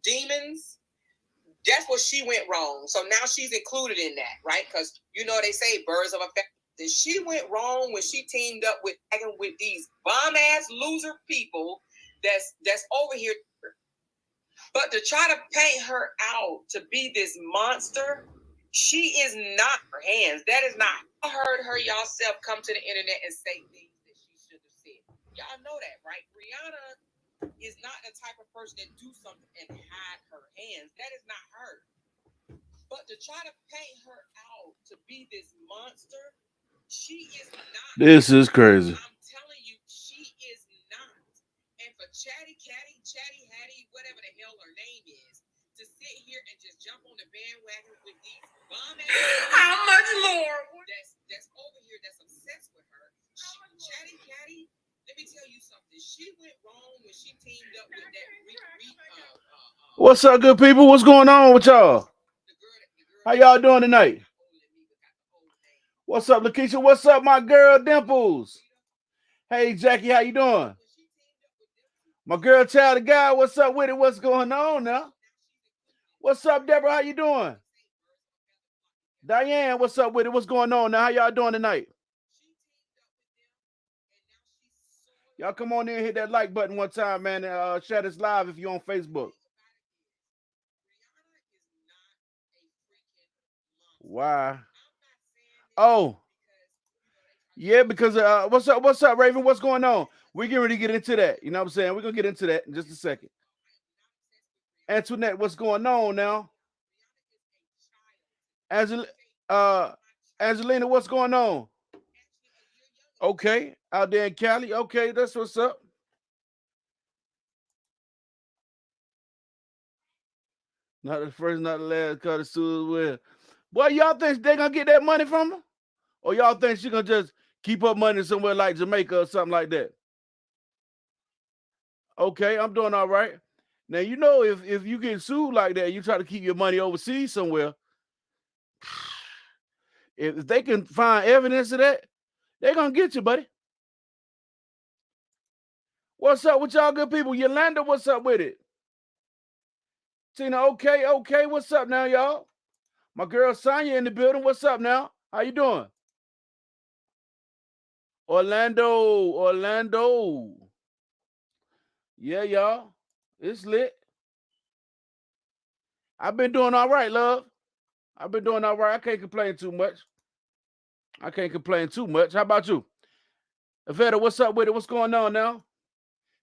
demons. That's what she went wrong. So now she's included in that, right? Because you know they say birds of a feather. She went wrong when she teamed up with these bomb ass loser people that's over here. But to try to paint her out to be this monster, she is not her hands. That is not. I heard her y'allself come to the internet and say things that she should have said. Y'all know that, right? Rihanna is not the type of person that do something and hide her hands. That is not her. But to try to paint her out to be this monster, she is not. This is crazy. I'm telling you, she is not. And for Chatty Hattie, whatever the hell her name is, to sit here and just jump on the bandwagon with these bomb ass. How much more? That's over here. That's obsessed with her. Chatty Catty. Let me tell you something. She went wrong when she teamed up with that. What's up, good people? What's going on with y'all? How y'all doing tonight? What's up, Lakeisha? What's up, my girl Dimples? Hey, Jackie, how you doing? My girl Child of God, what's up with it? What's going on now? What's up, Deborah? How you doing? Diane, what's up with it? What's going on now? How y'all doing tonight? Y'all come on in and hit that like button one time, man, and share this live if you're on Facebook. Why? Oh. Yeah, because what's up, Raven? What's going on? We're getting ready to get into that. You know what I'm saying? We're gonna get into that in just a second. Antoinette, what's going on now? Angel, Angelina, what's going on? Okay, out there in Cali. Okay, that's what's up. Not the first, not the last. Cut the suit well. Boy, y'all think they gonna get that money from her, or y'all think she gonna just keep up money somewhere like Jamaica or something like that? Okay, I'm doing all right. Now you know if you get sued like that, you try to keep your money overseas somewhere. If they can find evidence of that, they're gonna get you, buddy. What's up with y'all good people? Yolanda, what's up with it? Tina, okay, what's up now, y'all? My girl Sonya in the building. What's up now? How you doing? Orlando. Yeah, y'all. It's lit. I've been doing all right, love. I've been doing all right. I can't complain too much. How about you? Avetta, what's up with it? What's going on now?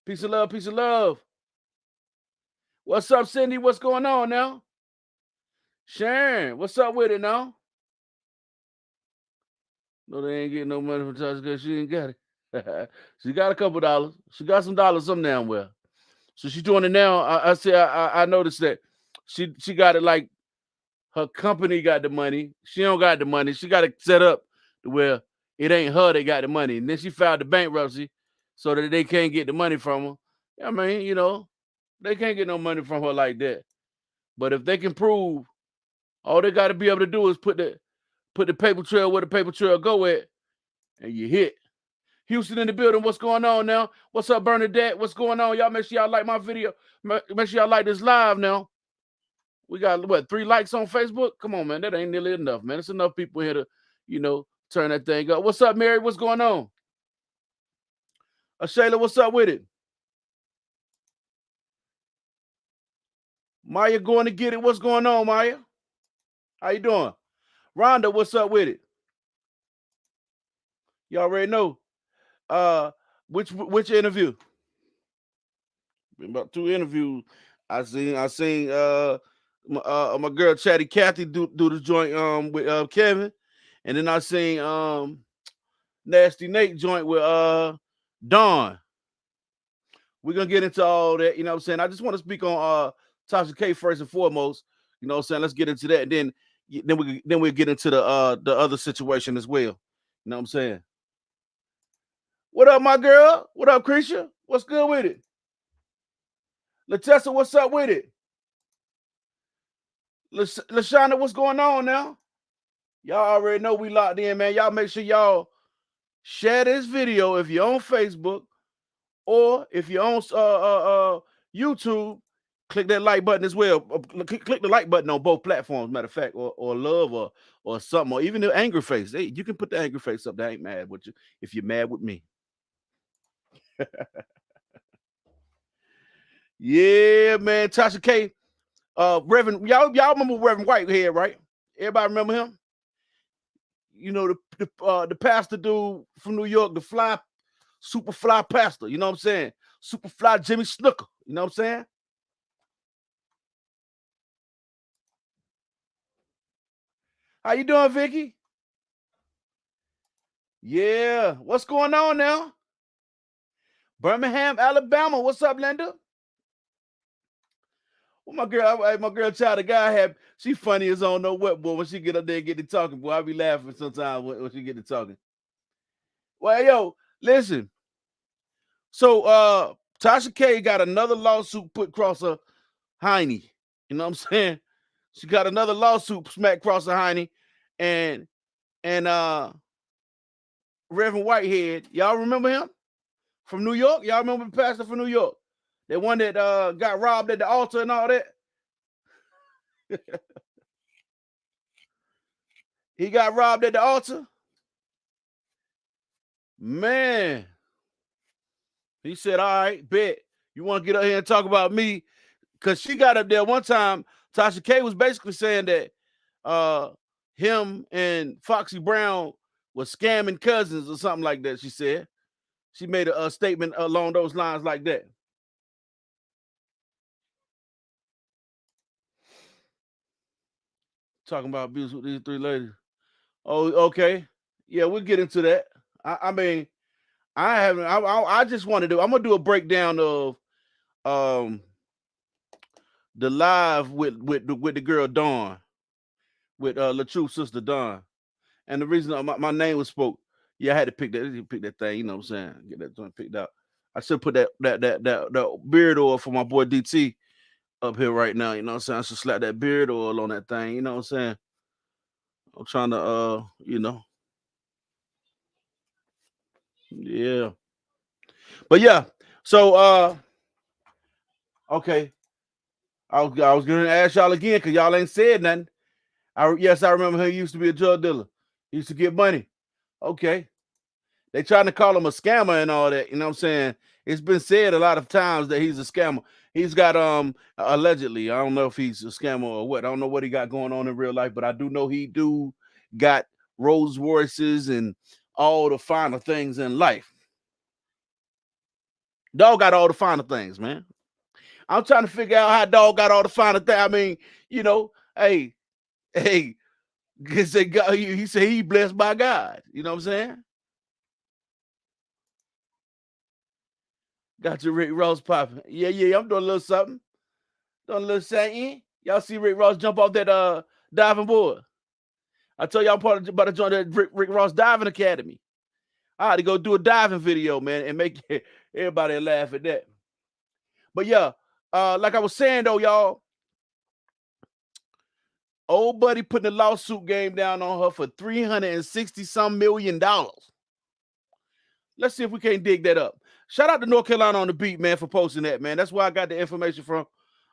Peace of love, peace of love. What's up, Cindy? What's going on now? Sharon, what's up with it now? No, they ain't getting no money from Tasha because she ain't got it. She got a couple dollars. She got some dollars some damn well. So she's doing it now. I noticed that she got it like her company got the money. She don't got the money. She got it set up to where it ain't her that got the money. And then she filed the bankruptcy so that they can't get the money from her. I mean, you know, they can't get no money from her like that. But if they can prove, all they got to be able to do is put the paper trail where the paper trail go at, and you hit. Houston in the building. What's going on now? What's up, Bernadette? What's going on? Y'all make sure y'all like my video. Make sure y'all like this live now. We got, what, 3 likes on Facebook? Come on, man. That ain't nearly enough, man. It's enough people here to, turn that thing up. What's up, Mary? What's going on? Shayla, what's up with it? Maya going to get it. What's going on, Maya? How you doing? Rhonda, what's up with it? You already know. Which interview? Been about 2 interviews. I seen my girl Chatty Cathy do the joint with Kevin, and then I seen Nasty Nate joint with Dawn. We're gonna get into all that, you know what I'm saying? I just want to speak on Tasha K first and foremost. You know what I'm saying? Let's get into that, and then we'll get into the other situation as well. You know what I'm saying? What up, my girl? What up, Krisha? What's good with it? Latessa, what's up with it? Lashana, what's going on now? Y'all already know we locked in, man. Y'all make sure y'all share this video if you're on Facebook, or if you're on YouTube, Click that like button as well. Click the like button on both platforms, matter of fact, or love or something, or even the angry face. Hey, you can put the angry face up. That ain't mad with you if you're mad with me. Yeah, man. Tasha K, Reverend, y'all remember Reverend Whitehead, right? Everybody remember him? You know the pastor dude from New York, the fly, super fly pastor. You know what I'm saying? Super fly Jimmy Snooker. You know what I'm saying? How you doing, Vicky? Yeah. What's going on now? Birmingham, Alabama. What's up, Linda? Well, my girl, child, the guy had. She funny as on know what, boy. When she get up there and get to talking, boy, I be laughing sometimes when she get to talking. Well, yo, listen. So, Tasha K got another lawsuit put across her hiney. You know what I'm saying? She got another lawsuit smacked across her hiney, and Reverend Whitehead. Y'all remember him from New York? Y'all remember the pastor from New York? The one that got robbed at the altar and all that? He got robbed at the altar? Man. He said, all right, bet. You want to get up here and talk about me? Because she got up there one time. Tasha K was basically saying that him and Foxy Brown was scamming cousins or something like that, she said. She made a statement along those lines like that. Talking about abuse with these three ladies. Oh, okay. Yeah, we'll get into that. I mean, I haven't. I just want to do. I'm gonna do a breakdown of um the live with the girl Dawn, with LaTruth's sister Dawn. And the reason my name was spoke, yeah, I had to pick that thing. You know what I'm saying? Get that joint picked out. I should put that beard oil for my boy DT up here right now. You know what I'm saying? I should slap that beard oil on that thing. You know what I'm saying? I'm trying to yeah. But yeah, so okay. I was gonna ask y'all again because y'all ain't said nothing. Yes, I remember he used to be a drug dealer. He used to get money. Okay. They trying to call him a scammer and all that. You know what I'm saying? It's been said a lot of times that he's a scammer. He's got allegedly, I don't know if he's a scammer or what. I don't know what he got going on in real life, but I do know he do got Rolls Royces and all the finer things in life. Dog got all the finer things, man. I'm trying to figure out how dog got all the finer things. I mean, hey, he said he blessed by God. You know what I'm saying? Got your Rick Ross popping. Yeah, I'm doing a little something. Doing a little something. Y'all see Rick Ross jump off that diving board. I tell y'all I'm about to join that Rick Ross Diving Academy. I had to go do a diving video, man, and make everybody laugh at that. But yeah, like I was saying though, y'all, old buddy putting the lawsuit game down on her for $360 million. Let's see if we can't dig that up. Shout out to North Carolina on the Beat, man, for posting that, man. That's where I got the information from.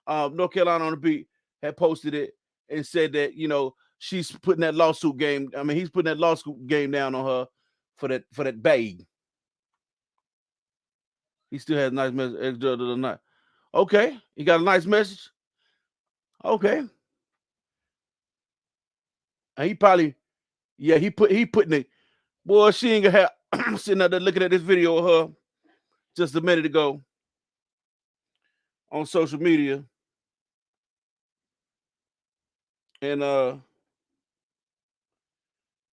North Carolina on the Beat had posted it and said that, she's putting that lawsuit game. I mean, he's putting that lawsuit game down on her for that bag. He still has a nice message the other night. Okay, he got a nice message. Okay, and he probably, yeah, he putting it. Boy, she ain't gonna have sitting out there looking at this video of her just a minute ago on social media, and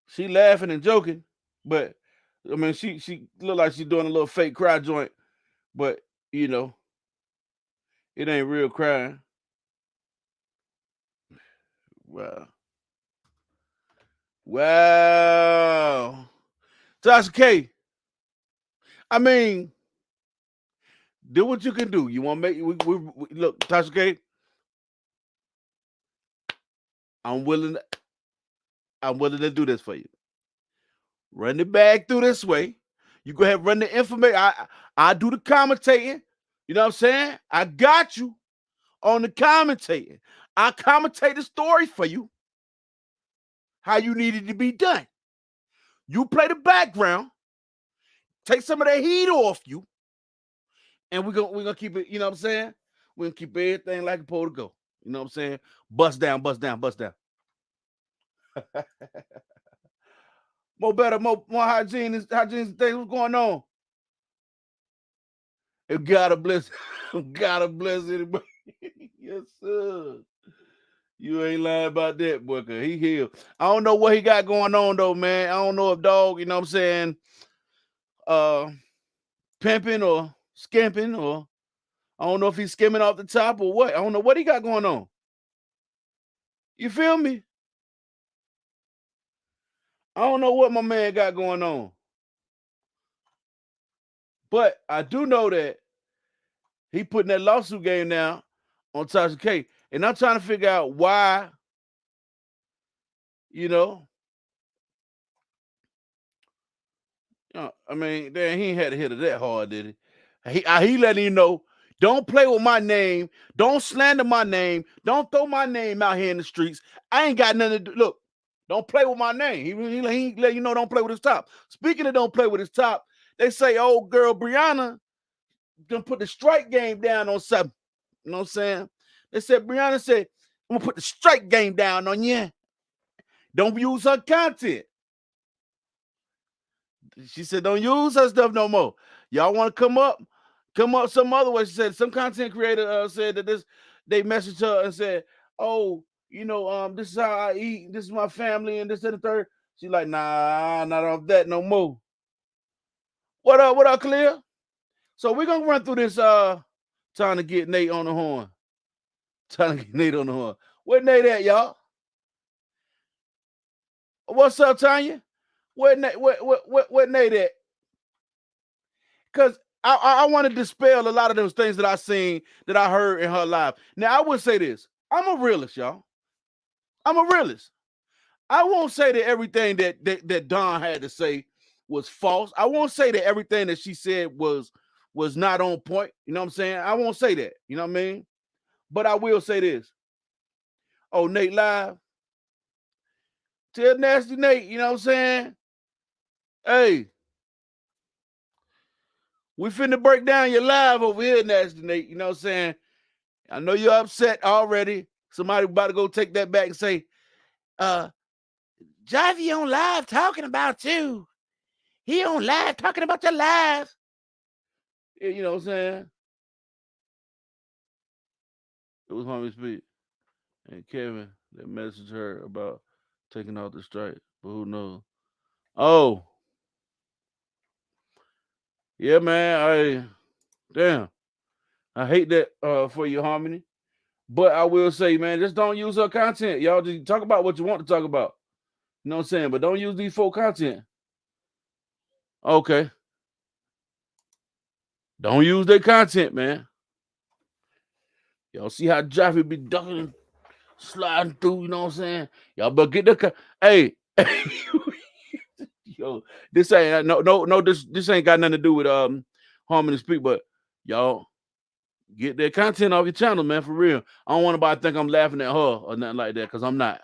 she laughing and joking, but I mean, she look like she's doing a little fake cry joint, but it ain't real crying. Wow, wow, Tasha K. I mean, do what you can do. You want to make we look, Tasha K. I'm willing. I'm willing to do this for you. Run the bag through this way. You go ahead and run the information. I do the commentating. You know what I'm saying? I got you. on the commentating. I commentate the story for you, how you needed to be done. You play the background, take some of that heat off you, and we're gonna keep it, you know what I'm saying? We're gonna keep everything like it's supposed to go. You know what I'm saying? Bust down, bust down, bust down. More better, more hygiene things. What's going on? It gotta bless, gotta bless anybody. Yes, sir. You ain't lying about that, boy, cause he healed. I don't know what he got going on though, man. I don't know if dog, you know what I'm saying, uh pimping or skimping, or I don't know if he's skimming off the top or what. I don't know what he got going on. You feel me? I don't know what my man got going on. But I do know that he putting that lawsuit game now on Tasha K. And I'm trying to figure out why, you know, I mean, damn, he ain't had to hit it that hard, did he? He letting you know, don't play with my name, don't slander my name, don't throw my name out here in the streets. I ain't got nothing to do. Look, don't play with my name. He let you know, don't play with his top. Speaking of don't play with his top, they say old girl Brianna done put the strike game down on something. You know what I'm saying? They said Brianna said, I'm gonna put the strike game down on you. Don't use her content. She said, don't use her stuff no more. Y'all want to come up some other way. She said some content creator said that this they messaged her and said, oh, this is how I eat, this is my family, and this and the third. She's like, nah, not off that no more. What up, Clear? So we're gonna run through this trying to get Nate on the horn. Trying to get Nate on the horn. Where Nate at, y'all? What's up, Tanya? Where Nate, where Nate at? Because I want to dispel a lot of those things that I seen, that I heard in her live. Now, I would say this. I'm a realist, y'all. I'm a realist. I won't say that everything that Don had to say was false. I won't say that everything that she said was not on point. You know what I'm saying? I won't say that. You know what I mean? But I will say this. Oh, Nate live. Tell Nasty Nate, you know what I'm saying? Hey, we finna break down your live over here, Nasty Nate. You know what I'm saying? I know you're upset already. Somebody about to go take that back and say, Javi on live talking about you. He on live talking about your live. Yeah, you know what I'm saying? It was Homie Speed. And Kevin that messaged her about taking out the strike. But who knows? Oh, yeah, man. Damn. I hate that for you, Harmony. But I will say, man, just don't use her content. Y'all just talk about what you want to talk about. You know what I'm saying? But don't use these folk content. Okay. Don't use their content, man. Y'all see how Jeffy be ducking and sliding through, you know what I'm saying? Y'all better get the hey, yo, this ain't this ain't got nothing to do with Harmony Speak, but y'all get their content off your channel, man, for real. I don't want anybody to think I'm laughing at her or nothing like that, because I'm not.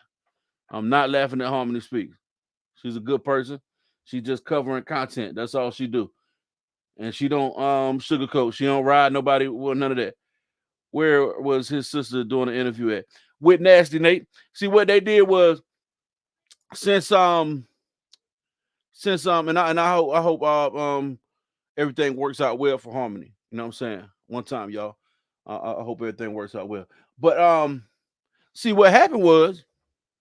I'm not laughing at Harmony Speak. She's a good person. She's just covering content. That's all she do. And she don't sugarcoat. She don't ride nobody with none of that. Where was his sister doing an interview at? With Nasty Nate. See, what they did was, since and I hope everything works out well for Harmony. You know what I'm saying? One time, y'all. I hope everything works out well. But see, what happened was,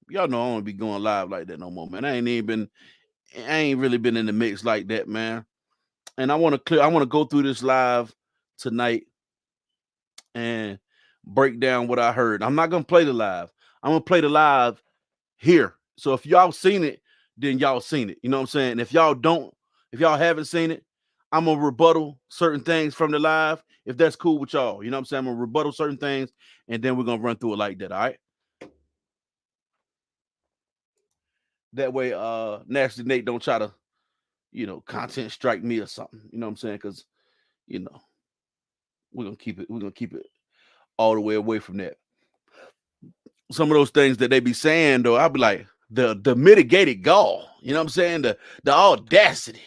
y'all know I don't be going live like that no more, man. I ain't really been in the mix like that, man. And I want to go through this live tonight and break down what I heard. I'm not gonna play the live. I'm gonna play the live here. So if y'all seen it, then y'all seen it. You know what I'm saying? If y'all haven't seen it, I'm gonna rebuttal certain things from the live. If that's cool with y'all, you know what I'm saying? I'm gonna rebuttal certain things, and then we're gonna run through it like that. All right. That way, Nasty Nate don't try to, content strike me or something. You know what I'm saying? Because, you know, we're gonna keep it all the way away from that. Some of those things that they be saying though, I'll be like, the mitigated gall, you know what I'm saying? The audacity.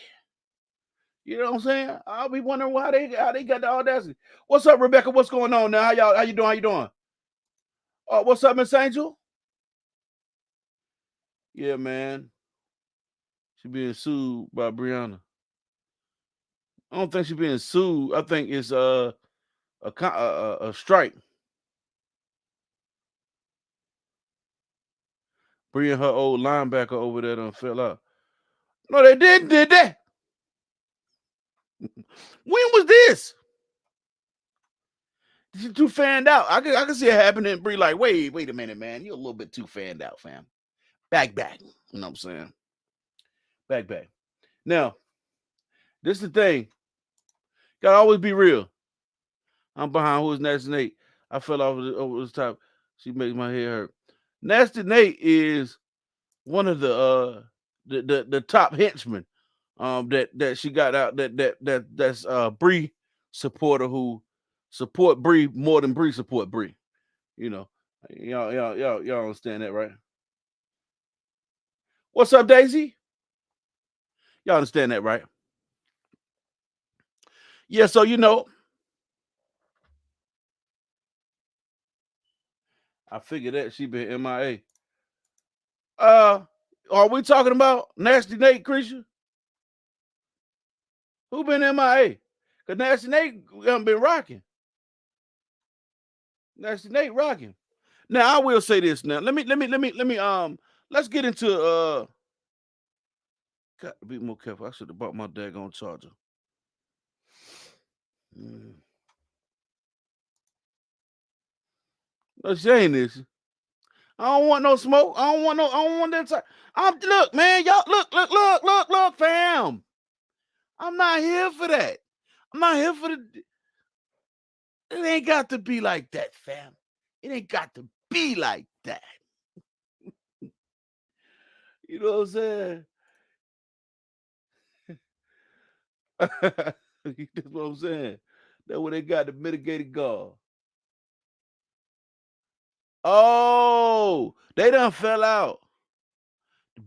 You know what I'm saying? I'll be wondering why they got the audacity. What's up, Rebecca? What's going on now? How you doing? How you doing? Oh, what's up, Miss Angel? Yeah, man. She being sued by Brianna. I don't think she being sued. I think it's a strike. Bria, her old linebacker over there, done fell out. No, they didn't. Did they? When was this? She too fanned out. I can see it happening. Bree like, wait a minute, man. You're a little bit too fanned out, fam. Back. You know what I'm saying? Back. Now, this is the thing. Gotta always be real. I'm behind who's Nasty Nate. I fell off over this top. She makes my head hurt. Nasty Nate is one of the top henchmen that she got out that's Bree supporter who support Bree more than Bree support Bree. You know, y'all understand that, right? What's up, Daisy? Y'all understand that, right? Yeah. So I figured that she been MIA. Are we talking about Nasty Nate Creature? Who been MIA? Cause Nasty Nate haven't been rocking. Nasty Nate rocking. Now I will say this. Now let's get into Got to be more careful. I should have bought my daggone charger. Mm. No, she ain't this. I don't want no smoke. I don't want that. Look, man. Y'all, look, fam. I'm not here for that. I'm not here for the. It ain't got to be like that, fam. It ain't got to be like that. You know what I'm saying? That's what I'm saying. That's what they got the mitigated guard. Oh, they done fell out.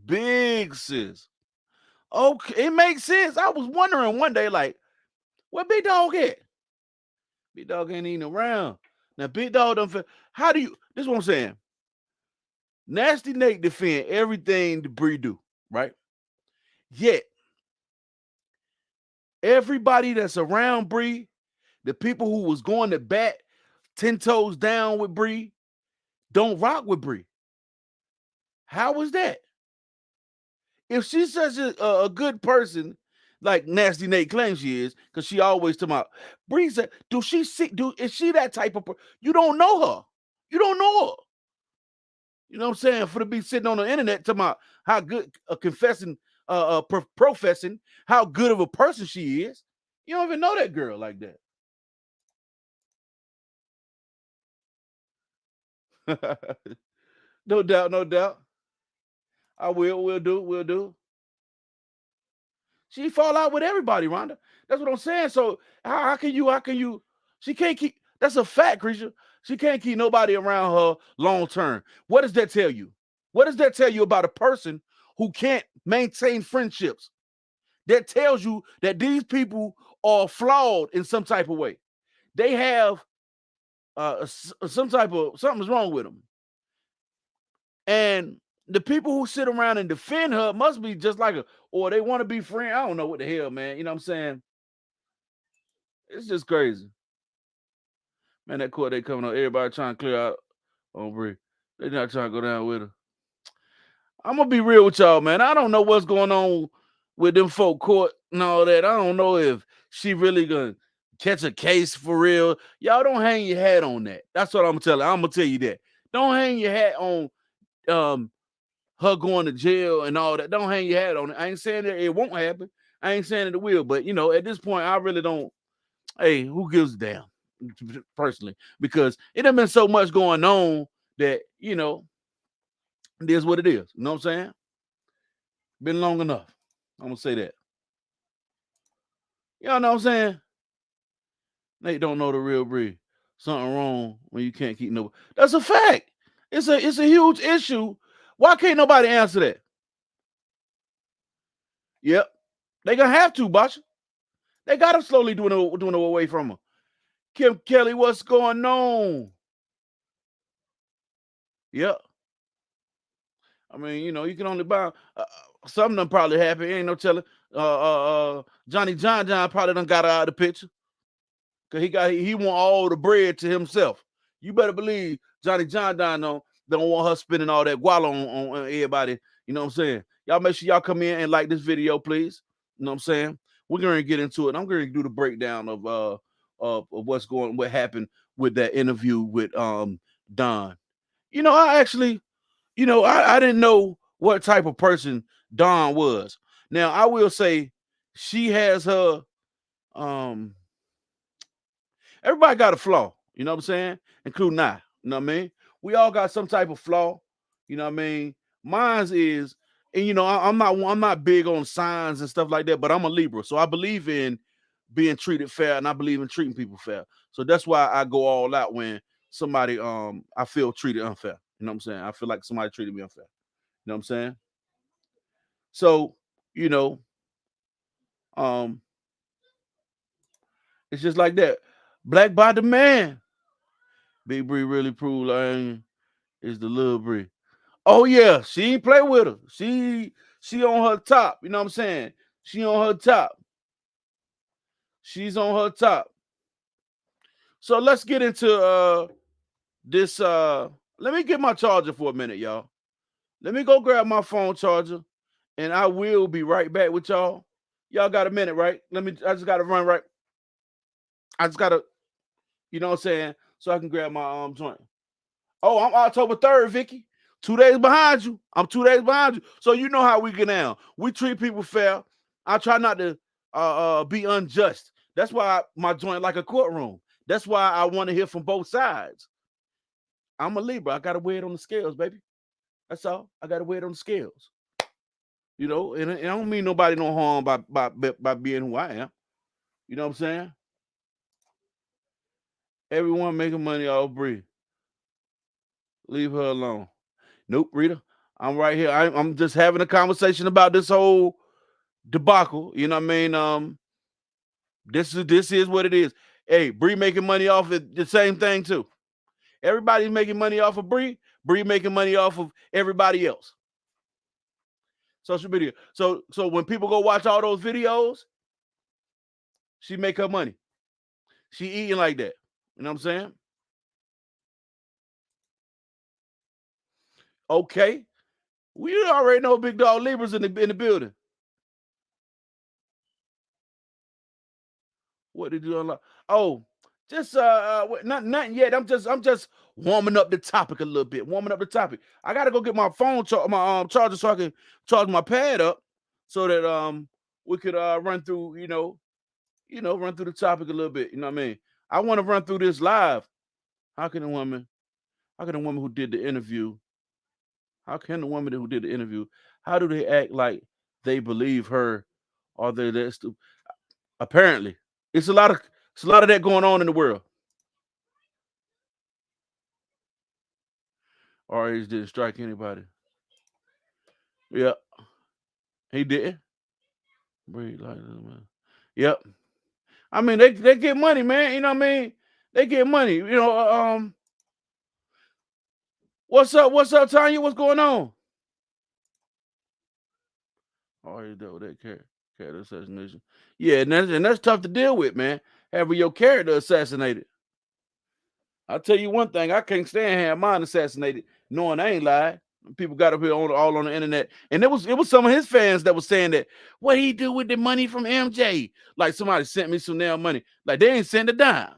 Big sis. Okay, it makes sense. I was wondering one day, like, where Big Dog at? Big Dog ain't even around. Now, Big Dog done. How do you? This is what I'm saying. Nasty Nate defend everything the Bree do, right? Yet everybody that's around Bree, the people who was going to bat 10 toes down with Bree, don't rock with Bree. How was that? If she's such a good person, like Nasty Nate claims she is, because she always talking about Bree said, do she see? Is she that type of person? You don't know her. You don't know her. You know what I'm saying? For to be sitting on the internet talking about how good professing how good of a person she is. You don't even know that girl like that. No doubt, no doubt. I will do. She fall out with everybody, Rhonda. That's what I'm saying. So how can you she can't keep that's a fact, creature. She can't keep nobody around her long term. What does that tell you? What does that tell you about a person who can't maintain friendships? That tells you that these people are flawed in some type of way. They have some type of something's wrong with them. And the people who sit around and defend her must be just like or they want to be friends. I don't know what the hell, man. You know what I'm saying? It's just crazy. Man, that court they coming on. Everybody trying to clear out on Bree. They not trying to go down with her. I'm gonna be real with y'all, man. I don't know what's going on with them folk court and all that. I don't know if she really gonna catch a case for real. Y'all don't hang your hat on that. That's what I'm gonna tell you. I'm gonna tell you that. Don't hang your hat on um her going to jail and all that. Don't hang your hat on it. I ain't saying that it won't happen. I ain't saying it will, but at this point, I really don't. Hey, who gives a damn? Personally, because it done been so much going on that it is what it is. You know what I'm saying? Been long enough. I'm gonna say that. Y'all know what I'm saying? Nate don't know the real breed. something wrong when you can't keep no. That's a fact. It's a huge issue. Why can't nobody answer that? Yep, they gonna have to, Basha. They got to slowly doing away from her. Kim Kelly, what's going on? Yep. I mean, you can only buy. Some of them probably happy. Ain't no telling. Johnny John probably done got her out of the picture because he want all the bread to himself. You better believe Johnny John don't want her spending all that guala on everybody. You know what I'm saying? Y'all make sure y'all come in and like this video, please. You know what I'm saying? We're gonna get into it. I'm gonna do the breakdown of what happened with that interview with Don. I actually, I didn't know what type of person Don was. Now I will say she has her um everybody got a flaw, you know what I'm saying? Including I. You know what I mean? We all got some type of flaw, you know what I mean? Mine's is, and I'm not big on signs and stuff like that, but I'm a Libra. So I believe in being treated fair and I believe in treating people fair. So that's why I go all out when somebody I feel treated unfair. You know what I'm saying? I feel like somebody treated me unfair. You know what I'm saying? So, you know, um, it's just like that. Black by the man. Big Bree really proved is the little Bree. Oh yeah, she ain't play with her. She on her top. You know what I'm saying? She on her top. She's on her top. So let's get into this. Let me get my charger for a minute, y'all. Let me go grab my phone charger, and I will be right back with y'all. Y'all got a minute, right? I just gotta run right. I just gotta, you know what I'm saying, so I can grab my joint. Oh, I'm October 3rd, Vicky. 2 days behind you. I'm 2 days behind you. So you know how we get down. We treat people fair. I try not to be unjust. That's why my joint like a courtroom. That's why I want to hear from both sides. I'm a Libra. I gotta weigh it on the scales, baby. That's all. I gotta weigh it on the scales. And I don't mean nobody no harm by being who I am. You know what I'm saying? Everyone making money off Bree. Leave her alone. Nope, Rita. I'm right here. I'm just having a conversation about this whole debacle. You know what I mean? This is what it is. Hey, Bree making money off of the same thing too. Everybody's making money off of Bree. Bree making money off of everybody else. Social media. So when people go watch all those videos, she make her money. She eating like that. You know what I'm saying? Okay. We already know Big Dog Libra's in the building. What did you unlock? Oh, just nothing yet. I'm just warming up the topic a little bit. Warming up the topic. I gotta go get my phone my charger so I can charge my pad up so that we could run through run through the topic a little bit. You know what I mean? I want to run through this live. How can a woman? How can a woman who did the interview? How can the woman who did the interview? How do they act like they believe her, or they that stupid? Apparently, it's a lot of that going on in the world. RH didn't strike anybody. Yeah, he didn't. Breed like this, man. Yep. I mean, they get money, man. You know what I mean? They get money. What's up? What's up, Tanya? What's going on? RH dealt with that character assassination. Yeah, and that's tough to deal with, man. Having your character assassinated. I'll tell you one thing, I can't stand having mine assassinated, knowing I ain't lied. People got up here all on the internet, and it was some of his fans that was saying that what he do with the money from MJ. Like somebody sent me some damn money, like they ain't sent a dime.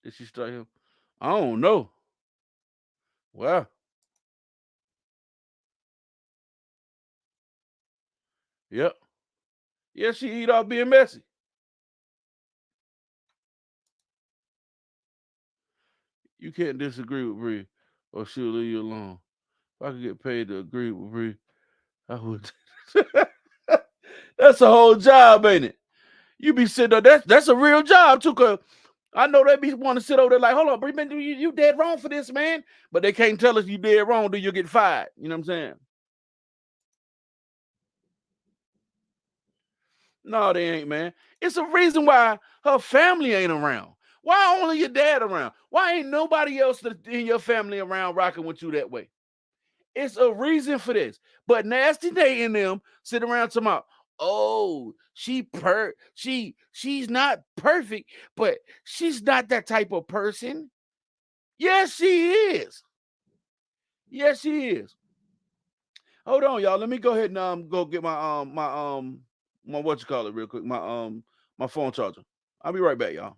Did she strike him? I don't know. Well, yep, yeah, she eat off being messy. You can't disagree with Bree, or she'll leave you alone. If I could get paid to agree with Bree, I would. That's a whole job, ain't it? You be sitting there. That's a real job too. Cause I know they be want to sit over there like, hold on, bro, man, you dead wrong for this, man. But they can't tell us you dead wrong, do you get fired? You know what I'm saying? No, they ain't, man. It's a reason why her family ain't around. Why only your dad around? Why ain't nobody else in your family around rocking with you that way? It's a reason for this. But Nasty Nate and them sit around talking about, oh, she's not perfect, but she's not that type of person. Yes, she is. Yes, she is. Hold on, y'all. Let me go ahead and go get my what you call it real quick. My phone charger. I'll be right back, y'all.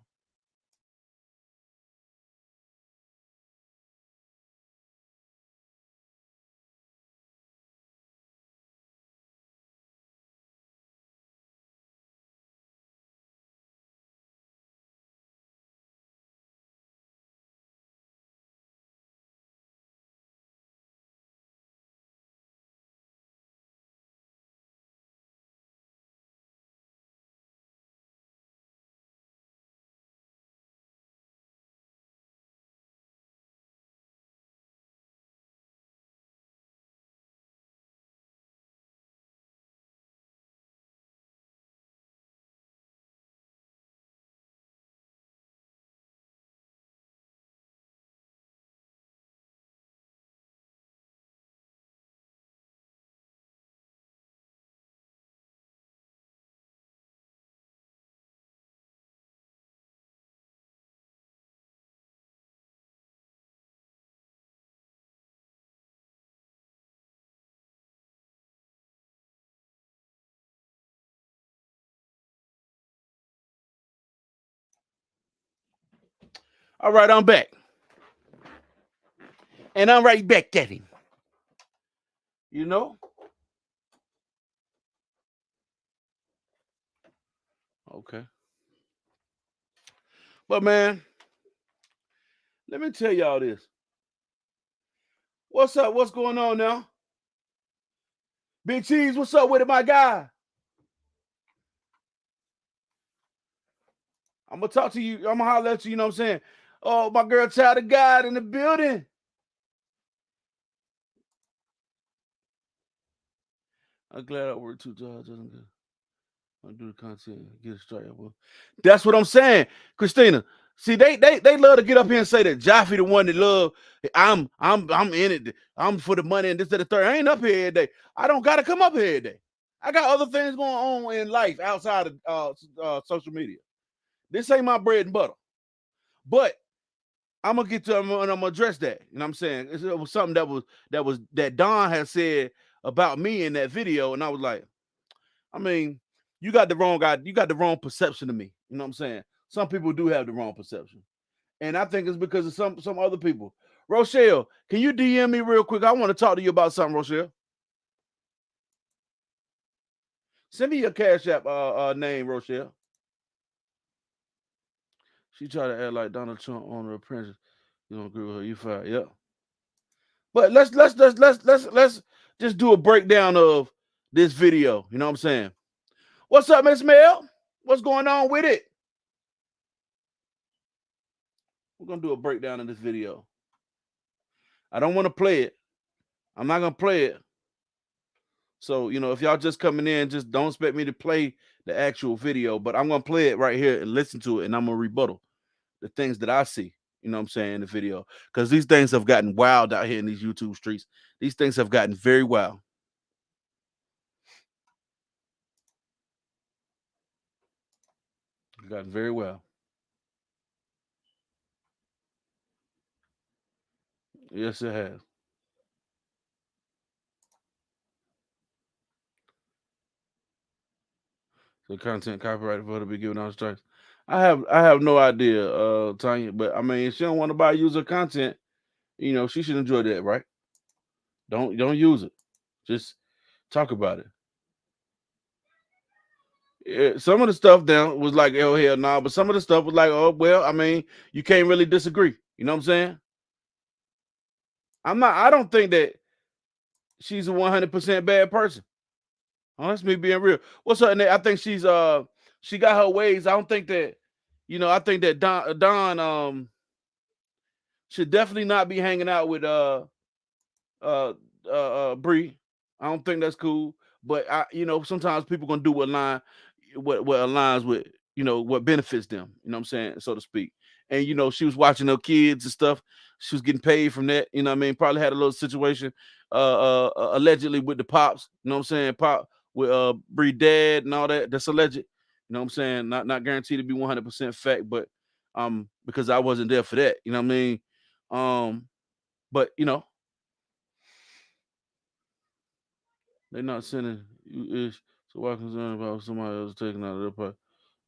All right, I'm back. And I'm right back at him. You know? Okay. But man, let me tell y'all this. What's up? What's going on now? Big Cheese, what's up with it, my guy? I'm gonna talk to you. I'm gonna holler at you, you know what I'm saying? Oh, my girl Child of God in the building. I'm glad I worked 2 jobs. I do the content, get it straight. Well, that's what I'm saying, Christina. See, they love to get up here and say that Jaffe the one that love. I'm in it. I'm for the money and this that, the third. I ain't up here every day. I don't gotta come up here every day. I got other things going on in life outside of social media. This ain't my bread and butter. But I'm gonna get to and I'm gonna address that. You know what I'm saying? It was something that Don had said about me in that video, and I was like, I mean, you got the wrong guy. You got the wrong perception of me. You know what I'm saying? Some people do have the wrong perception, and I think it's because of some other people. Rochelle, can you DM me real quick? I want to talk to you about something, Rochelle. Send me your Cash App name, Rochelle. She tried to act like Donald Trump on her apprentice. You don't agree with her? You fired. Yep. But let's just do a breakdown of this video. You know what I'm saying? What's up, Miss Mel? What's going on with it? We're gonna do a breakdown of this video. I don't want to play it. I'm not gonna play it. So, if y'all just coming in, just don't expect me to play the actual video, but I'm gonna play it right here and listen to it, and I'm gonna rebuttal the things that I see. You know what I'm saying in the video, because these things have gotten wild out here in these YouTube streets. These things have gotten very wild. Gotten very well. Yes, it has. The content copyrighted for her to be given on strikes. I have no idea, Tanya, but I mean, if she don't want to buy user content, she should enjoy that, right? Don't use it. Just talk about it. Yeah, some of the stuff down was like, oh hell nah, but some of the stuff was like, oh well, I mean, you can't really disagree. You know what I'm saying? I don't think that she's a 100% bad person. Oh, that's me being real. What's her name? I think she's she got her ways. I don't think that, I think that Don should definitely not be hanging out with uh Bree. I don't think that's cool. But sometimes people gonna do what aligns with what benefits them. You know what I'm saying, so to speak. And she was watching her kids and stuff. She was getting paid from that. You know what I mean? Probably had a little situation, allegedly with the pops. You know what I'm saying? Pop with Bree dad and all that. That's alleged. You know what I'm saying? Not guaranteed to be 100% fact, but because I wasn't there for that. You know what I mean? But they're not sending you ish. So why concerned about somebody else taking out of their part?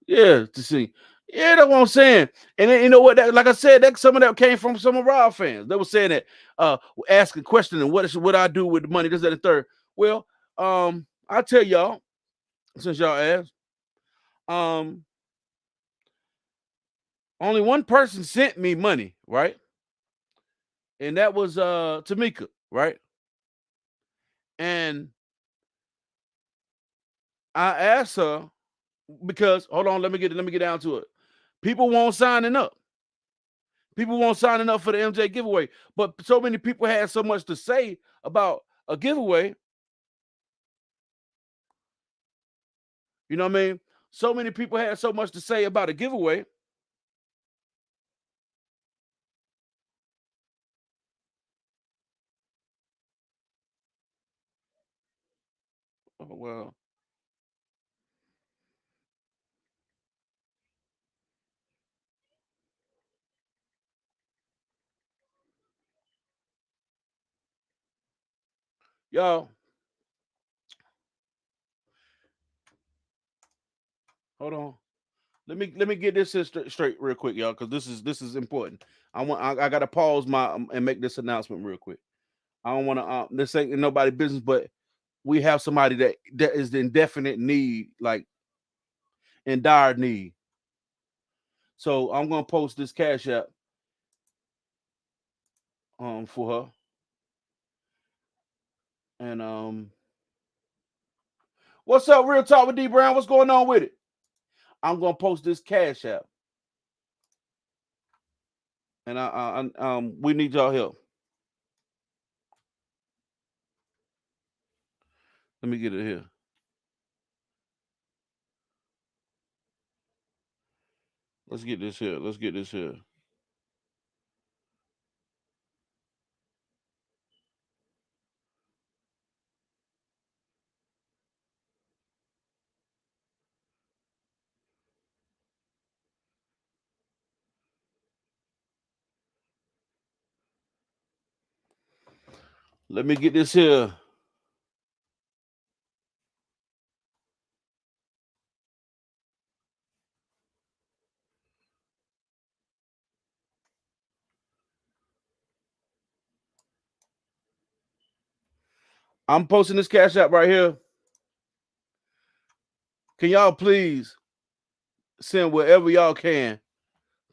Yeah, to see. Yeah, that's what I'm saying. And then, you know what? Like I said, that some of that came from some of Rob fans. They were saying that, asking questioning what I do with the money, this, that, and third. Well, I tell y'all, since y'all asked, um, only one person sent me money, right? And that was Tamika, right? And I asked her because hold on, let me get down to it. People won't signing up. People won't signing up for the MJ giveaway, but so many people had so much to say about a giveaway. You know what I mean? So many people had so much to say about a giveaway. Oh well, y'all, hold on. Let me get this straight real quick, y'all, because this is important. I gotta pause my and make this announcement real quick. I don't want to. This ain't nobody business, but we have somebody that is in definite need, like in dire need. So I'm gonna post this cash app for her, and what's up, Real Talk with D Brown? What's going on with it? I'm gonna post this cash app, and we need y'all help. Let me get it here. Let's get this here. Let's get this here. Let me get this here. I'm posting this cash app right here. Can y'all please send wherever y'all can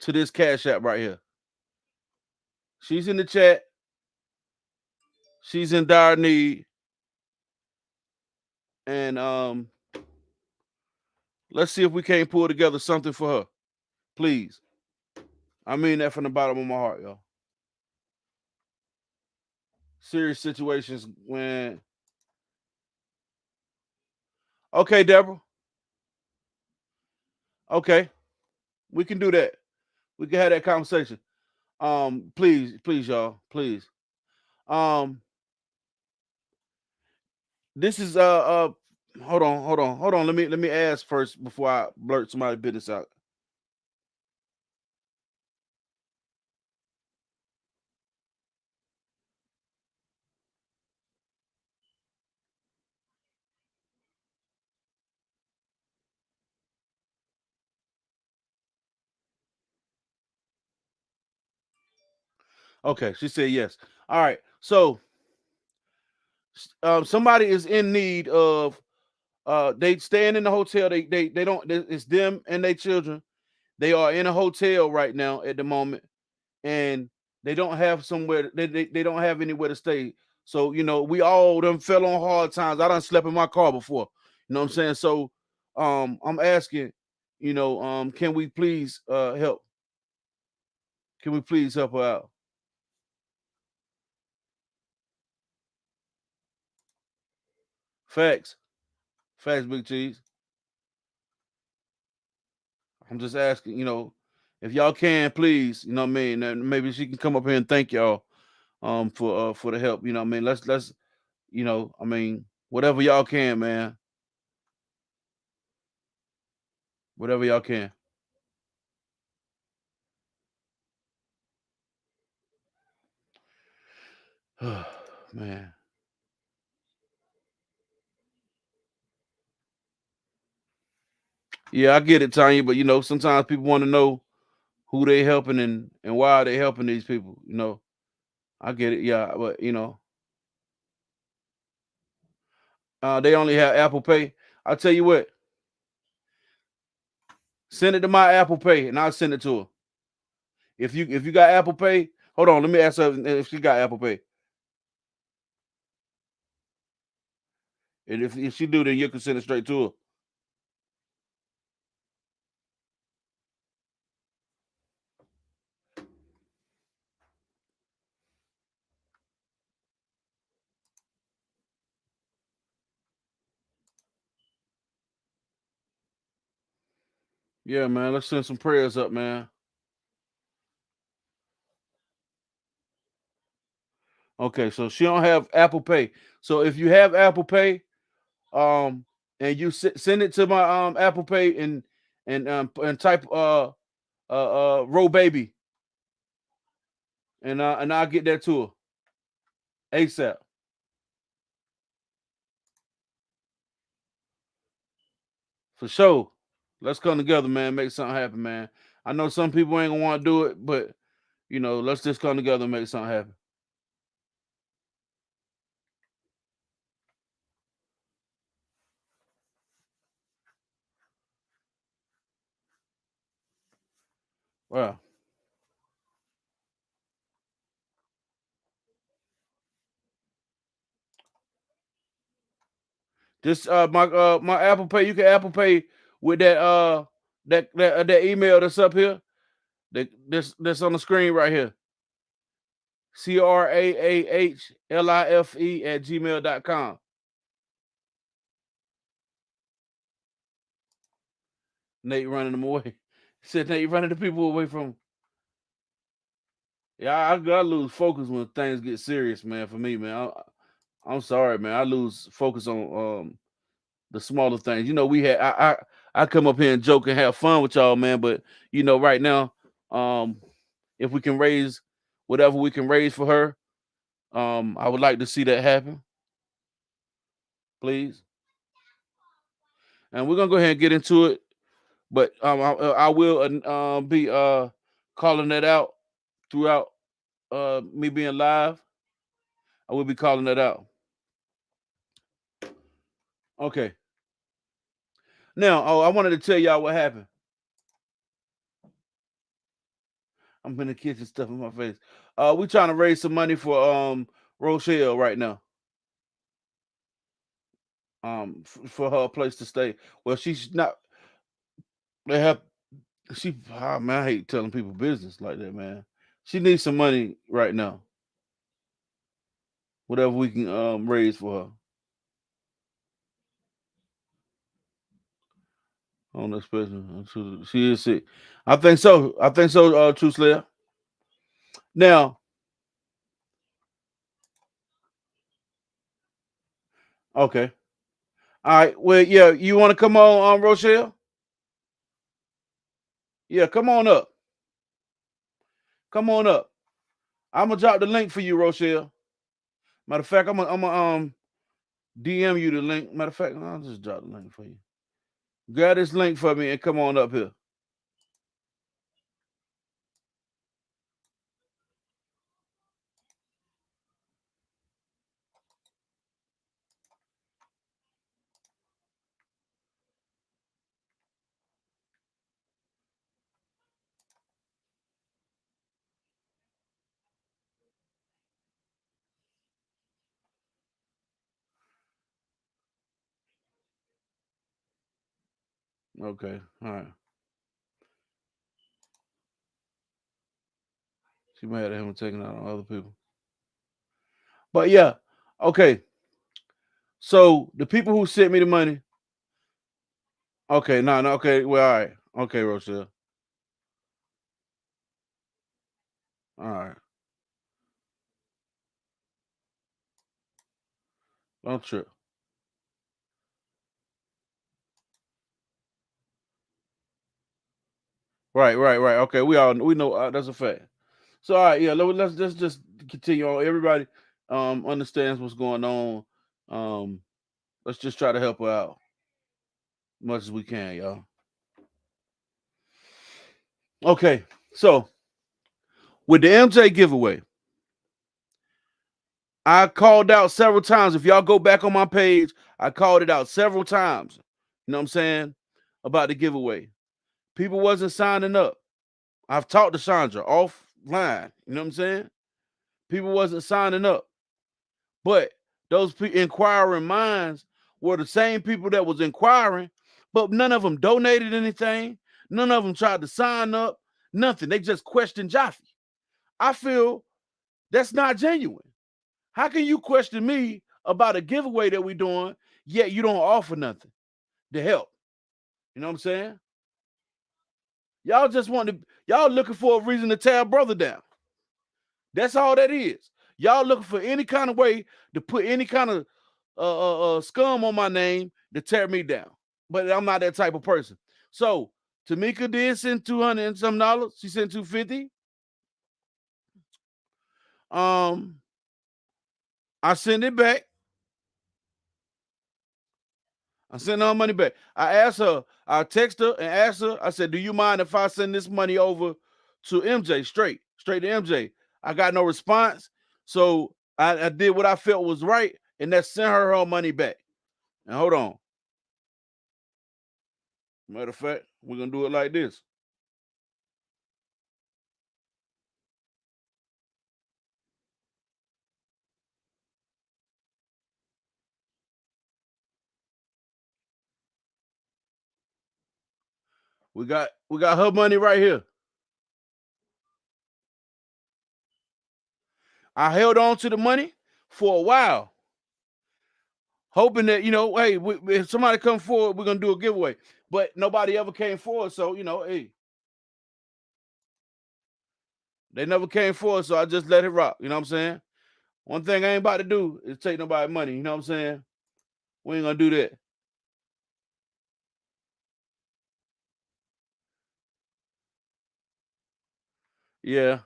to this cash app right here? She's in the chat. She's in dire need, and let's see if we can't pull together something for her. Please, I mean that from the bottom of my heart, y'all. Serious situations when. Okay, Deborah. Okay, we can do that. We can have that conversation. Please, y'all, please. Um, this is hold on. Let me ask first before I blurt somebody's business out. Okay, she said yes. All right, so somebody is in need of they staying in the hotel. They don't. It's them and their children. They are in a hotel right now at the moment, and they don't have somewhere. They don't have anywhere to stay. So we all them fell on hard times. I done slept in my car before. You know what I'm saying? So I'm asking. Can we please help? Can we please help her out? Facts. Facts, Big Cheese. I'm just asking, if y'all can, please, you know what I mean. And maybe she can come up here and thank y'all for the help. You know what I mean. Let's I mean, whatever y'all can, man. Whatever y'all can. Man. Yeah, I get it, Tanya, but sometimes people want to know who they helping and why they helping these people. I get it. Yeah, but they only have Apple Pay. I'll tell you what. Send it to my Apple Pay, and I'll send it to her. If you got Apple Pay, hold on. Let me ask her if she got Apple Pay. And if she do, then you can send it straight to her. Yeah, man. Let's send some prayers up, man. Okay, so she don't have Apple Pay. So if you have Apple Pay, um, and you send it to my Apple Pay and type row baby, and I'll get that to her ASAP for sure. Let's come together, man. Make something happen, man. I know some people ain't gonna want to do it, but let's just come together and make something happen. Wow. Just my Apple Pay. You can Apple Pay with that email that's up here. That's on the screen right here. CRAAHLIFE@gmail.com. Nate running them away. He said Nate running the people away from. Yeah, I lose focus when things get serious, man. For me, man, I'm sorry, man. I lose focus on the smaller things. We had I come up here and joke and have fun with y'all, man. But right now, um, if we can raise whatever we can raise for her, I would like to see that happen, please. And we're gonna go ahead and get into it. But I will be calling that out throughout me being live. I will be calling that out. Okay. Now, I wanted to tell y'all what happened. I'm in the kitchen stuffing my face. We trying to raise some money for Rochelle right now. For her place to stay. Well, she's not. They have. Man, I hate telling people business like that, man. She needs some money right now. Whatever we can raise for her. On this person, she is sick. I think so. I think so. True Slayer. Now, okay. All right. Well, yeah. You want to come on, Rochelle? Yeah, come on up. Come on up. I'm gonna drop the link for you, Rochelle. Matter of fact, I'm gonna DM you the link. Matter of fact, I'll just drop the link for you. Grab this link for me and come on up here. Okay. All right. She mad at him taking out on other people. But yeah, okay. So the people who sent me the money, okay, no, okay, well, all right, okay, Rochelle, all right, don't trip. Right. Okay, we know that's a fact. So all right, yeah, let's just continue on. Everybody understands what's going on. Um, let's just try to help her out as much as we can, y'all. Okay, so with the MJ giveaway, I called out several times. If y'all go back on my page, I called it out several times. You know what I'm saying? About the giveaway. People wasn't signing up. I've talked to Chandra offline. You know what I'm saying? People wasn't signing up. But those inquiring minds were the same people that was inquiring, but none of them donated anything. None of them tried to sign up. Nothing. They just questioned Jaffe. I feel that's not genuine. How can you question me about a giveaway that we're doing, yet you don't offer nothing to help? You know what I'm saying? Y'all just want to, y'all looking for a reason to tear a brother down. That's all that is. Y'all looking for any kind of way to put any kind of scum on my name to tear me down. But I'm not that type of person. So Tamika did send 200 and some dollars. She sent 250. Um, I sent it back. I sent her money back. I asked her, I text her and asked her, I said, do you mind if I send this money over to MJ straight to MJ? I got no response. So I did what I felt was right, and that sent her money back. And hold on. Matter of fact, we're gonna do it like this. We got her money right here. I held on to the money for a while, hoping that hey, if somebody come forward, we're gonna do a giveaway. But nobody ever came forward, so hey, they never came forward, so I just let it rock. You know what I'm saying? One thing I ain't about to do is take nobody money. You know what I'm saying? We ain't gonna do that. Yeah,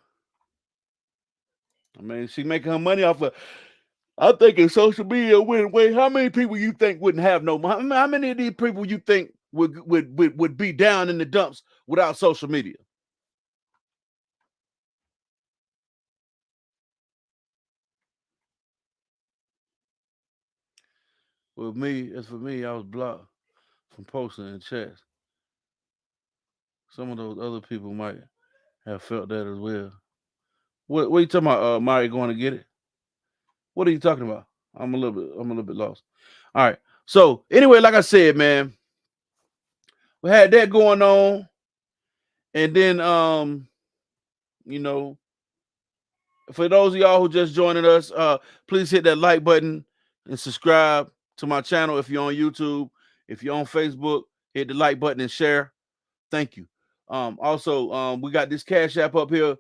I mean, she making her money off of. I think in social media went away. How many people you think wouldn't have no money? How many of these people you think would be down in the dumps without social media? With me, as for me, I was blocked from posting in chats. Some of those other people might have felt that as well. What are you talking about? Mari going to get it? What are you talking about? I'm a little bit lost. All right. So anyway, like I said, man, we had that going on, and then you know, for those of y'all who just joining us, please hit that like button and subscribe to my channel if you're on YouTube. If you're on Facebook, hit the like button and share. Thank you. Also, we got this Cash App up here.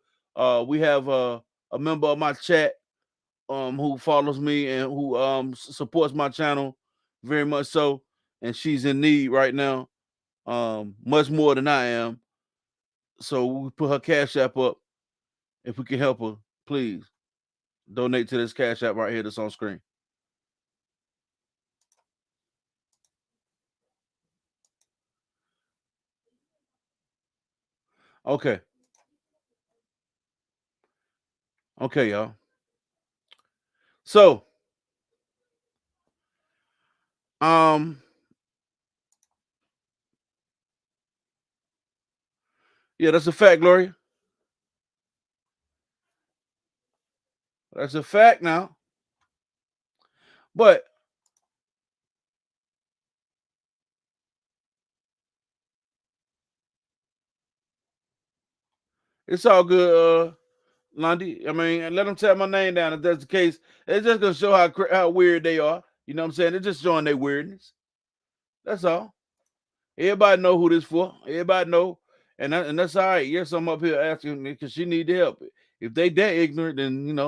We have a member of my chat who follows me and who supports my channel very much so, and she's in need right now, much more than I am. So we put her Cash App up. If we can help her, please donate to this Cash App right here that's on screen. Okay, okay, y'all. So, um, yeah, that's a fact, Gloria. That's a fact now. But it's all good. Lundy. I mean, let them tell my name down if that's the case. It's just gonna show how weird they are. You know what I'm saying? They're just showing their weirdness. That's all. Everybody know who this for. Everybody know, and that's all right. Yes, I'm up here asking because she need the help. If they that ignorant, then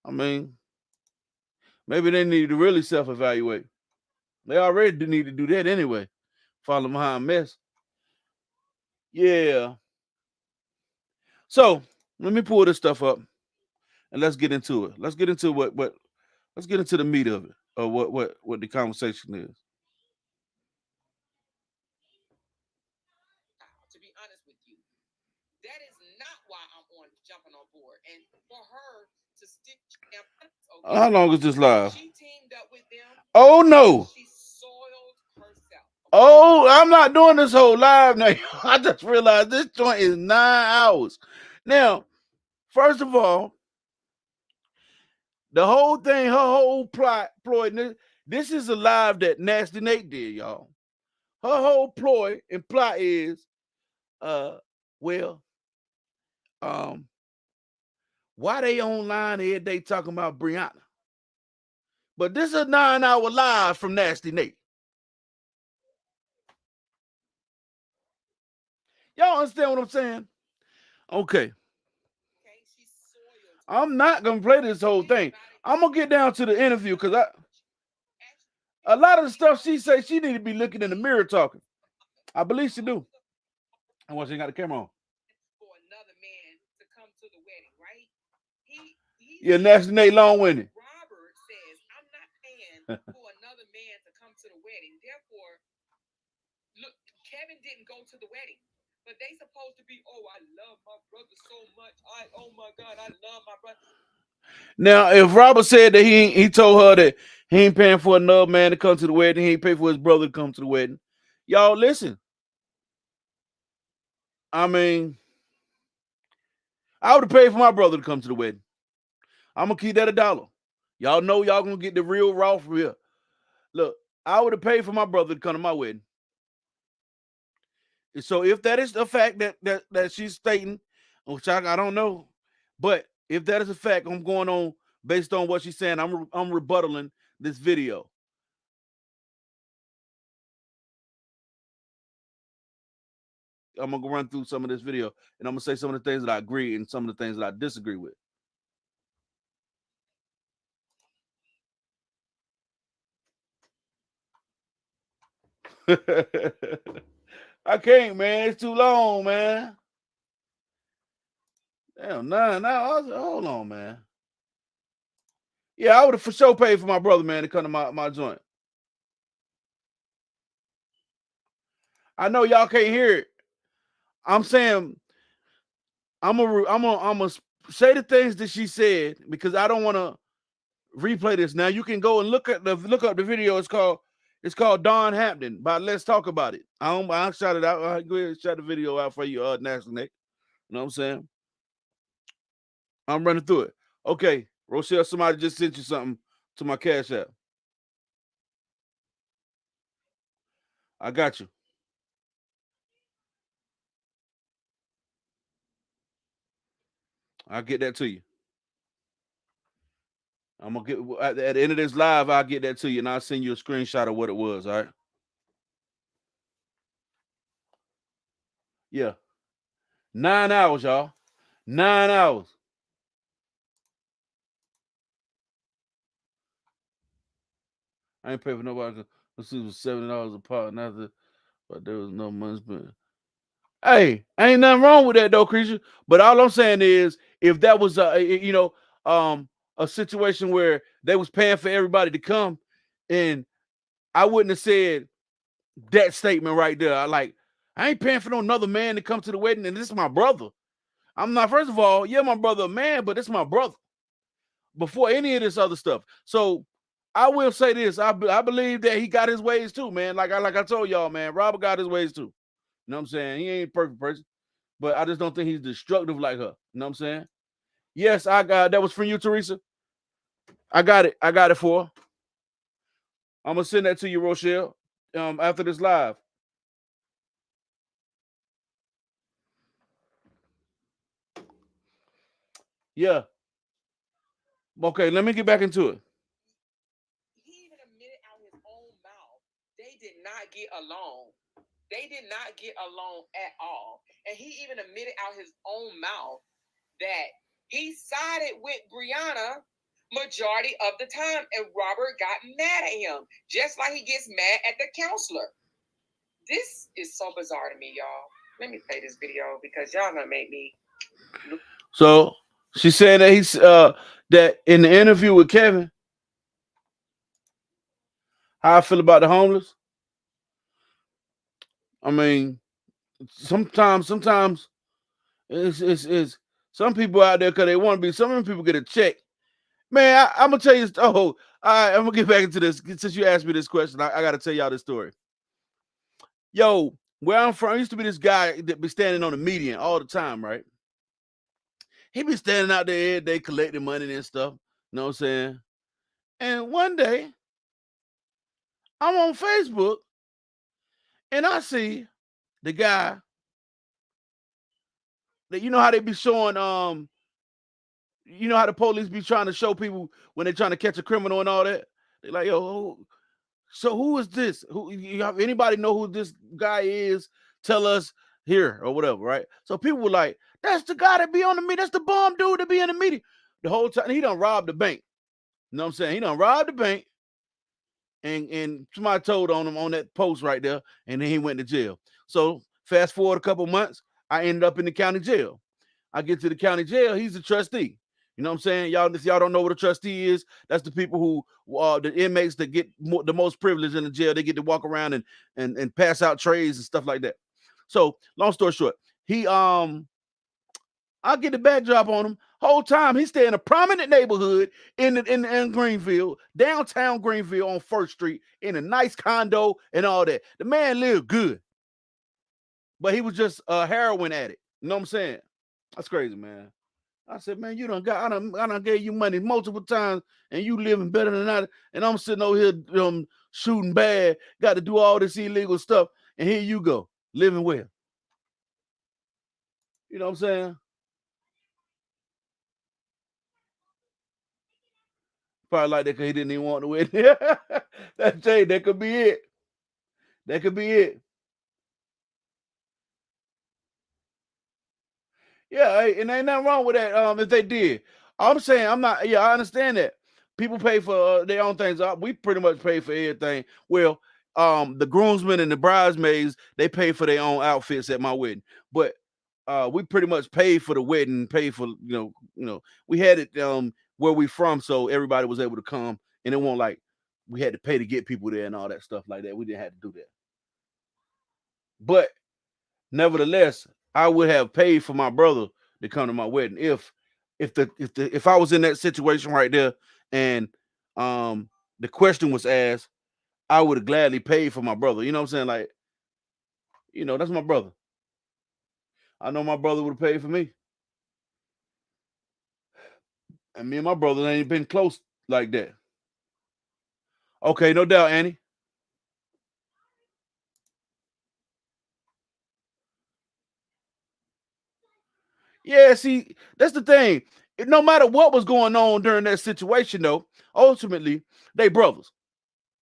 I mean, maybe they need to really self-evaluate. They already need to do that anyway. Follow behind mess. Yeah. So let me pull this stuff up and let's get into it. Let's get into what let's get into the meat of it, or what the conversation is. To be honest with you, that is not why I'm on jumping on board. And for her to stick them, okay, How long is this live? she teamed up with them. Oh no. She soiled herself. Oh, I'm not doing this whole live now. I just realized this joint is 9 hours. Now, first of all, the whole thing, her whole ploy, this is a live that Nasty Nate did, y'all. Her whole ploy and plot is, well, um, why they online every day talking about Brianna? But this is a 9 hour live from Nasty Nate. Y'all understand what I'm saying? Okay. I'm not gonna play this whole thing. I'm gonna get down to the interview because a lot of the stuff she says she need to be looking in the mirror talking. I believe she do. And once she got the camera on. For another man to come to the wedding, right? Yeah, Nasty Nate long winded. Robert says, I'm not paying for another man to come to the wedding. Therefore, look, Kevin didn't go to the wedding. But they supposed to be, oh, I love my brother so much. Oh my God, I love my brother. Now, if Robert said that he told her that he ain't paying for another man to come to the wedding, he ain't pay for his brother to come to the wedding. Y'all listen. I mean, I would have paid for my brother to come to the wedding. I'm gonna keep that $1. Y'all know y'all gonna get the real raw from here. Look, I would have paid for my brother to come to my wedding. So if that is the fact that she's stating, which I don't know, but if that is a fact, I'm going on based on what she's saying. I'm rebuttaling this video. I'm gonna go run through some of this video, and I'm gonna say some of the things that I agree and some of the things that I disagree with. I can't, man. It's too long, man. Damn, 9 hours. Hold on, man. Yeah, I would have for sure paid for my brother, man, to come to my joint. I know y'all can't hear it. I'm saying I'm gonna say the things that she said because I don't want to replay this. Now you can go and look up the video. It's called Don Hampton by Let's Talk About It. I shot it out. Go ahead and shot the video out for you, National Nick. You know what I'm saying? I'm running through it. Okay, Rochelle, somebody just sent you something to my Cash App. I got you. I'll get that to you. I'm gonna get at the end of this live. I'll get that to you, and I'll send you a screenshot of what it was. All right. Yeah, 9 hours, y'all. 9 hours. I ain't pay for nobody. This was $70 a part, nothing, but there was no money spent. Hey, ain't nothing wrong with that though, creature. But all I'm saying is, if that was a situation where they was paying for everybody to come, and I wouldn't have said that statement right there. I ain't paying for no another man to come to the wedding, and this is my brother. I'm not. First of all, yeah, my brother a man, but it's my brother. Before any of this other stuff, so I will say this: I believe that he got his ways too, man. Like I told y'all, man. Robert got his ways too. You know what I'm saying? He ain't a perfect person, but I just don't think he's destructive like her. You know what I'm saying? Yes, I got that was from you, Teresa. I got it. I got it for her. I'm gonna send that to you, Rochelle. After this live. Yeah. Okay, let me get back into it. He even admitted out his own mouth they did not get along. They did not get along at all. And he even admitted out his own mouth that he sided with Brianna majority of the time, and Robert got mad at him, just like he gets mad at the counselor. This is so bizarre to me, y'all. Let me play this video because y'all gonna make me. So she said that that in the interview with Kevin, how I feel about the homeless. I mean, sometimes it's some people out there because they want to be. Some of them people get a check. Man, I'm gonna tell you. Oh, all right, I'm gonna get back into this since you asked me this question. I got to tell y'all this story. Yo, where I'm from, used to be this guy that be standing on the median all the time, right? He be standing out there every day collecting money and stuff. You know what I'm saying? And one day, I'm on Facebook and I see the guy that you know how they be showing you know how the police be trying to show people when they're trying to catch a criminal and all that. They're like, yo, so who is this? Who you have anybody know who this guy is? Tell us here or whatever, right? So people were like, that's the guy that be on the meeting. That's the bomb dude that be in the meeting. The whole time he done robbed the bank. You know what I'm saying? He done robbed the bank and somebody told on him on that post right there, and then he went to jail. So fast forward a couple months, I ended up in the county jail. I get to the county jail, he's a trustee. You know what I'm saying? Y'all, if y'all don't know what a trustee is, that's the people who the inmates that get the most privilege in the jail. They get to walk around and pass out trays and stuff like that. So long story short, he I get the backdrop on him. Whole time he stay in a prominent neighborhood in Greenville, downtown Greenville on First Street, in a nice condo and all that. The man lived good, but he was just a heroin addict. You know what I'm saying? That's crazy, man. I said, man, you done got I done gave you money multiple times and you living better than I, and I'm sitting over here shooting bad, got to do all this illegal stuff, and here you go, living well. You know what I'm saying? Probably like that because he didn't even want to win. That's Jay, that could be it. That could be it. Yeah, hey, and ain't nothing wrong with that. If they did, I'm saying I'm not. Yeah, I understand that people pay for their own things. We pretty much pay for everything. Well, the groomsmen and the bridesmaids they pay for their own outfits at my wedding, but we pretty much paid for the wedding. Pay for we had it where we from, so everybody was able to come, and it wasn't like we had to pay to get people there and all that stuff like that. We didn't have to do that, but nevertheless, I would have paid for my brother to come to my wedding if I was in that situation right there and the question was asked, I would have gladly paid for my brother. You know what I'm saying? Like, that's my brother. I know my brother would have paid for me. And me and my brother ain't been close like that. Okay, no doubt, Annie. Yeah, see, that's the thing. No matter what was going on during that situation, though, ultimately they brothers.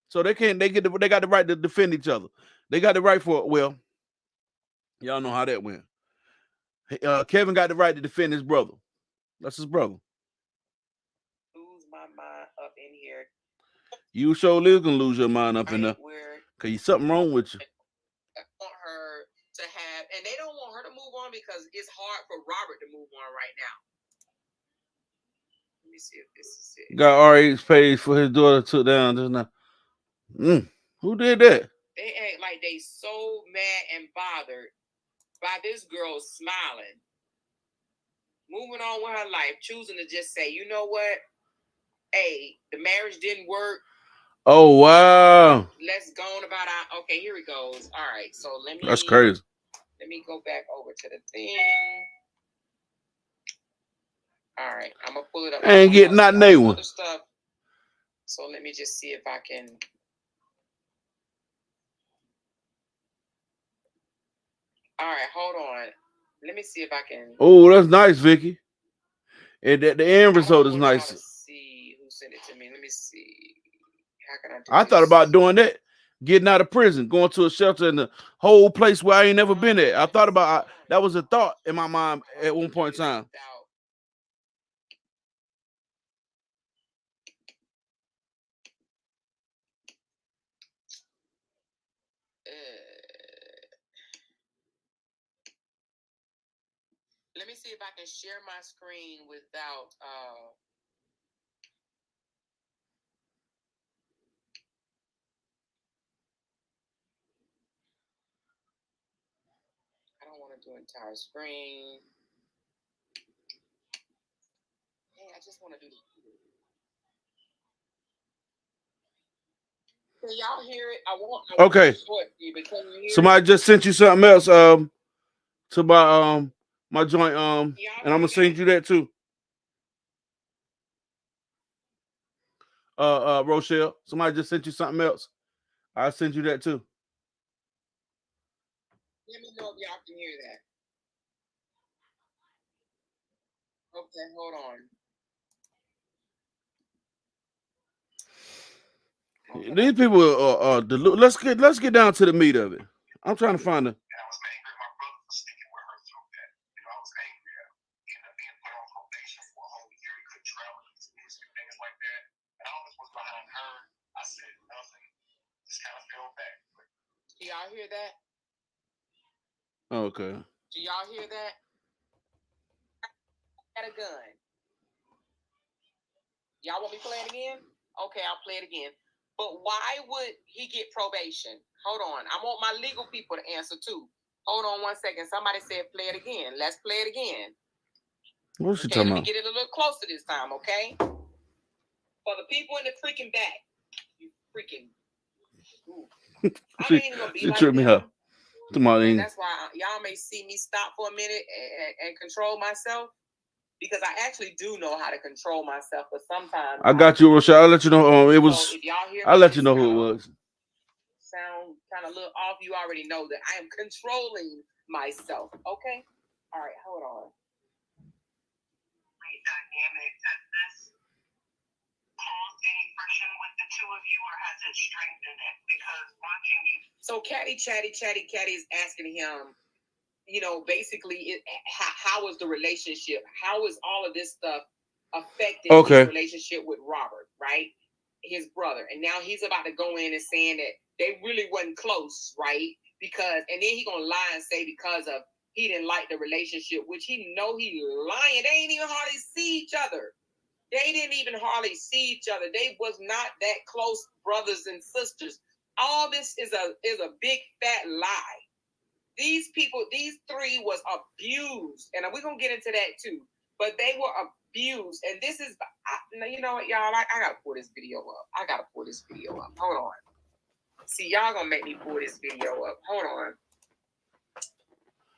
So they got the right to defend each other. They got the right for well, y'all know how that went. Kevin got the right to defend his brother. That's his brother. Lose my mind up in here. You sure live gonna lose your mind up in there. Where Cause you something wrong with you. want her to have, and they don't want her to move on because it's hard for Robert to move on right now. Let me see if this is it. Got RH page for his daughter took down just now. Who did that? They act like they so mad and bothered by this girl smiling, moving on with her life, choosing to just say, you know what? Hey, the marriage didn't work. Oh wow. Let's go on about our okay, here it goes. All right, so That's crazy. Let me go back over to the thing. All right, I'm gonna pull it up. I ain't getting not new one. Stuff. So let me just see if I can. All right, hold on. Let me see if I can. Oh, that's nice, Vicky. and the end result is I nice. to see who sent it to me. Let me see. How can I do I this? thought about doing that, getting out of prison, going to a shelter in the whole place where I ain't never been at. I thought about that was a thought in my mind at one point in time. Let me see if I can share my screen without I don't want to do entire screen. Hey, I just want to do the. Can y'all hear it? I want Okay. short, but can you hear Somebody just sent you something else to my joint and I'm gonna send you that too. Rochelle, somebody just sent you something else. I'll send you that too. Let me know if y'all can hear that. Okay, hold on. Okay. These people are let's get down to the meat of it. I'm trying to find the. And I was angry at my brother for sticking with her through that. You know, I was angry at him. He ended up being put on probation for a whole year. He couldn't travel, things like that. And all this was behind her. I said nothing. Just kind of fell back. Do y'all hear that? Okay. Do y'all hear that? Had a gun. Y'all want me to play it again? Okay, I'll play it again. But why would he get probation? Hold on. I want my legal people to answer too. Hold on 1 second. Somebody said play it again. Let's play it again. What's she talking about? Let me get it a little closer this time, okay? For the people in the freaking back. You freaking. I ain't even gonna be like tripped me up. And that's why y'all may see me stop for a minute and control myself. Because I actually do know how to control myself, but sometimes I got you, Rochelle. I'll let you know. It was. If y'all hear I'll let you know who it was. Sound kind of a little off. You already know that I am controlling myself. Okay. All right. Hold on. Dynamic. Has this caused any friction with the two of you, or has it strengthened it? Because watching you. So, Catty is asking him. You know, basically, how was the relationship? How is all of this stuff affecting his relationship with Robert, right? His brother. And now he's about to go in and saying that they really wasn't close, right? Because, and then he gonna lie and say because of he didn't like the relationship, which he know he lying. They ain't even hardly see each other. They didn't even hardly see each other. They was not that close brothers and sisters. All this is a big fat lie. These people, these three was abused. And we're going to get into that too. But they were abused. And this is, you know what, y'all? I got to pull this video up. Hold on. See, y'all going to make me pull this video up. Hold on.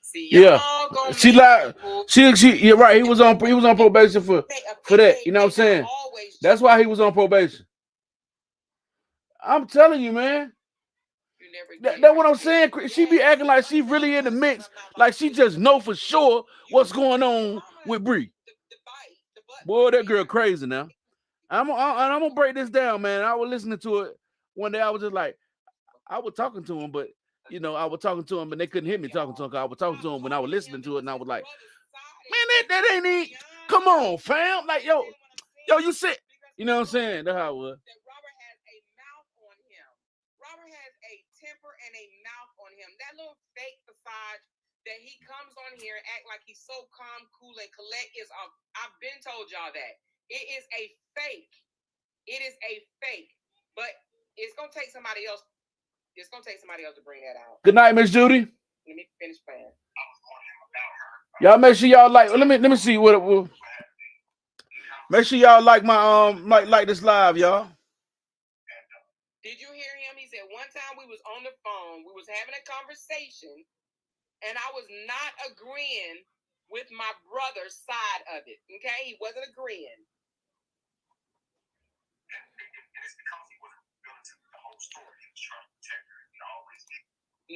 See, y'all gonna she lied. You're right. He was on probation for that. You know what I'm saying? That's why he was on probation. I'm telling you, man. That's what I'm saying. She be acting like she really in the mix, like she just know for sure what's going on with Bree. Boy, that girl crazy now. I'm gonna break this down, man. I was listening to it one day. I was just like, I was talking to him, but you know, I was talking to him, and they couldn't hear me talking to him. Cause I was talking to him when I was listening to it, and I was like, man, that ain't it. Come on, fam. Like, yo, you sit. You know what I'm saying? That's how it was. Robert has a mouth on him. Robert has a temper and a mouth on him. That little fake facade that he comes on here and act like he's so calm, cool, and collect is I've been told y'all that. It is a fake. It is a fake. But it's gonna take somebody else. It's gonna take somebody else to bring that out. Good night, Miss Judy. Let me finish playing. Y'all make sure y'all like. Let me see what it will. Make sure y'all like my like this live, y'all. Did you hear him? He said one time we was on the phone, we was having a conversation, and I was not agreeing with my brother's side of it. Okay, he wasn't agreeing. And it's because he wasn't willing to the whole story. He was trying to protect her. He always did.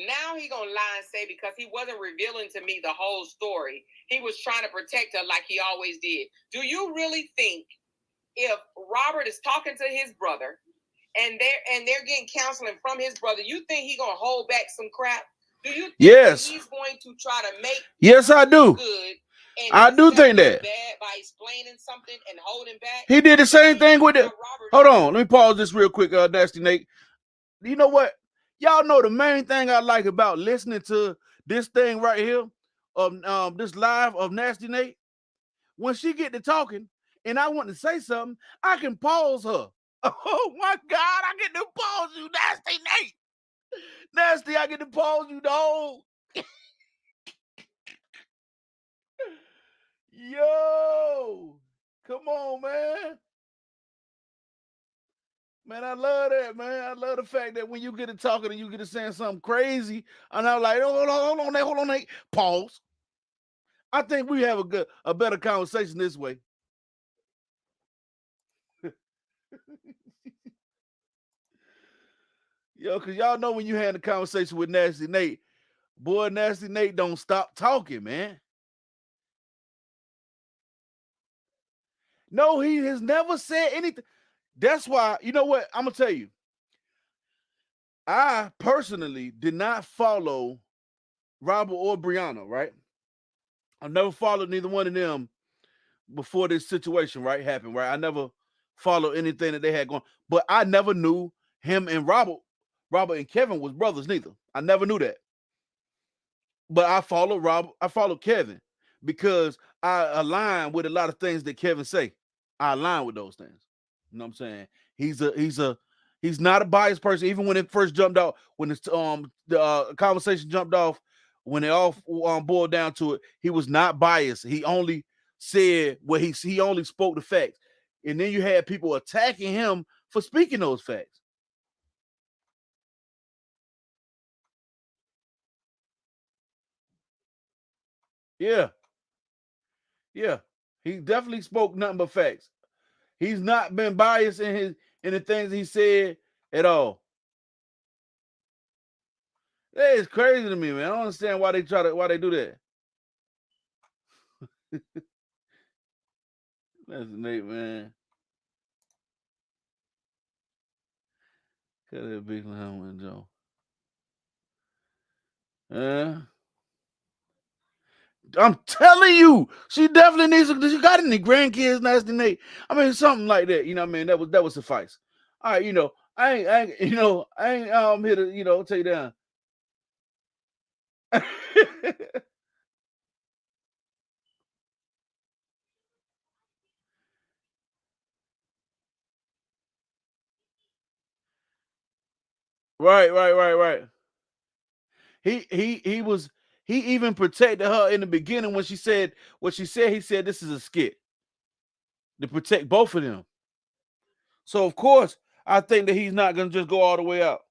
Now he gonna lie and say because he wasn't revealing to me the whole story, he was trying to protect her like he always did. Do you really think if Robert is talking to his brother and they're getting counseling from his brother, you think he's gonna hold back some crap? Do you think yes, he's going to try to make yes, I do. good and I do think that bad by explaining something and holding back? he did the same thing with it. Hold on, let me pause this real quick, Nasty Nate. You know what? Y'all know the main thing I like about listening to this thing right here, of this live of Nasty Nate. When she get to talking and I want to say something, I can pause her. Oh my God, I get to pause you, Nasty Nate. Nasty, I get to pause you, dog. Yo, come on, man. Man, I love that, man. I love the fact that when you get to talking and you get to saying something crazy, and I'm like, oh, hold on, Nate. Pause. I think we have a better conversation this way. Yo, cause y'all know when you had a conversation with Nasty Nate, boy, Nasty Nate don't stop talking, man. No, he has never said anything. That's why, you know what? I'm gonna tell you. I personally did not follow Robert or Brianna, right? I never followed neither one of them before this situation, right, happened, right? I never followed anything that they had going. But I never knew him and Robert and Kevin was brothers neither. I never knew that. But I followed Kevin because I align with a lot of things that Kevin say. I align with those things. You know what I'm saying? He's not a biased person. Even when it first jumped out, when the conversation jumped off, when it all boiled down to it, he was not biased. He only said what he only spoke the facts. And then you had people attacking him for speaking those facts. Yeah, yeah. He definitely spoke nothing but facts. He's not been biased in the things he said at all. That is crazy to me, man. I don't understand why they do that. That's Nate, man. Cut that big line Joe. I'm telling you, she definitely needs. She got any grandkids, Nasty Nate? I mean, something like that. You know what I mean? That would suffice. All right, I ain't here to take you down. Right. He was he even protected her in the beginning when she said what she said. He said this is a skit to protect both of them. So of course, I think that he's not gonna just go all the way out.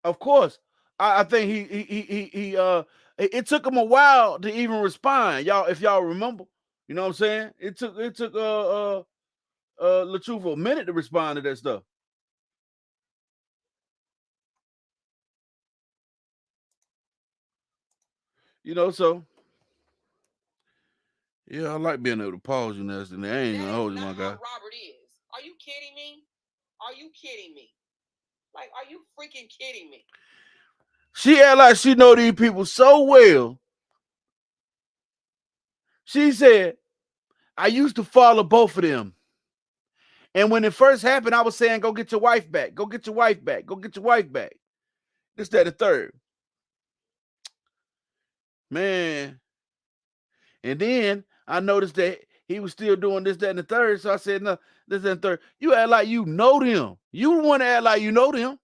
Of course, I think it took him a while to even respond. Y'all, if y'all remember, you know what I'm saying? It took LaTruth a minute to respond to that stuff. So yeah, I like being able to pause you, Nasty. I ain't gonna hold you, my guy. Robert is. Are you kidding me? Are you kidding me? Like, are you freaking kidding me? She act like she know these people so well. She said, I used to follow both of them. And when it first happened, I was saying, go get your wife back. Go get your wife back. Go get your wife back. This, that, the third. Man. And then I noticed that he was still doing this, that, and the third. So I said, no, this, that, and third. You act like you know them. You want to act like you know them.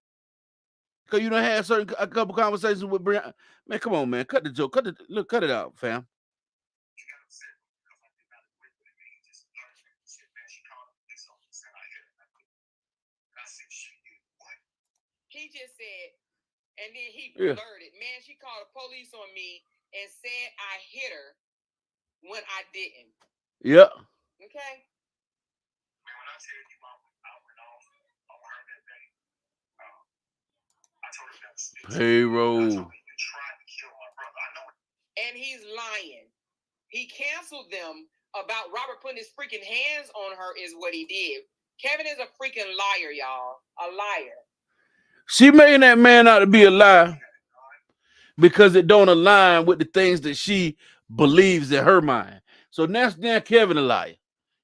Because you done had a couple conversations with Brian. Man, come on, man. Cut the joke. Cut it out, fam. He just said, and then he blurted, man, she called the police on me and said I hit her when I didn't. Yeah. Okay. Payroll. And he's lying. He canceled them about Robert putting his freaking hands on her is what he did. Kevin is a freaking liar, y'all. A liar. She making that man out to be a liar because it don't align with the things that she believes in her mind. So that's now Kevin a liar. You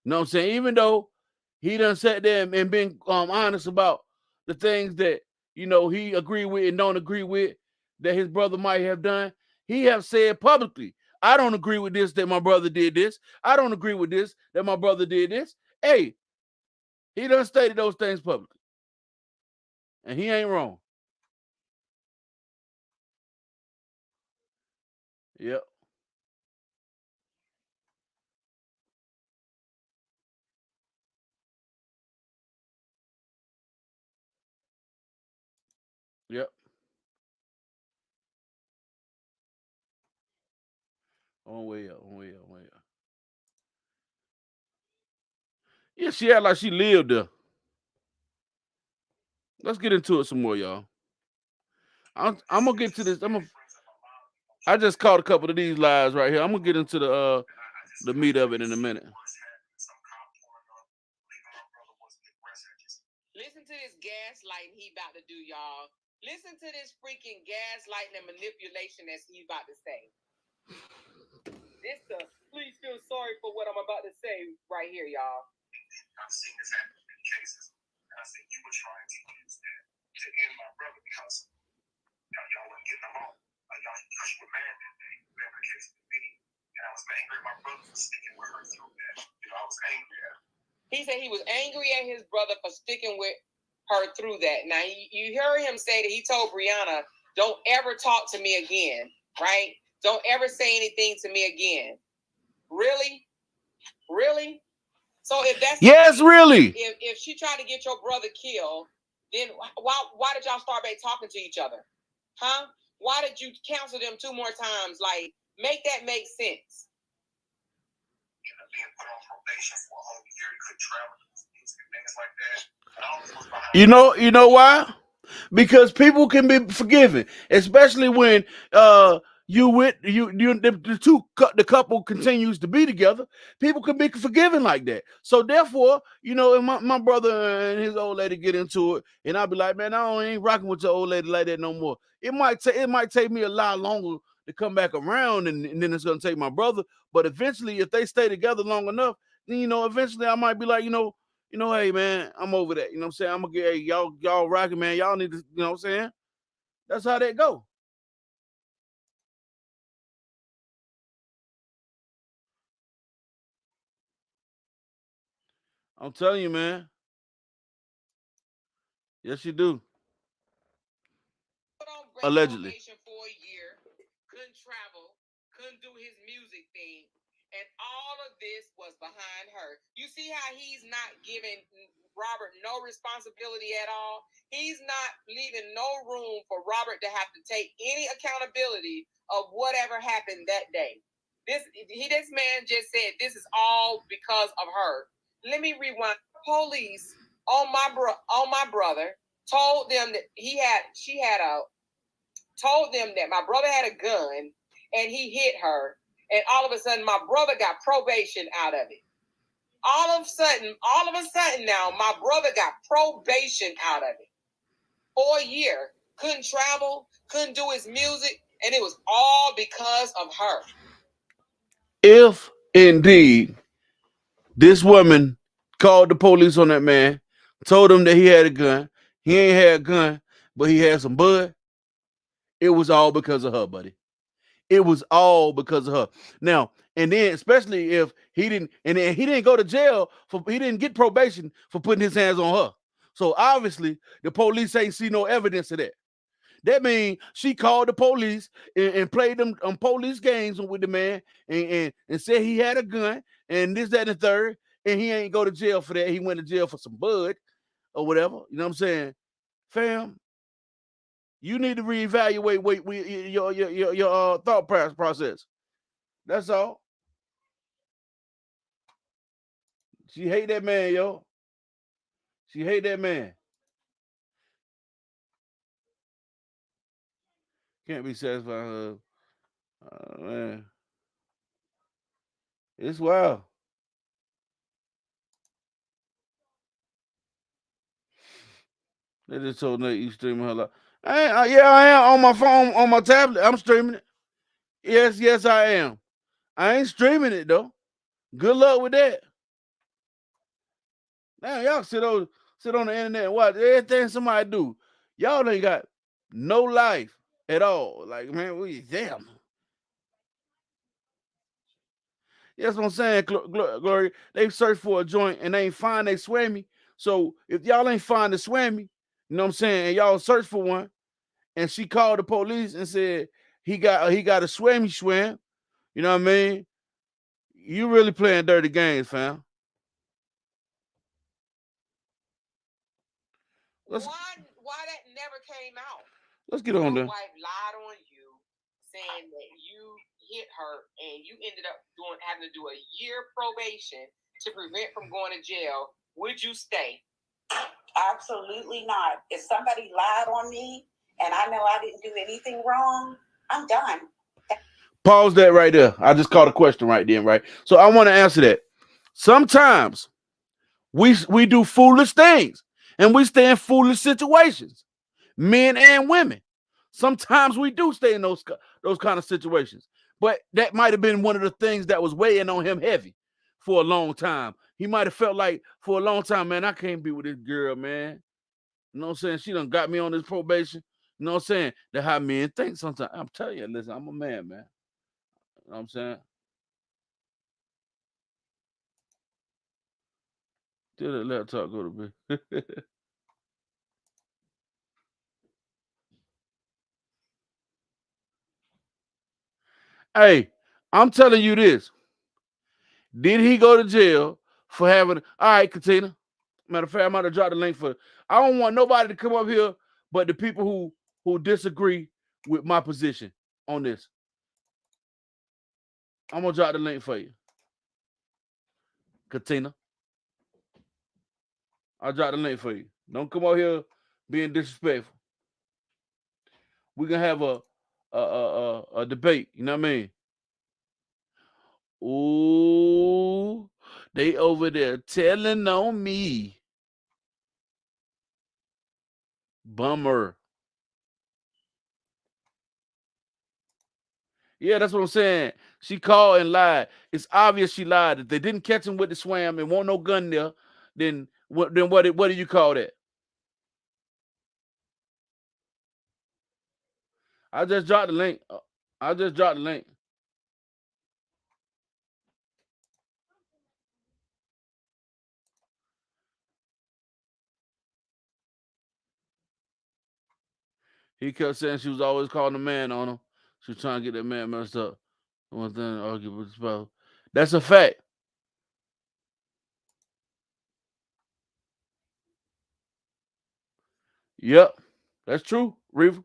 know what I'm saying? Even though he done sat there and been honest about the things that he agree with and don't agree with that his brother might have done, he have said publicly, I don't agree with this that my brother did this. I don't agree with this that my brother did this. Hey, he done stated those things publicly, and he ain't wrong. Yep. Yep. On way up. On way up. On way up. Yeah, she act like she lived there. Let's get into it some more, y'all. I'm gonna get to this. I just caught a couple of these lives right here. I'm gonna get into the meat of it in a minute. Listen to this gaslighting he about to do, y'all. Listen to this freaking gaslighting and manipulation that he's about to say. Please feel sorry for what I'm about to say right here, y'all. I've seen this happen in many cases. And I said you were trying to use that to end my brother because y'all weren't getting along. Y'all were mad that day, whatever the case may be. And I was angry at my brother for sticking with her through that. I was angry at him. He said he was angry at his brother for sticking with her through that. Now, you heard him say that he told Brianna, don't ever talk to me again, right? Don't ever say anything to me again. Really? Really? So if that's yes, really. If she tried to get your brother killed, then why did y'all start back talking to each other? Huh? Why did you cancel them 2 more times? Like, make that make sense. Being put on probation for a whole year, you could travel and things like that. You know why? Because people can be forgiven, especially when the couple continues to be together. People can be forgiven like that. So therefore, if my brother and his old lady get into it, and I'll be like, man, ain't rocking with your old lady like that no more. It might take me a lot longer to come back around, and then it's gonna take my brother. But eventually, if they stay together long enough, then eventually I might be like, hey man, I'm over that. You know what I'm saying? I'm gonna get y'all rocking, man. Y'all need to, you know what I'm saying? That's how that go. I'm telling you, man. Yes, you do. Allegedly. For a year, couldn't travel, couldn't do his music thing, and all of this was behind her. You see how he's not giving Robert no responsibility at all? He's not leaving no room for Robert to have to take any accountability of whatever happened that day. This man just said this is all because of her. Let me rewind. Police on my brother told them that told them that my brother had a gun and he hit her, and all of a sudden my brother got probation out of it. All of a sudden now my brother got probation out of it for a year. Couldn't travel, couldn't do his music, and it was all because of her. If indeed this woman called the police on that man, told him that he had a gun, he ain't had a gun, but he had some bud, it was all because of her, buddy. It was all because of her. Now, and then especially if he didn't, and then he didn't go to jail he didn't get probation for putting his hands on her. So obviously the police ain't see no evidence of that. That means she called the police and played them police games with the man and said he had a gun and this, that, and the third, and he ain't go to jail for that. He went to jail for some bud or whatever. You know what I'm saying? Fam, you need to reevaluate your thought process. That's all. She hate that man, yo. She hate that man. Can't be satisfied. Man, it's wild. They just told Nate you streaming her live. Yeah, I am on my phone, on my tablet. I'm streaming it. Yes, yes, I am. I ain't streaming it though. Good luck with that. Now y'all sit on the internet and watch everything somebody do. Y'all ain't got no life at all. Like man, we damn. That's what I'm saying, Glory. They search for a joint and they ain't find they swammy. So if y'all ain't find the swammy, you know what I'm saying, and y'all search for one, and she called the police and said he got a swammy swam. You know what I mean? You really playing dirty games, fam. Let's Why that never came out? let's get on Your there. wife lied on you, saying that you hit her, and you ended up having to do a year probation to prevent from going to jail. Would you stay? Absolutely not. If somebody lied on me and I know I didn't do anything wrong, I'm done. Pause that right there. I just caught a question right then, right? So I want to answer that. Sometimes we do foolish things and we stay in foolish situations, men and women. Sometimes we do stay in those kind of situations, but that might have been one of the things that was weighing on him heavy for a long time. He might have felt like for a long time, man, I can't be with this girl, man. You know what I'm saying? She done got me on this probation. You know what I'm saying? That's how men think sometimes. I'm telling you, listen, I'm a man. You know what I'm saying? Did that laptop go to bed? Hey, I'm telling you this. Did he go to jail for having? All right, Katina. Matter of fact, I'm gonna drop the link for. I don't want nobody to come up here, but the people who disagree with my position on this. I'm gonna drop the link for you, Katina. I'll drop the link for you. Don't come out here being disrespectful. We can have a debate. You know what I mean? Ooh, they over there telling on me. Bummer. Yeah, that's what I'm saying. She called and lied. It's obvious she lied. If they didn't catch him with the swam and won't no gun there, then what? Then what do you call that? I just dropped the link. I just dropped the link. He kept saying she was always calling the man on him. She was trying to get that man messed up. One thing to argue with the spouse. That's a fact. Yep, that's true. Reva.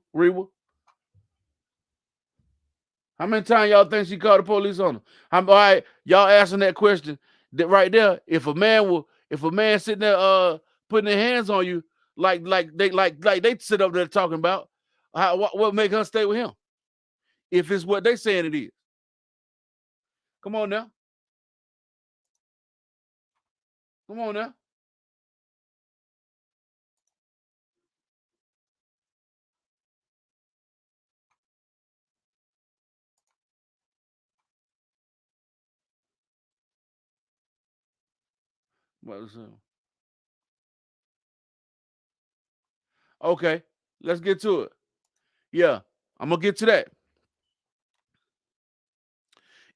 How many times y'all think she called the police on him? All right, y'all asking that question that right there. If a man sitting there putting their hands on you like they sit up there talking about, what make her stay with him? If it's what they saying it is. Come on now. Come on now. Okay, let's get to it. Yeah, I'm gonna get to that.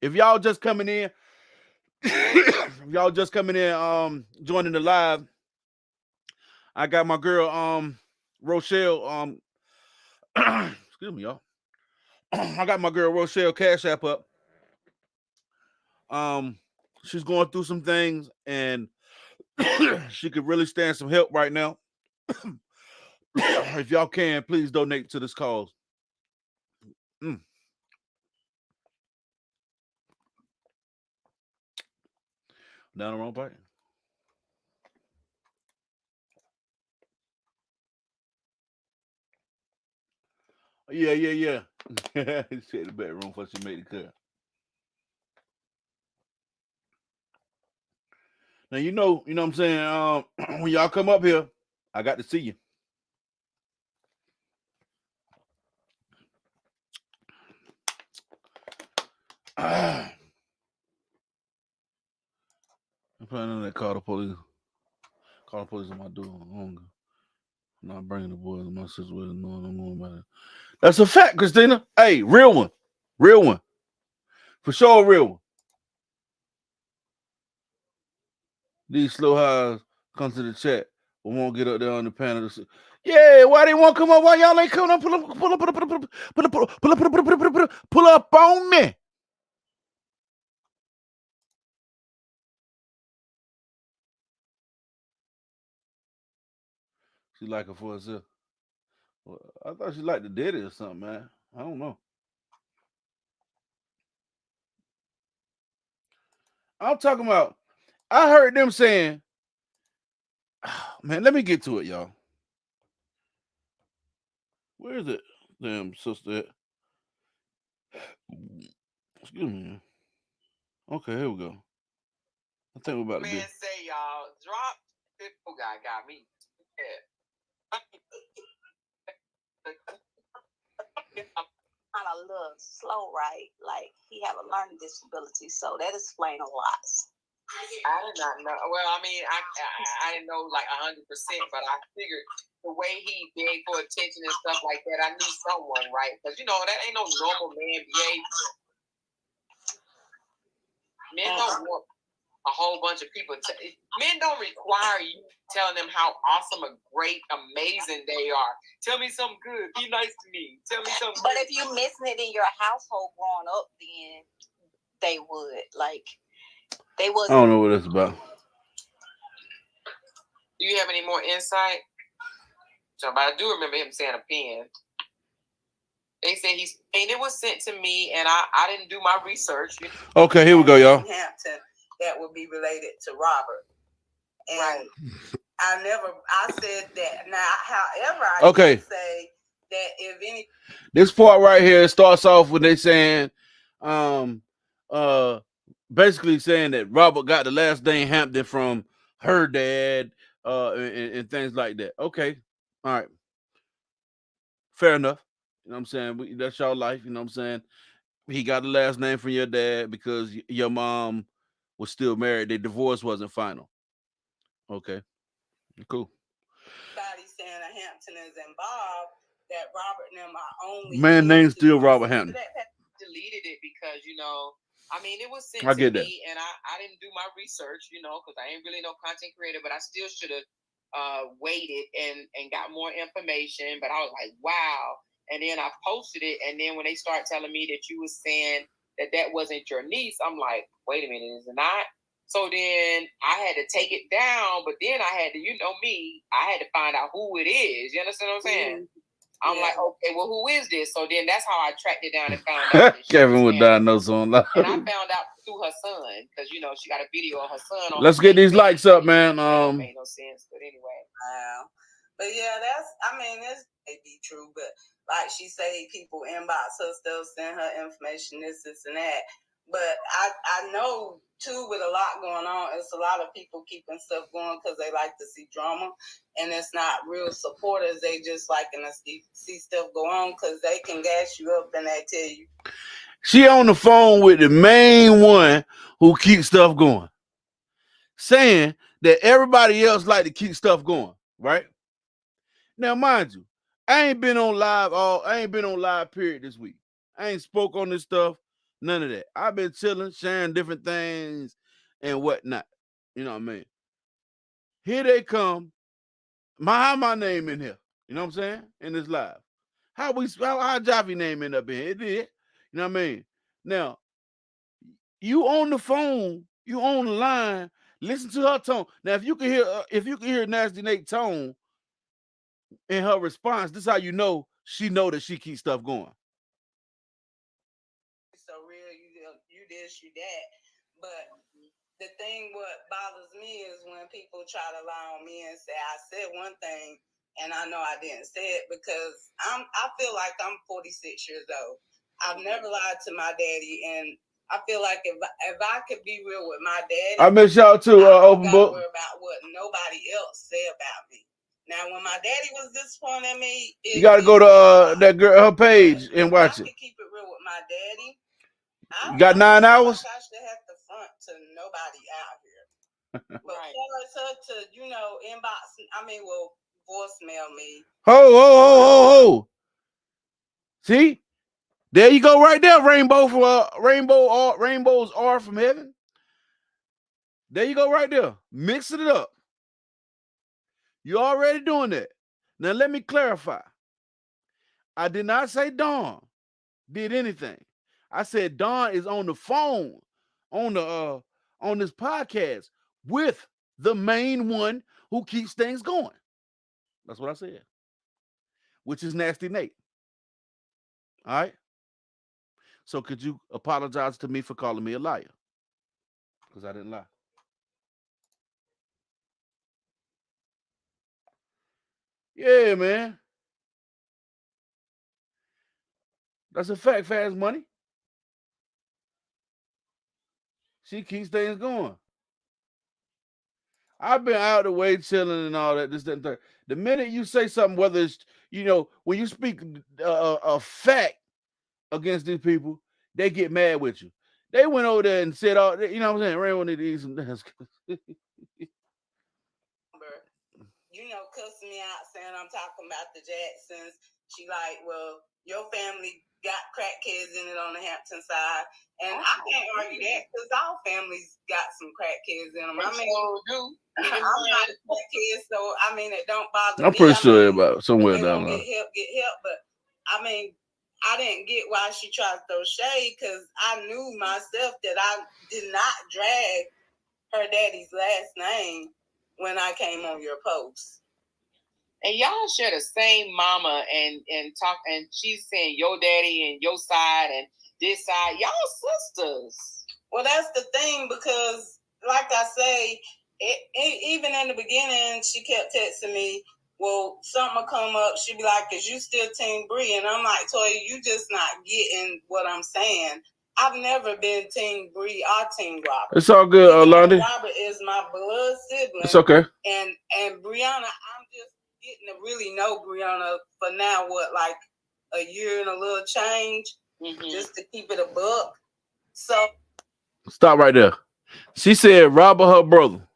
If y'all just coming in, if y'all just coming in, joining the live, I got my girl, Rochelle, excuse me, y'all. I got my girl Rochelle Cash App up. Um, she's going through some things, and she could really stand some help right now. If y'all can, please donate to this cause. Mm, down the wrong pipe. Yeah, yeah, yeah. She had the bedroom before she made the cut. Now you know what I'm saying. When y'all come up here, I got to see you. I'm planning to call the police. Call the police on my door. I'm not bringing the boys and my sister with us, knowing I'm going about it. That's a fact, Christina. Hey, real one, for sure, real one. These slow highs come to the chat, but won't get up there on the panel. Yeah, why they won't come up? Why y'all ain't coming up? Pull up on me. She like it for herself. Well, I thought she liked the daddy or something, man. I don't know. I'm talking about. I heard them saying, man, let me get to it, y'all. Where is it? Damn, sister. Excuse me. Okay, here we go. I think we're about to be. Man, say y'all drop. This guy got me. Yeah. On a little slow, right? Like he have a learning disability, so that explains a lot. I did not know. Well, I mean, I didn't know like 100%, but I figured the way he begged for attention and stuff like that, I knew someone, right? Because you know that ain't no normal man behavior. Men don't want a whole bunch of people. Men don't require you telling them how awesome, a great, amazing they are. Tell me something good. Be nice to me. Tell me something. But good. if you missing it in your household growing up, then they would like. They was. I don't know what it's about. Do you have any more insight? So, but I do remember him saying a pen. They said and it was sent to me, and I didn't do my research. Okay, here we go, y'all. Hampton, that would be related to Robert. And right. I said that. Now, however, Okay. did say that if any. This part right here starts off with they saying, basically saying that Robert got the last name Hampton from her dad, and things like that. Okay, all right, fair enough. You know what I'm saying? That's y'all life. You know what I'm saying? He got the last name from your dad because your mom was still married. The divorce wasn't final. Okay, cool. Everybody saying a Hampton is involved, that Robert and them are only. Man, name's still Robert Hampton. Deleted it because I mean, it was sent I to get me, that. and I didn't do my research, because I ain't really no content creator, but I still should have waited and got more information. But I was like, wow. And then I posted it, and then when they start telling me that you was saying that wasn't your niece, I'm like, wait a minute, is it not? So then I had to take it down, but then I had to, me, I had to find out who it is. You understand what I'm saying? Mm-hmm. I'm like, okay, well, who is this? So then that's how I tracked it down and found out. Kevin would diagnose on live. And I found out through her son because she got a video of her son on. Let's get these likes up, man. Made no sense, but anyway. Wow. But yeah, this may be true, but like she say, people inbox her stuff, send her information, this and that. But I know too, with a lot going on, it's a lot of people keeping stuff going because they like to see drama, and it's not real supporters. They just liking to see stuff go on because they can gas you up and they tell you. She on the phone with the main one who keeps stuff going, saying that everybody else like to keep stuff going, right? Now, mind you, I ain't been on live period this week. I ain't spoke on this stuff, none of that. I've been chilling, sharing different things and whatnot. You know what I mean? Here they come. My name in here. You know what I'm saying? In this live. How Javi name end up in here? It did. You know what I mean? Now, you on the phone, you on the line, listen to her tone. Now, if you can hear Nasty Nate tone in her response, this is how you know she know that she keeps stuff going. So real, you this, you that. But the thing what bothers me is when people try to lie on me and say I said one thing and I know I didn't say it because I feel like I'm 46 years old. I've never lied to my daddy, and I feel like if I could be real with my daddy, I miss y'all too. I don't Open gotta book. worry about what nobody else say about me. Now, when my daddy was disappointed in me, You got to go to that girl her page and watch I it. could keep it real with my daddy. You got 9 hours. Like I should have to front to nobody out here. But Right. for her to inbox, voicemail me. Ho. See, there you go, right there. Rainbows are from heaven. There you go, right there. Mixing it up. You're already doing that. Now let me clarify. I did not say Dawn did anything. I said Dawn is on the phone on this podcast with the main one who keeps things going. That's what I said. Which is Nasty Nate. All right. So could you apologize to me for calling me a liar? Because I didn't lie. Yeah, man. That's a fact, Fast Money. She keeps things going. I've been out of the way chilling and all that, this, that, and third. The minute you say something, whether it's, when you speak a fact against these people, they get mad with you. They went over there and said, "Oh, you know what I'm saying? Rainbow need to eat some." Cussing me out saying I'm talking about the Jacksons. She like, well, your family got crackheads in it on the Hampton side, and I can't argue that because all families got some crackheads in them. I mean, I'm not a crackhead, so I mean it don't bother me. I'm pretty sure about somewhere down there. Get help, but I mean, I didn't get why she tried to throw shade because I knew myself that I did not drag her daddy's last name when I came on your post. And y'all share the same mama and talk, and she's saying your daddy and your side and this side. Y'all sisters. Well, that's the thing because, like I say, even in the beginning, she kept texting me. Well, something will come up. She'd be like, "Is you still Team Bree?" And I'm like, "Toya, you just not getting what I'm saying. I've never been Team Bree or Team Robert. It's all good, Lonnie. Robert is my blood sibling. It's okay. And Brianna, I'm just getting to really know Brianna for now. What, like a year and a little change, just to keep it a buck. So stop right there. She said Robert her brother.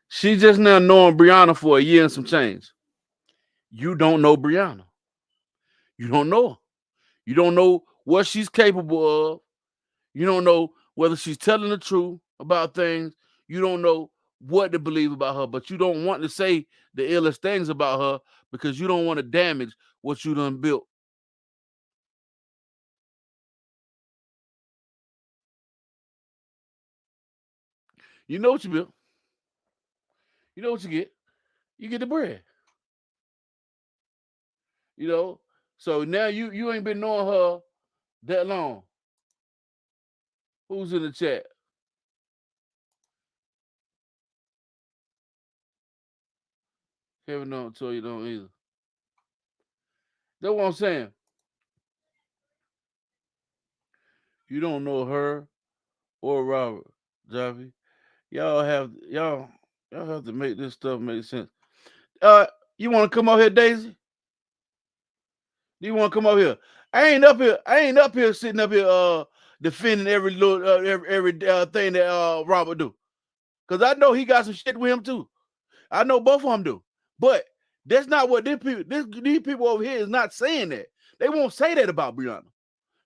She just now knowing Brianna for a year and some change. You don't know Brianna. You don't know her. You don't know what she's capable of. You don't know whether she's telling the truth about things. You don't know what to believe about her, but you don't want to say the illest things about her because you don't want to damage what you done built. You know what you built. You know what you get. You get the bread. So now you ain't been knowing her that long. Who's in the chat? Kevin don't tell you don't either. That's what I'm saying. You don't know her or Robert, Javi. Y'all have to make this stuff make sense. You want to come up here, Daisy? Do you want to come up here? I ain't up here sitting up here defending every little every thing that Robert do. Cause I know he got some shit with him too. I know both of them do. But that's not what these people over here is not saying that. They won't say that about Brianna.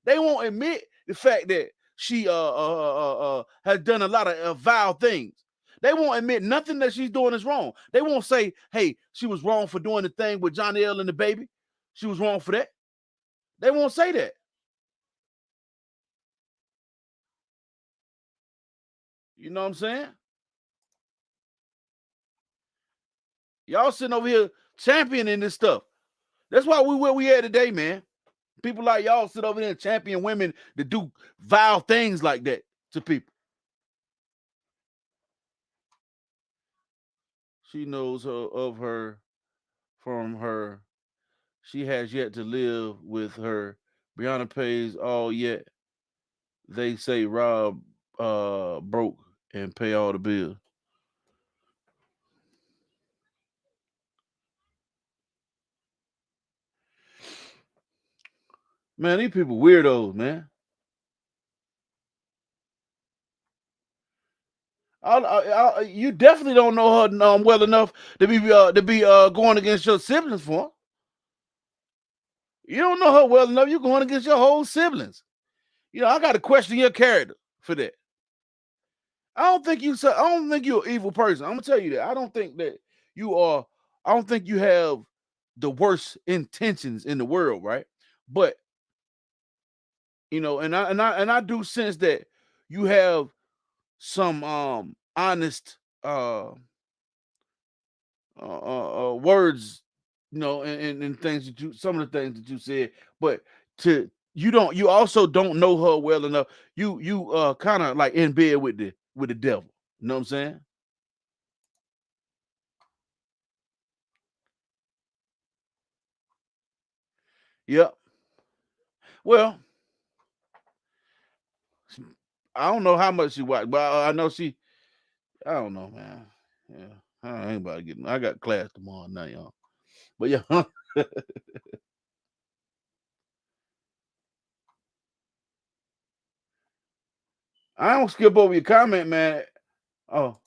They won't admit the fact that she has done a lot of vile things. They won't admit nothing that she's doing is wrong. They won't say, hey, she was wrong for doing the thing with Johnny L and the baby. She was wrong for that. They won't say that. You know what I'm saying? Y'all sitting over here championing this stuff. That's why we where we at today, man. People like y'all sit over there and champion women that do vile things like that to people. She knows of her from her. She has yet to live with her. Brianna pays all yet. They say Rob broke and pay all the bills. Man, these people weirdos, man. You definitely don't know her well enough to be going against your siblings for her. You don't know her well enough. You're going against your whole siblings. I got to question your character for that. I don't think you're an evil person. I'm gonna tell you that. I don't think that you are. I don't think you have the worst intentions in the world, right? But and I do sense that you have some honest words, and things that some of the things that you said, but you also don't know her well enough. You kind of like in bed with the devil. You know what I'm saying? Yep. Well, I don't know how much she watched, but I know she. I don't know, man. Yeah, I ain't about to get. I got class tomorrow night, y'all. But yeah, I don't skip over your comment, man. Oh,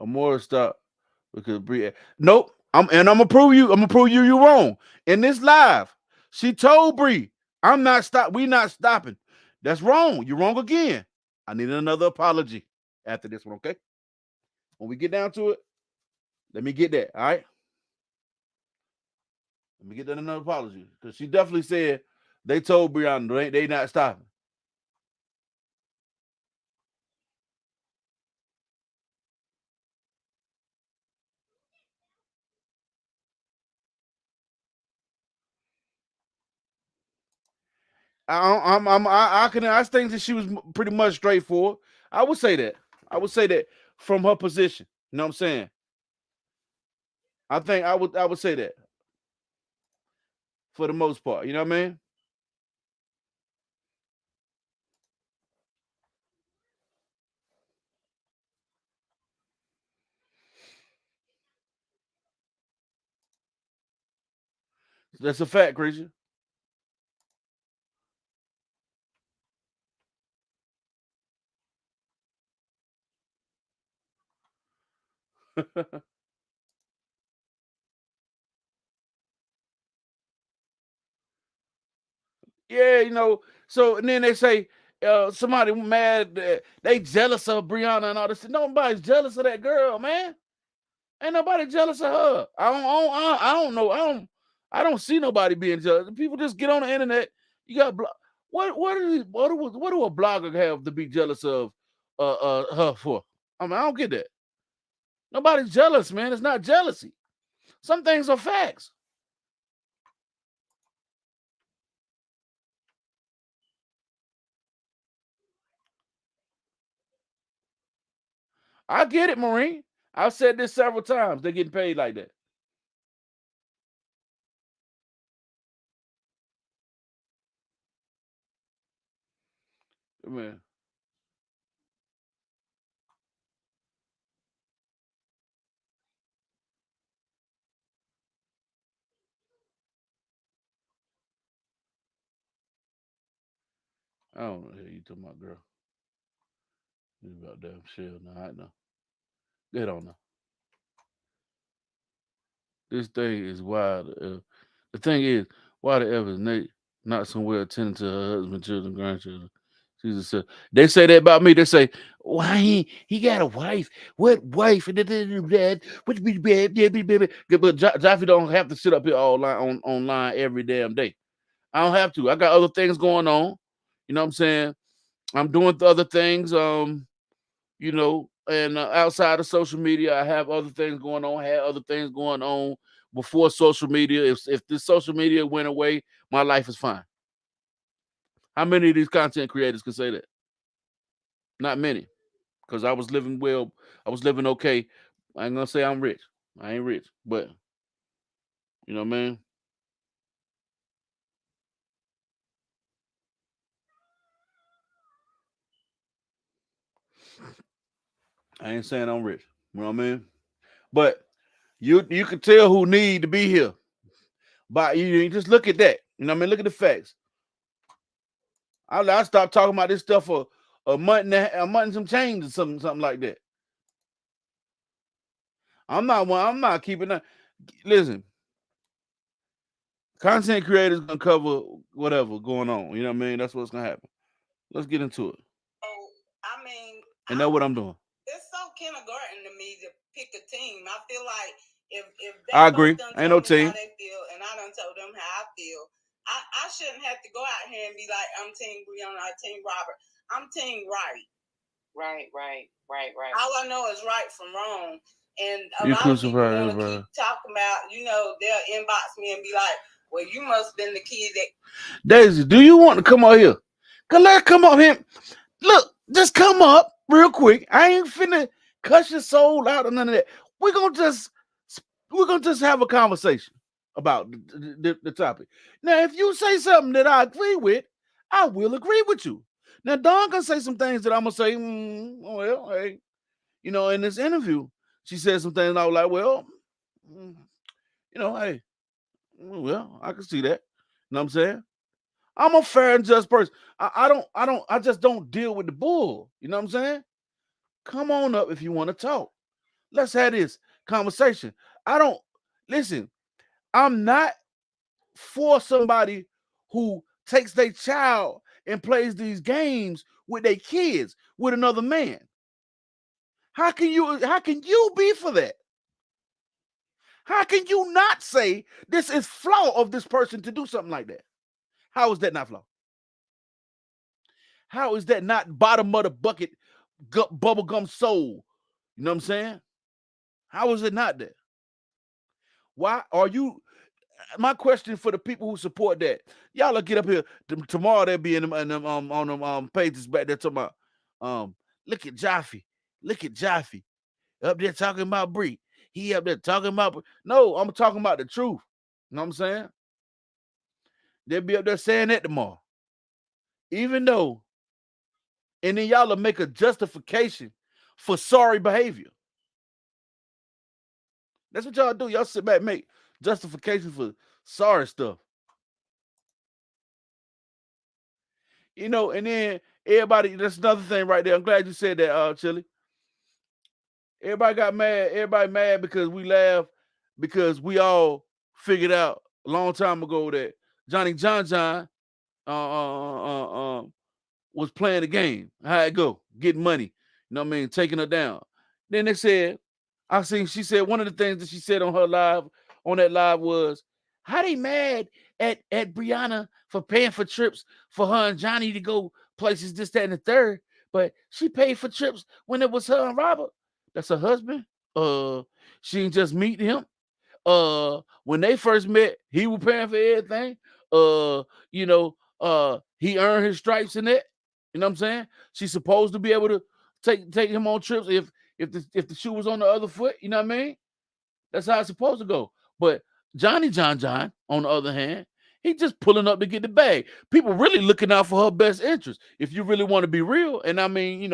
Amora, stop because Brie. Nope. I'm gonna prove you. I'm gonna prove you wrong in this live. She told Bree, "I'm not stop. We not stopping." That's wrong. You're wrong again. I need another apology after this one. Okay. When we get down to it, let me get that. All right. Let me get that another apology because she definitely said they told Brianna they not stopping. I think that she was pretty much straightforward. I would say that. I would say that from her position. You know what I'm saying? I would say that for the most part. You know what I mean? That's a fact, Christian. Yeah, So and then they say somebody mad that they jealous of Brianna and all this. Nobody's jealous of that girl, man. Ain't nobody jealous of her. I don't know. I don't see nobody being jealous. People just get on the internet. You got what do a blogger have to be jealous of her for? I mean, I don't get that. Nobody's jealous, man. It's not jealousy. Some things are facts. I get it, Marine. I've said this several times. They're getting paid like that. Man, I don't know who you talking about, girl. You about damn shit. No, I know. Get on now. This thing is wild. The thing is, why the ever is Nate not somewhere attending to her husband, children, grandchildren? Jesus said they say that about me. They say, why he got a wife? What wife? What be bad? But Jaffe don't have to sit up here all line on online every damn day. I don't have to. I got other things going on. You know what I'm saying? I'm doing other things. And outside of social media, I have other things going on. Had other things going on before social media. If this social media went away, my life is fine. How many of these content creators can say that? Not many. because I was living well. I was living okay. I ain't gonna say I'm rich. I ain't rich, but you know what I mean. I ain't saying I'm rich. You know what I mean. But you can tell who need to be here. But you just look at that. You know what I mean. Look at the facts. I stopped talking about this stuff for a month and some change or something like that. I'm not keeping that. Listen, content creators gonna cover whatever going on. You know what I mean? That's what's gonna happen. Let's get into it. So, I mean, And know what I'm doing. it's so kindergarten to me to pick a team. I feel like if they I both agree. done Ain't no told me team. how they feel and I done told them how I feel, I shouldn't have to go out here and be like, I'm Team Breonna or Team Robert. I'm Team Right. Right. All I know is right from wrong. And a You lot of people crucified, want to bro. keep talking about, they'll inbox me and be like, well, you must have been the kid that. Daisy, do you want to come out here? Cause let's come up here. Look, just come up real quick. I ain't finna cuss your soul out or none of that. We're gonna just we're gonna just have a conversation about the topic. Now, if you say something that I agree with, I will agree with you. Now, Dawn gonna say some things that I'm gonna say, well, hey, in this interview, she said some things and I was like, well, mm, hey, well, I can see that. You know what I'm saying? I'm a fair and just person. I just don't deal with the bull. You know what I'm saying? Come on up if you want to talk. Let's have this conversation. I don't listen. I'm not for somebody who takes their child and plays these games with their kids with another man. How can you be for that? How can you not say this is flaw of this person to do something like that? How is that not flaw? How is that not bottom of the bucket bubblegum soul? You know what I'm saying? How is it not there? Why are you? My question for the people who support that, y'all will get up here tomorrow. They'll be in them on them pages back there talking about look at Jaffe, look at Jaffe up there talking about Bree. He up there talking about no. I'm talking about the truth. You know what I'm saying? They'll be up there saying that tomorrow, even though, and then y'all will make a justification for sorry behavior. That's what y'all do. Y'all sit back and make justification for sorry stuff. And then everybody, that's another thing right there. I'm glad you said that, Chili. Everybody got mad. Everybody mad because we laughed because we all figured out a long time ago that Johnny John uh, uh, was playing the game. How it go? Getting money. You know what I mean? Taking her down. Then they said, she said one of the things that she said on that live was, how they mad at Brianna for paying for trips for her and Johnny to go places, this, that, and the third. But she paid for trips when it was her and Robert. That's her husband. She didn't just meet him. When they first met, he was paying for everything. Uh, he earned his stripes in that. You know what I'm saying? She's supposed to be able to take him on trips if the shoe was on the other foot. You know what I mean? That's how it's supposed to go. But Johnny John, on the other hand, he just pulling up to get the bag. People really looking out for her best interest. If you really want to be real, and I mean,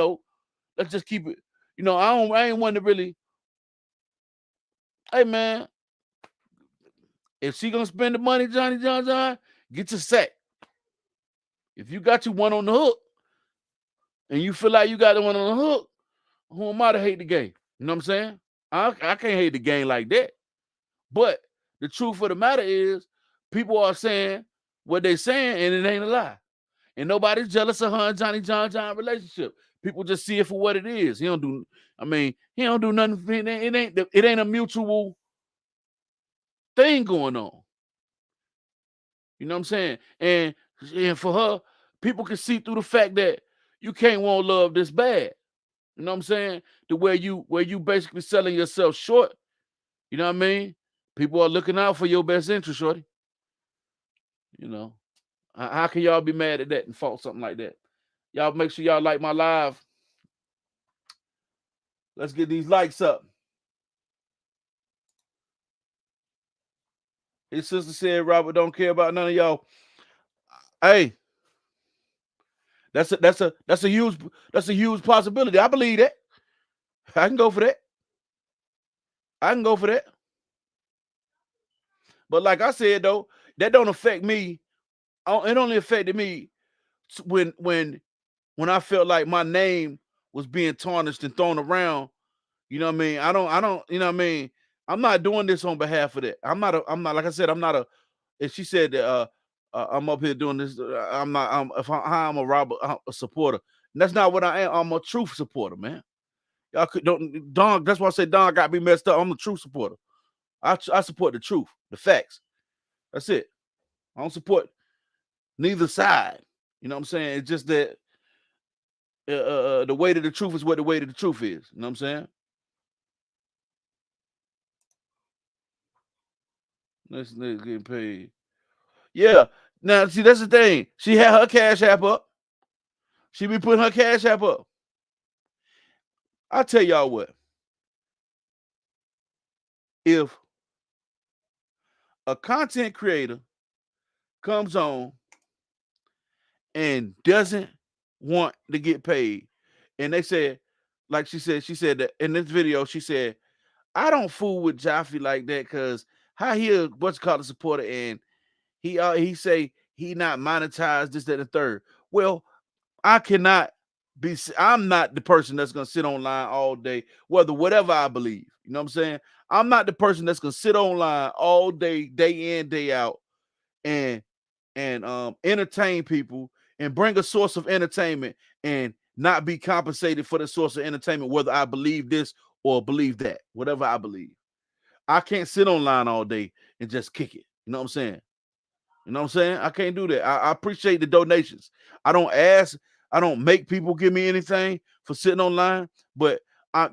let's just keep it. I ain't one to really. Hey man, if she gonna spend the money, Johnny John, get your set. If you got you one on the hook, and you feel like you got the one on the hook, who am I to hate the game? You know what I'm saying? I can't hate the game like that. But the truth of the matter is, people are saying what they saying, and it ain't a lie. And nobody's jealous of her and Johnny John relationship. People just see it for what it is. He don't do. I mean, he don't do nothing. It ain't a mutual thing going on. You know what I'm saying? And for her, people can see through the fact that you can't want love this bad. You know what I'm saying? To where you basically selling yourself short. You know what I mean? People are looking out for your best interest, shorty. You know. How can y'all be mad at that and fault something like that? Y'all make sure y'all like my live. Let's get these likes up. His sister said Robert don't care about none of y'all. Hey, that's a huge possibility. I believe that. I can go for that. I can go for that. But like I said though, that don't affect me. It only affected me when I felt like my name was being tarnished and thrown around. You know what I mean? I don't. You know what I mean? I'm not doing this on behalf of that. I'm not. Like I said, I'm not a. And she said that I'm up here doing this. I'm not. I'm a robber, a supporter. And that's not what I am. I'm a truth supporter, man. Y'all could don't Don. That's why I say Don got me messed up. I'm a truth supporter. I support the truth, the facts. That's it. I don't support neither side. You know what I'm saying? It's just that the weight of the truth is what the weight of the truth is. You know what I'm saying? This nigga getting paid. Yeah. Now, see, that's the thing. She had her cash app up. She be putting her cash app up. I tell y'all what. If a content creator comes on and doesn't want to get paid, and they said, like she said that in this video, she said, I don't fool with Jaffe like that because how he what's called a supporter and he say he not monetized this, that, and the third. Well, I cannot be. I'm not the person that's gonna sit online all day, whatever I believe. You know what I'm saying? I'm not the person that's gonna sit online all day, day in, day out, and entertain people and bring a source of entertainment and not be compensated for the source of entertainment, whether I believe this or believe that, whatever I believe. I can't sit online all day and just kick it. You know what I'm saying? You know what I'm saying? I can't do that. I appreciate the donations. I don't ask, I don't make people give me anything for sitting online, but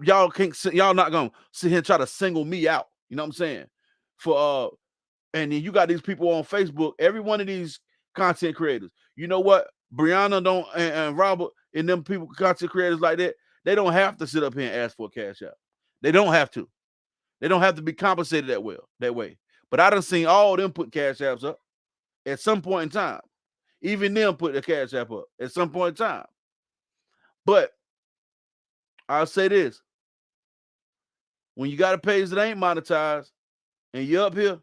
y'all can't y'all not gonna sit here and try to single me out. You know what I'm saying? For and then you got these people on Facebook, every one of these content creators. You know what? Brianna don't and Robert and them people, content creators like that, they don't have to sit up here and ask for a cash out. They don't have to. They don't have to be compensated that way. But I done seen all them put cash apps up at some point in time. Even them put the cash app up at some point in time. But I'll say this: when you got a page that ain't monetized and you're up here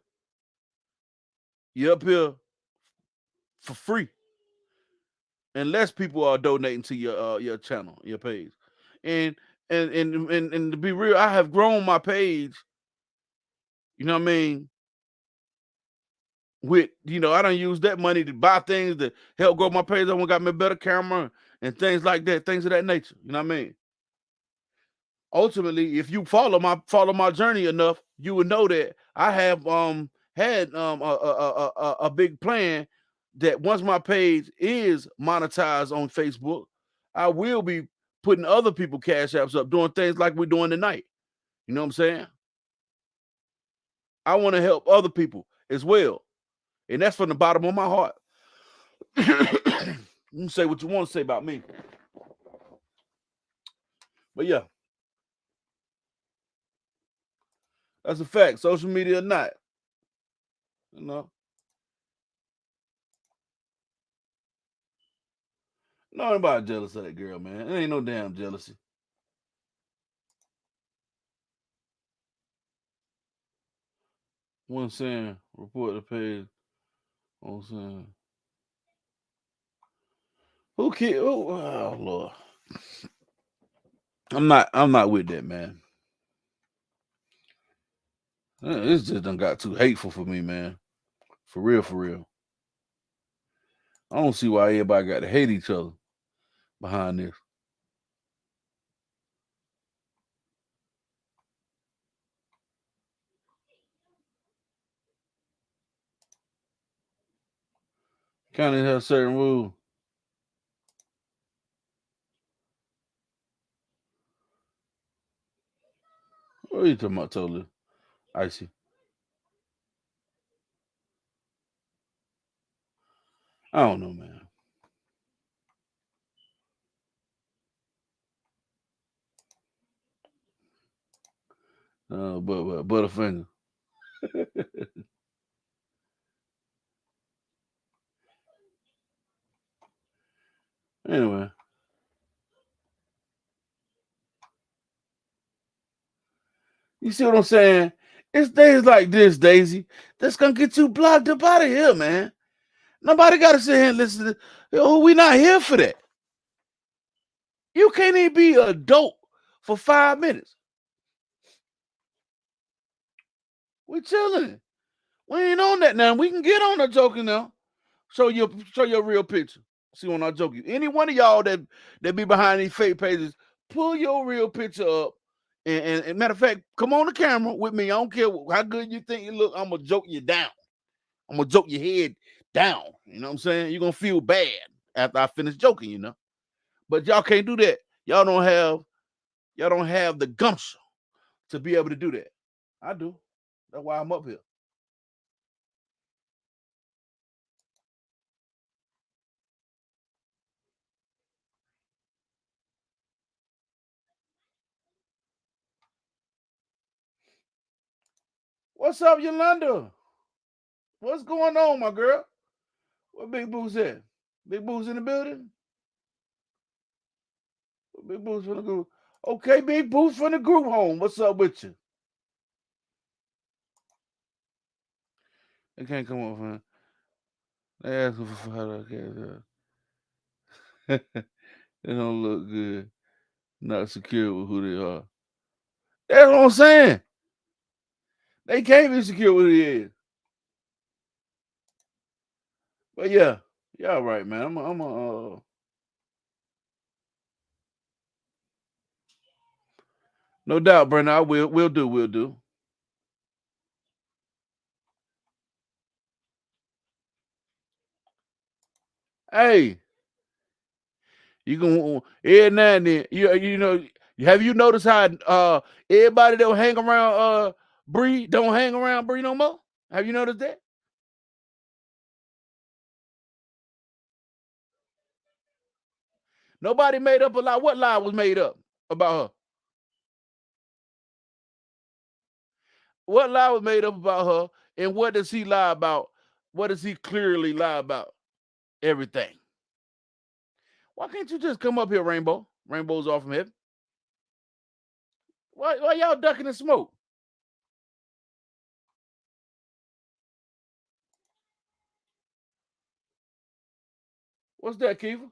for free, unless people are donating to your channel, your page. And and to be real, I have grown my page. You know what I mean? With I don't use that money to buy things to help grow my page. I want got me a better camera and things like that, things of that nature. You know what I mean? Ultimately, if you follow my journey enough, you would know that I have had a big plan that once my page is monetized on Facebook, I will be putting other people cash apps up, doing things like we're doing tonight. You know what I'm saying? I want to help other people as well, and that's from the bottom of my heart. You can say what you want to say about me, but yeah, that's a fact. Social media or not, you know. Nobody jealous of that girl, man. It ain't no damn jealousy. One saying, report the page. One saying, who kid? Oh Lord, I'm not with that, man. It's just done got too hateful for me, man. For real, for real. I don't see why everybody got to hate each other behind this. County has certain rules. What are you talking about, totally? Icy. I don't know, man. But Butterfinger. Anyway, you see what I'm saying? It's days like this, Daisy, that's gonna get you blocked up out of here, man. Nobody gotta sit here and listen to yo, we not here for that. You can't even be an adult for 5 minutes. We chilling. We ain't on that now. We can get on the joking now. Show your real picture. See when I joke you. Any one of y'all that be behind these fake pages, pull your real picture up. And matter of fact, come on the camera with me. I don't care how good you think you look. I'm gonna joke you down. I'm gonna joke your head down. You know what I'm saying? You're gonna feel bad after I finish joking, But y'all can't do that. Y'all don't have the gumption to be able to do that. I do. That's why I'm up here. What's up, Yolanda? What's going on, my girl? What Big Boo's at? Big Boo's in the building? Big Boo's from the group. Okay, Big Boo's from the group home. What's up with you? They can't come up, man. They asking for how they don't look good. Not secure with who they are. That's what I'm saying. They can't be secure with who he is. But yeah, y'all right, man. No doubt, Brandon. I will. We'll do. Hey, you gonna every now and then. You know. Have you noticed how everybody that hang around Bree don't hang around Bree no more? Have you noticed that? Nobody made up a lie. What lie was made up about her? What lie was made up about her? And what does he lie about? What does he clearly lie about? Everything. Why can't you just come up here, Rainbow? Rainbow's off from heaven. Why y'all ducking the smoke? What's that, Kiva?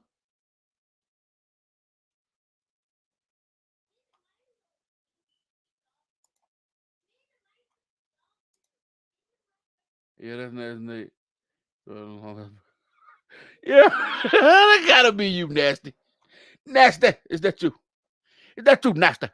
Yeah, that's Nate. Yeah, that gotta be you, nasty. Nasty. Is that you? Is that you, nasty?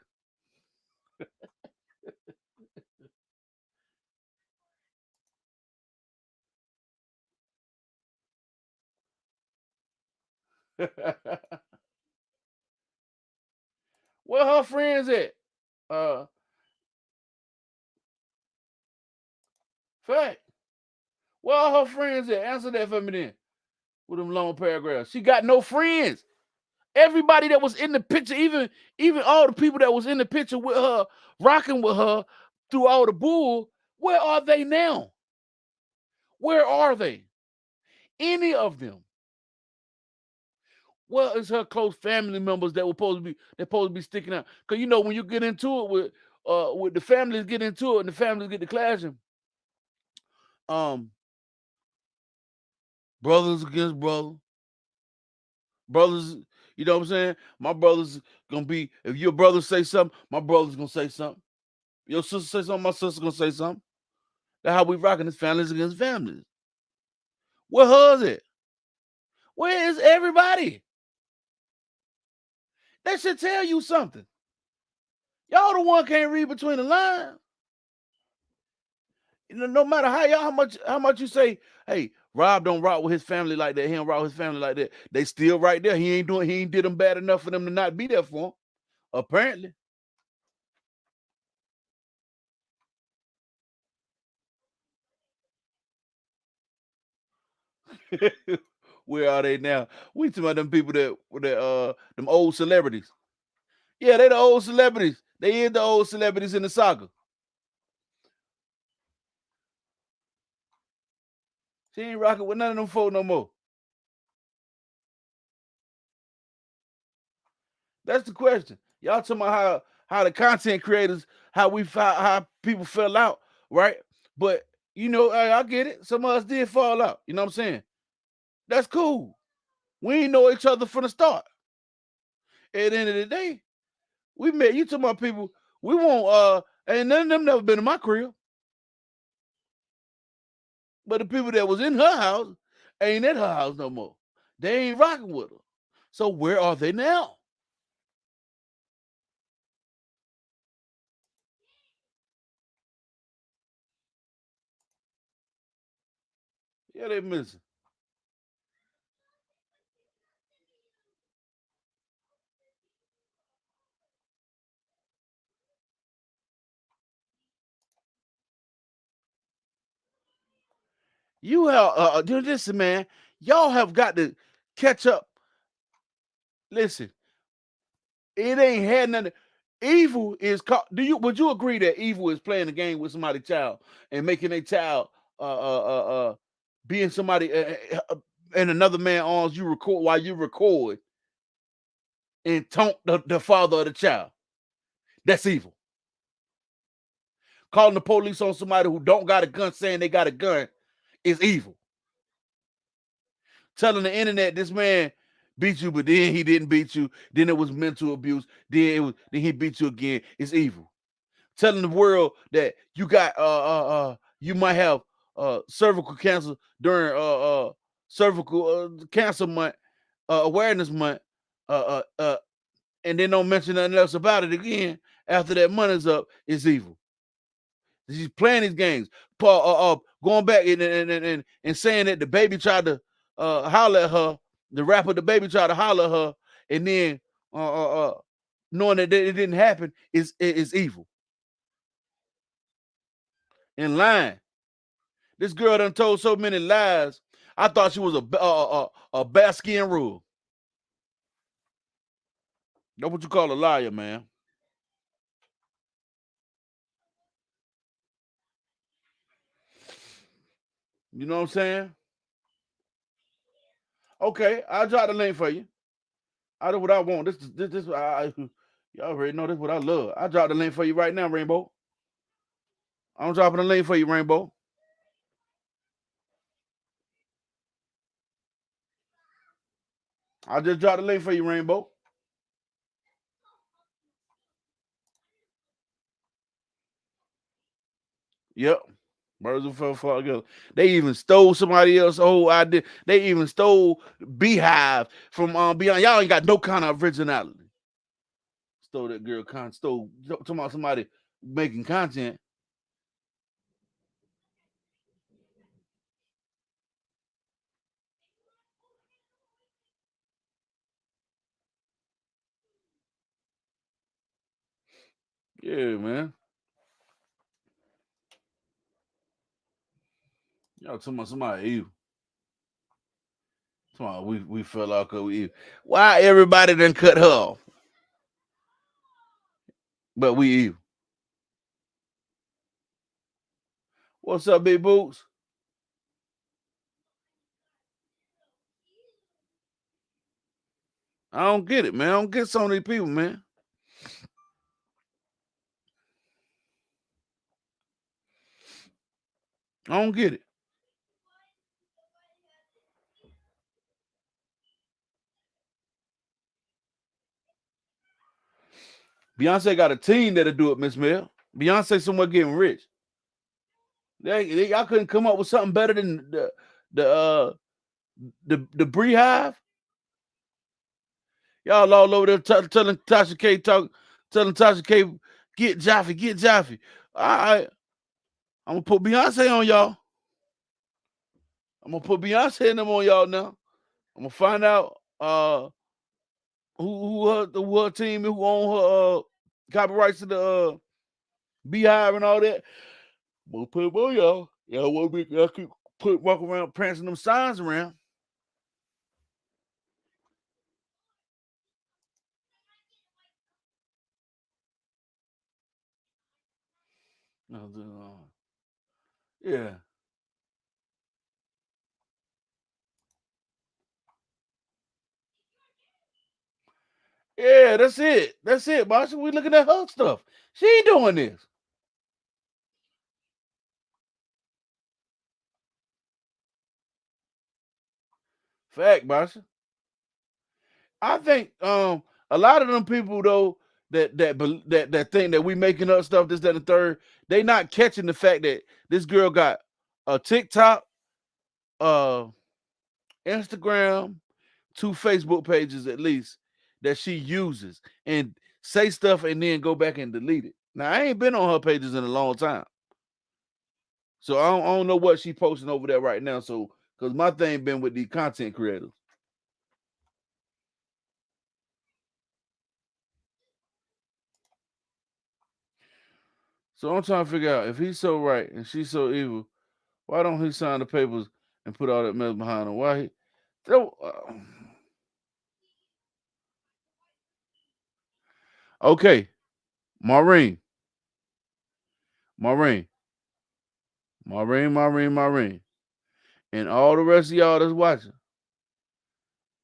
Where her friends at? Uh, fact. Where are her friends at? Answer that for me then. With them long paragraphs. She got no friends. Everybody that was in the picture, even all the people that was in the picture with her, rocking with her through all the bull, where are they now? Where are they? Any of them? Well, it's her close family members that were supposed to be sticking out. Cause when you get into it with the families get into it and the families get to clashing, um, brothers against brothers, you know what I'm saying? My brother's gonna be if your brother say something, my brother's gonna say something. Your sister say something, my sister's gonna say something. That's how we rocking this families against families. Where hers at? Where is everybody? That should tell you something. Y'all the one can't read between the lines. No matter how much you say, hey, Rob don't rock with his family like that. He don't rock with his family like that. They still right there. He ain't did them bad enough for them to not be there for him. Apparently. Where are they now? We talking about them people that them old celebrities. Yeah, they the old celebrities. They is the old celebrities in the saga. She ain't rocking with none of them folk no more. That's the question. Y'all talking about how the content creators, how people fell out, right? But you know, I get it. Some of us did fall out. You know what I'm saying? That's cool. We ain't know each other from the start. At the end of the day, we met. You talking about people we won't. Ain't none of them never been in my crib. But the people that was in her house ain't at her house no more. They ain't rocking with her. So where are they now? Yeah, they missing. You have do this, man. Y'all have got to catch up. Listen, it ain't had nothing. Evil is called. Would you agree that evil is playing the game with somebody's child and making a child being somebody in another man's arms? You record while you record and taunt the father of the child. That's evil. Calling the police on somebody who don't got a gun, saying they got a gun, is evil. Telling the internet this man beat you, but then he didn't beat you. Then it was mental abuse. Then he beat you again. It's evil. Telling the world that you got you might have cervical cancer during cervical cancer month, awareness month, uh, uh, uh, and then don't mention nothing else about it again after that money's up is evil. She's playing these games. Going back and saying that the baby tried to holler at her, the rapper, the baby tried to holler at her, and then knowing that it didn't happen is evil. And lying. This girl done told so many lies. I thought she was a Baskin rule. That's what you call a liar, man. You know what I'm saying? Okay, I'll drop the link for you. I do what I want. This y'all already know this what I love. I drop the link for you right now, Rainbow. I'm dropping the link for you, Rainbow. I just dropped the link for you, Rainbow. Yep. Birds of fell flock together. They even stole somebody else's whole idea. They even stole Beehive from Beyond. Y'all ain't got no kind of originality. Stole that girl stole talking about somebody making content. Yeah, man. Y'all talking about somebody evil. Talking about we fell out because we evil. Why everybody done cut her off? But we evil. What's up, big boots? I don't get it, man. I don't get some of these people, man. I don't get it. Beyonce got a team that'll do it, Miss Mel. Beyonce somewhere getting rich. Y'all couldn't come up with something better than the the Beehive. Y'all all over there telling Tasha K telling Tasha K get Jaffe. All right, I'm gonna put Beyonce on y'all. I'm gonna put Beyonce and them on y'all now. I'm gonna find out who her team who own her copyrights to the Beehive and all that. I'm gonna put them on y'all. Y'all keep walk around prancing them signs around. Yeah. Yeah, that's it. That's it, Marsha. We looking at her stuff. She ain't doing this. Fact, Marsha. I think a lot of them people though that think that we making up stuff, this, that, and the third, they not catching the fact that this girl got a TikTok, uh Instagram, 2 Facebook pages at least that she uses and say stuff and then go back and delete it. Now I ain't been on her pages in a long time, so I don't know what she posting over there right now. So because my thing been with the content creators, so I'm trying to figure out if he's so right and she's so evil, why don't he sign the papers and put all that mess behind him? Why he? That- uh, okay, Maureen, Maureen, Maureen, and all the rest of y'all that's watching.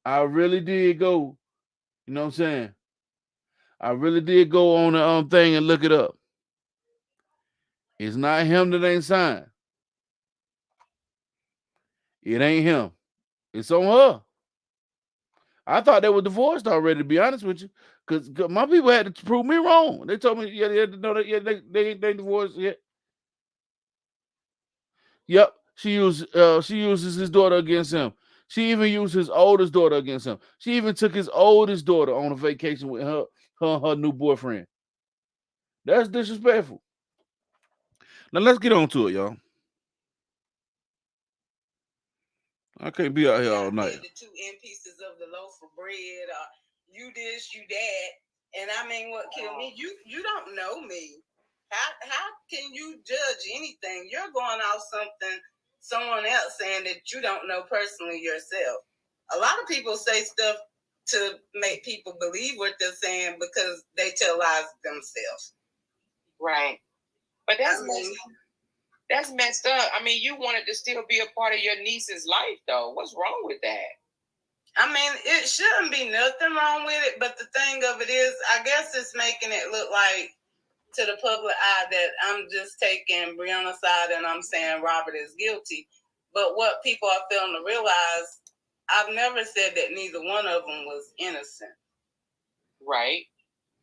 I really did go. You know what I'm saying? I really did go on the thing and look it up. It's not him that ain't signed. It ain't him. It's on her. I thought they were divorced already, to be honest with you. Because my people had to prove me wrong. They told me, yeah, they had to know that, yeah, they divorced. Yeah. Yep. She uses his daughter against him. She even used his oldest daughter against him. She even took his oldest daughter on a vacation with her new boyfriend. That's disrespectful. Now let's get on to it, y'all. I can't be out here all night. The 2 end pieces of the loaf of bread, or you this, you that. And I mean, what killed me? You don't know me. How can you judge anything? You're going off someone else saying that you don't know personally yourself. A lot of people say stuff to make people believe what they're saying because they tell lies themselves. Right. But that's messed up. I mean, you wanted to still be a part of your niece's life, though. What's wrong with that? I mean, it shouldn't be nothing wrong with it, but the thing of it is, I guess it's making it look like to the public eye that I'm just taking Brianna's side and I'm saying Robert is guilty. But what people are failing to realize, I've never said that neither one of them was innocent. Right.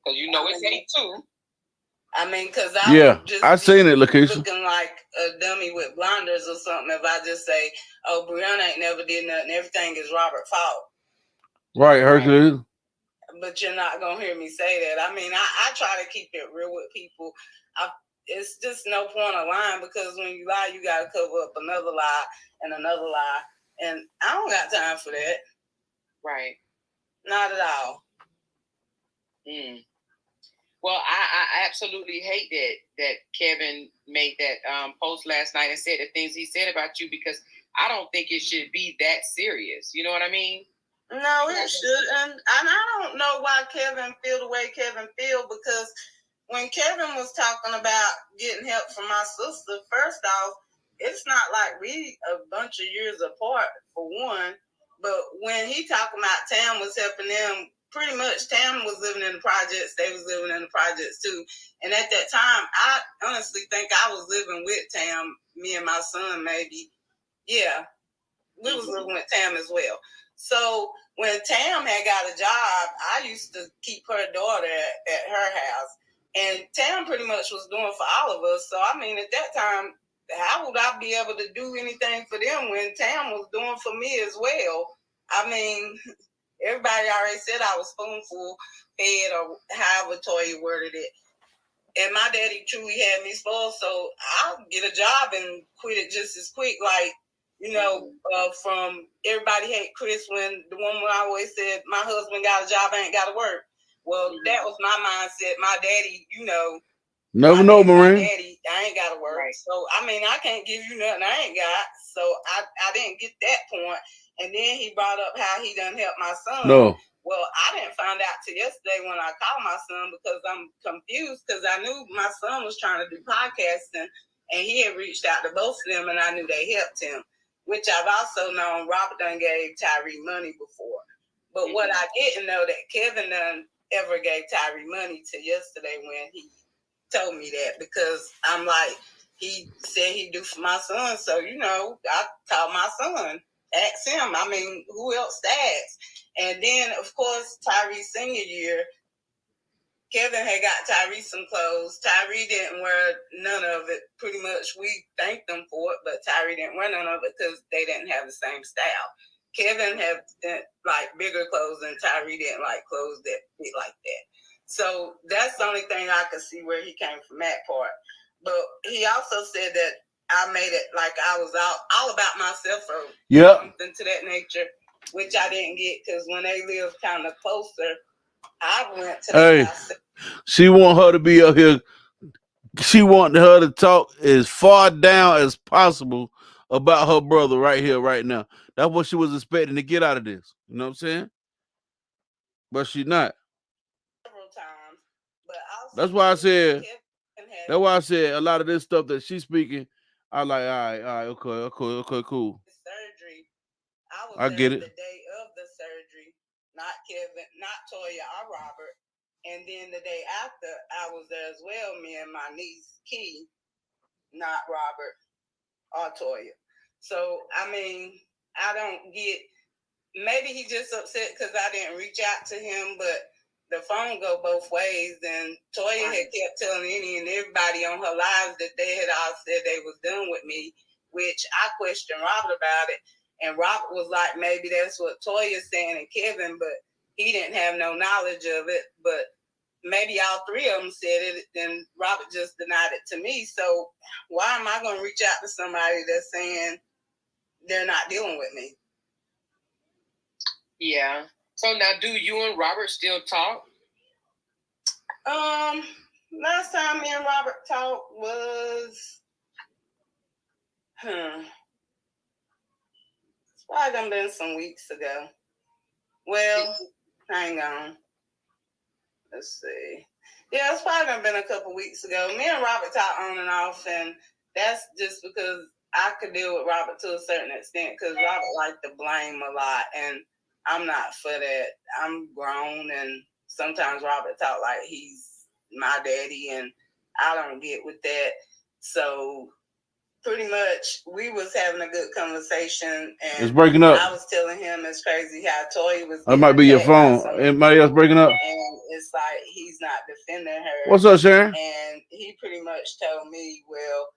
Because it's hate too. I mean, because I seen it, Lakeisha. Looking like a dummy with blinders or something if I just say, oh, Brianna ain't never did nothing. Everything is Robert's fault. Right, Hercules. Right. But you're not going to hear me say that. I mean, I try to keep it real with people. It's just no point of lying because when you lie, you got to cover up another lie and another lie. And I don't got time for that. Right. Not at all. Well, I absolutely hate that Kevin made that post last night and said the things he said about you because I don't think it should be that serious. You know what I mean? No, it shouldn't. And I don't know why Kevin feel the way Kevin feel because when Kevin was talking about getting help from my sister, first off, it's not like we a bunch of years apart for one. But when he talking about Tam was helping them, pretty much Tam was living in the projects. They was living in the projects too. And at that time, I honestly think I was living with Tam, me and my son maybe. Yeah, we was living with Tam as well. So when Tam had got a job, I used to keep her daughter at her house. And Tam pretty much was doing for all of us. So, I mean, at that time, how would I be able to do anything for them when Tam was doing for me as well? I mean, everybody already said I was spoonful fed or however Toya worded it. And my daddy truly had me spoiled, so I'll get a job and quit it just as quick. Like, from everybody hate Chris when the woman always said, my husband got a job, I ain't got to work. Well, that was my mindset. My daddy, never know, Maureen. My daddy, I ain't got to work. Right. So, I mean, I can't give you nothing I ain't got. So, I didn't get that point. And then he brought up how he done helped my son. No. Well, I didn't find out till yesterday when I called my son because I'm confused because I knew my son was trying to do podcasting and he had reached out to both of them and I knew they helped him, which I've also known Robert done gave Tyree money before. But what I didn't know that Kevin done ever gave Tyree money till yesterday when he told me that, because I'm like, he said he do for my son, so I called my son, asked him. I mean, who else to ask? And then of course Tyree's senior year, Kevin had got Tyree some clothes. Tyree didn't wear none of it. Pretty much we thanked them for it, but Tyree didn't wear none of it because they didn't have the same style. Kevin had like bigger clothes, and Tyree didn't like clothes that fit like that. So that's the only thing I could see where he came from that part. But he also said that I made it like I was all about myself or something to that nature, which I didn't get, because when they lived kind of closer, I went to the house. She want her to be up here. She want her to talk as far down as possible about her brother right here, right now. That's what she was expecting to get out of this. You know what I'm saying? But she's not. Several times, but also That's why I said. Kevin had That's why I said a lot of this stuff that she's speaking. I like. All right, okay, cool. surgery. I was I there get it. the day of the surgery, not Kevin, not Toya or Robert. And then the day after, I was there as well, me and my niece, Key, not Robert or Toya. So, I mean, I don't get, maybe he just upset because I didn't reach out to him, but the phone go both ways. And Toya had kept telling any and everybody on her lives that they had all said they was done with me, which I questioned Robert about it. And Robert was like, maybe that's what Toya's saying and Kevin, but he didn't have no knowledge of it. But maybe all three of them said it, then Robert just denied it to me. So why am I going to reach out to somebody that's saying they're not dealing with me? Yeah. So now, do you and Robert still talk? Last time me and Robert talked was, it's probably done been some weeks ago. Well, hang on. Let's see. Yeah, it's probably done been a couple weeks ago. Me and Robert talk on and off, and that's just because I could deal with Robert to a certain extent, because Robert liked to blame a lot, and I'm not for that. I'm grown, and sometimes Robert talk like he's my daddy, and I don't get with that. So pretty much we was having a good conversation, and it's breaking up. I was telling him it's crazy how Toy was. That might be your phone. Anybody else breaking up? And it's like he's not defending her. What's up, Sharon? And he pretty much told me, well,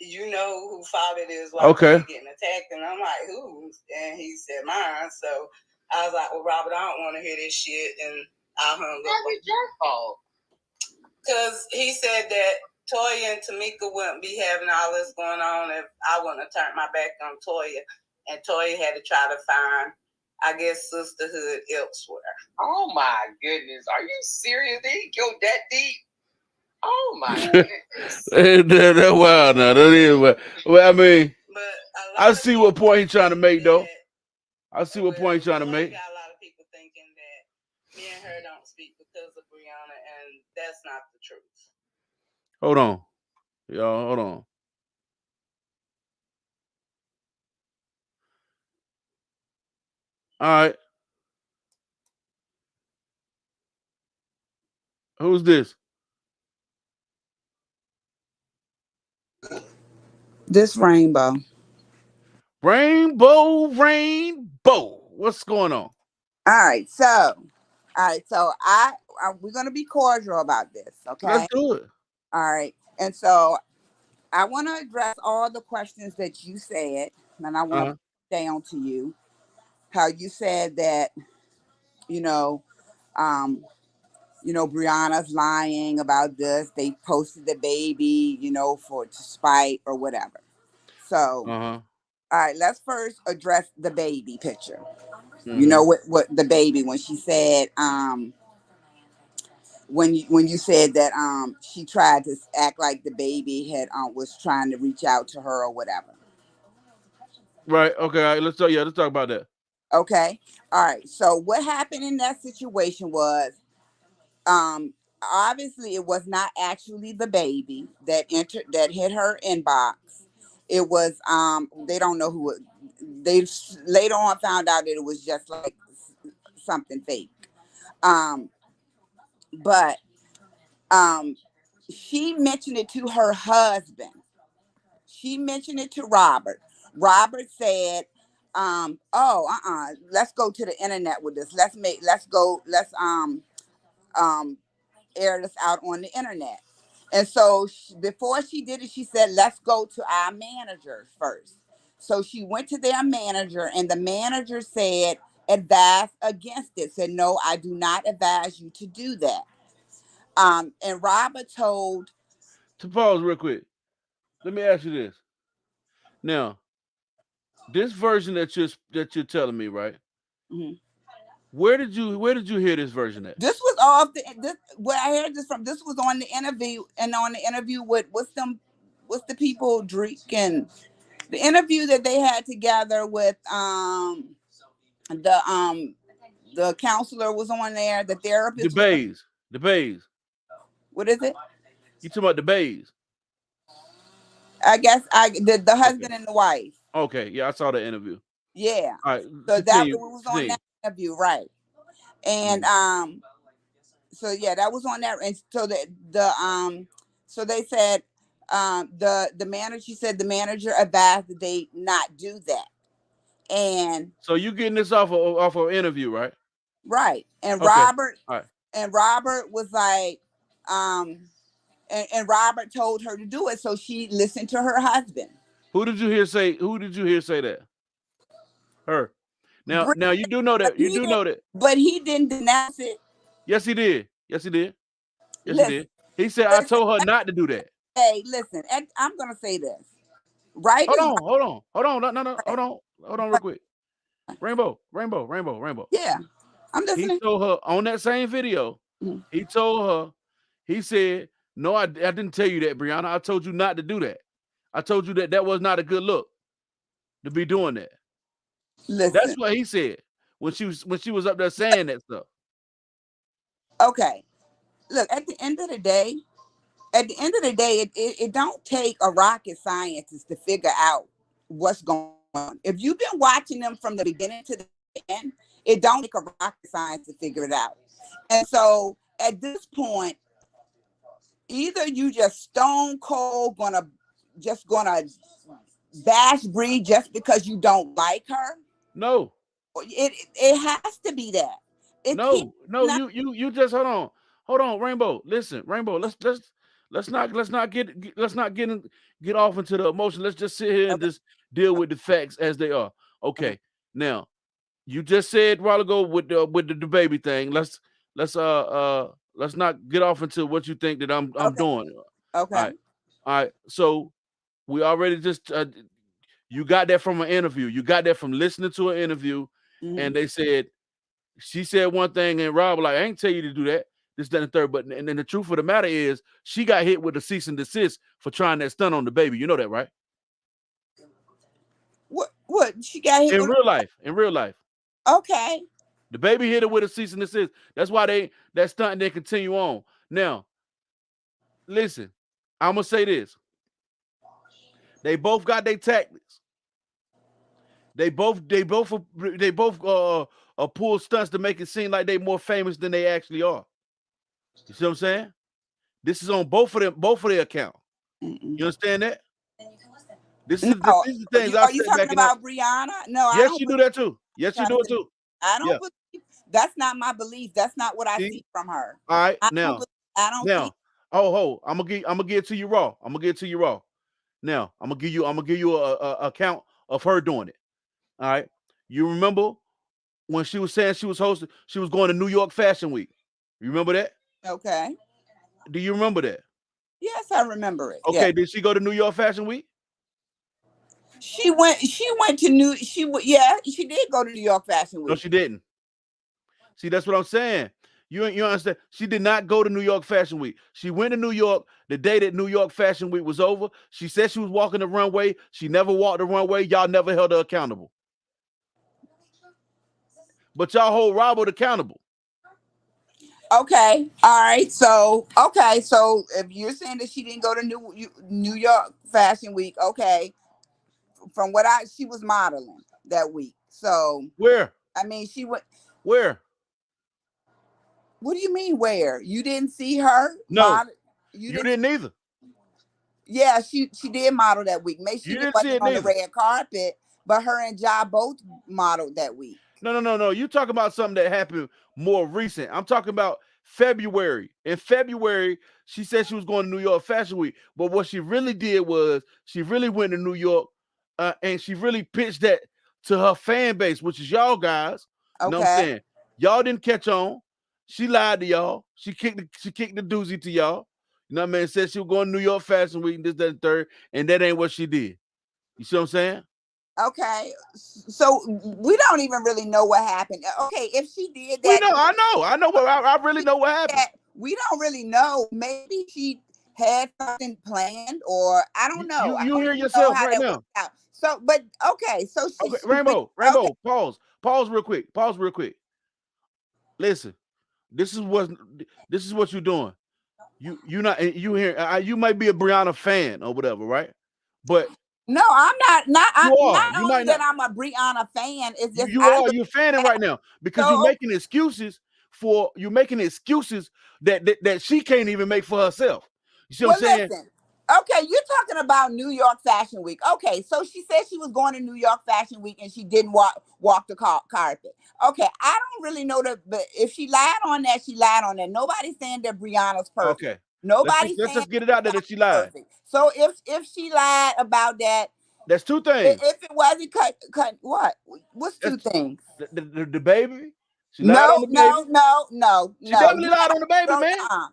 you know who fault it is while okay. getting attacked. And I'm like, who? And he said, mine. So I was like, well, Robert, I don't want to hear this shit. And I hung up. How was your fault? Because he said that Toya and Tamika wouldn't be having all this going on if I wouldn't have turned my back on Toya. And Toya had to try to find, I guess, sisterhood elsewhere. Oh my goodness. Are you serious? They go that deep? Oh my goodness. That's wild now. That is wild. Well, I mean, I see what point he's trying to make, though. I see what point he's trying to make. Got a lot of people thinking that me and her don't speak because of Brianna, and that's not the truth. Hold on. Y'all, hold on. All right. Who's this? This Rainbow. Rainbow. What's going on? All right, so we're gonna be cordial about this, okay? Let's do it. All right, and so I want to address all the questions that you said, and I want to down to you how you said that you know, um, Brianna's lying about this. They posted the baby, for to spite or whatever. So, all right, let's first address the baby picture. You know what the baby when she said when you said that she tried to act like the baby had was trying to reach out to her or whatever. Right. Okay. All right, let's talk about that. Okay. All right. So what happened in that situation was obviously it was not actually the baby that hit her inbox. It was they don't know who it, they later on found out that it was just like something fake. Um but um, she mentioned it to her husband. She mentioned it to Robert. Robert said, let's go to the internet with this. Let's air this out on the internet. And so before she did it, she said, let's go to our manager first. So she went to their manager, and the manager said, advise against it. Said, no, I do not advise you to do that. And Robert told. To pause real quick, let me ask you this. Now, this version that you're telling me, right? Mhm. Where did you hear this version at? This was off where I heard this from. This was on the interview, and on the interview with what's the people Drake, and the interview that they had together with the the counselor was on there, the The therapist was on, bays. The bays. what is it? You talking about the bays? I guess the Okay. husband and the wife. Okay. Yeah, I saw the interview. Yeah. All right. So that Continue. was on Continue. that interview, right? And Mhm. so yeah, that was on there. And so so they said the manager, she said the manager advised that they not do that. And So you getting this off of interview, right? right. And Okay. All right. Robert was like, and Robert told her to do it. So she listened to her husband. Who did you hear say that? Her. Now, Bri- now you do know that. You do know that. But he didn't denounce it. Yes, he did. Yes, he did. Yes, he Listen, did. He said, I listen, told her not to do that. hey, listen, I'm going to say this. Right Hold is on, hold on, hold on. No, no, no. right. Hold on real quick. Rainbow, rainbow, rainbow, rainbow. Yeah, I'm He listening. told her on that same video, Mhm. he told her, he said, no, I didn't tell you that, Brianna. I told you not to do that. I told you that was not a good look to be doing that. That's Listen, what he said when she was up there saying that stuff. okay. Look, at the end of the day, it don't take a rocket scientist to figure out what's going on. If you've been watching them from the beginning to the end, it don't take a rocket science to figure it out. And so at this point, either you just stone cold gonna bash Bree just because you don't like her. No, It has to be that. It can't no. not You just hold on, Rainbow. Listen, Rainbow. Let's not get off into the emotion. Let's just sit here and okay. just deal with the facts as they are. Okay. Okay. Now, you just said a while ago with the baby thing. Let's not get off into what you think that I'm Okay. doing. All Okay. right. All right. So we already just you got that from an interview. You got that from listening to an interview, Hmm. and they said she said one thing, and Rob was like, I ain't tell you to do that. This, that, and the third. But and then the truth of the matter is, she got hit with a cease and desist for trying that stunt on the baby. You know that, right? What she got hit In with? real life, in real life, Okay. the baby hit her with a cease and desist. That's why that stunt didn't continue on. Now, listen, I'm gonna say this: they both got their tactics. They both pull stunts to make it seem like they more famous than they actually are. You see what I'm saying? This is on both of their account. Mm-mm. You understand that? No, These are the things I are you sit talking back and I. about Brianna? No, I Yes, don't you do believe that too. Yes, you trying do it to. too. I Yeah. don't believe that's not my belief. That's not what I See. see from her. All right. I don't. Now, I don't see. now. Oh, I'm gonna get it to you raw. I'm gonna get it to you raw. Now, I'm gonna give you a account of her doing it. All right. You remember when she was saying she was going to New York Fashion Week. You remember that? Okay. Do you remember that? Yes, I remember it. Yeah. Okay. Did she go to New York Fashion Week? She went. She went to New. Yeah. She did go to New York Fashion No, Week. she didn't. See, that's what I'm saying. You understand? She did not go to New York Fashion Week. She went to New York the day that New York Fashion Week was over. She said she was walking the runway. She never walked the runway. Y'all never held her accountable. But y'all hold Robert accountable. Okay. All right. So okay. So if you're saying that she didn't go to New York Fashion Week, okay. From what she was modeling that week. So Where? I mean, she went. Where? What do you mean where? You didn't see her No, model? you didn't either. Yeah, she did model that week. Maybe You she didn't see wasn't it on the neither. red carpet, but her and Ja both modeled that week. No. You talking about something that happened more recent. I'm talking about February. In February, she said she was going to New York Fashion Week, but what she really did was she really went to New York, and she really pitched that to her fan base, which is y'all guys. You know what I'm Okay. saying? Y'all didn't catch on. She lied to y'all. She kicked the doozy to y'all. You know what I mean? Said she was going to New York Fashion Week and this, that, and third, and that ain't what she did. You see what I'm saying? Okay. So we don't even really know what happened. Okay, if she did We that, know. I know. I really know what happened. we don't really know. Maybe she had something planned, or I don't know. I You don't hear know yourself how right that worked now. out. So, but okay, so Okay, she went. Okay, Pause real quick. Pause real quick. Listen, this is what you're doing. You not you hear you might be a Brianna fan or whatever, right? But no, I'm not. I'm you are. not You only might that not. I'm a Brianna fan. It's just You I are. look You're fanning at right now because you're so making excuses that she can't even make for herself. You see what I'm well. saying? Listen, okay, you're talking about New York Fashion Week. Okay, so she said she was going to New York Fashion Week and she didn't walk the carpet. Okay, I don't really know but if she lied on that, she lied on that. Nobody's saying that Brianna's perfect. Okay. Nobody's Let's saying just get it out there that that she lied. perfect. So if she lied about that, That's two things. if it wasn't cut what? What's two That's things? the baby. She lied on No, the no, baby. no, no, She no. definitely You lied on the baby, don't, man. no.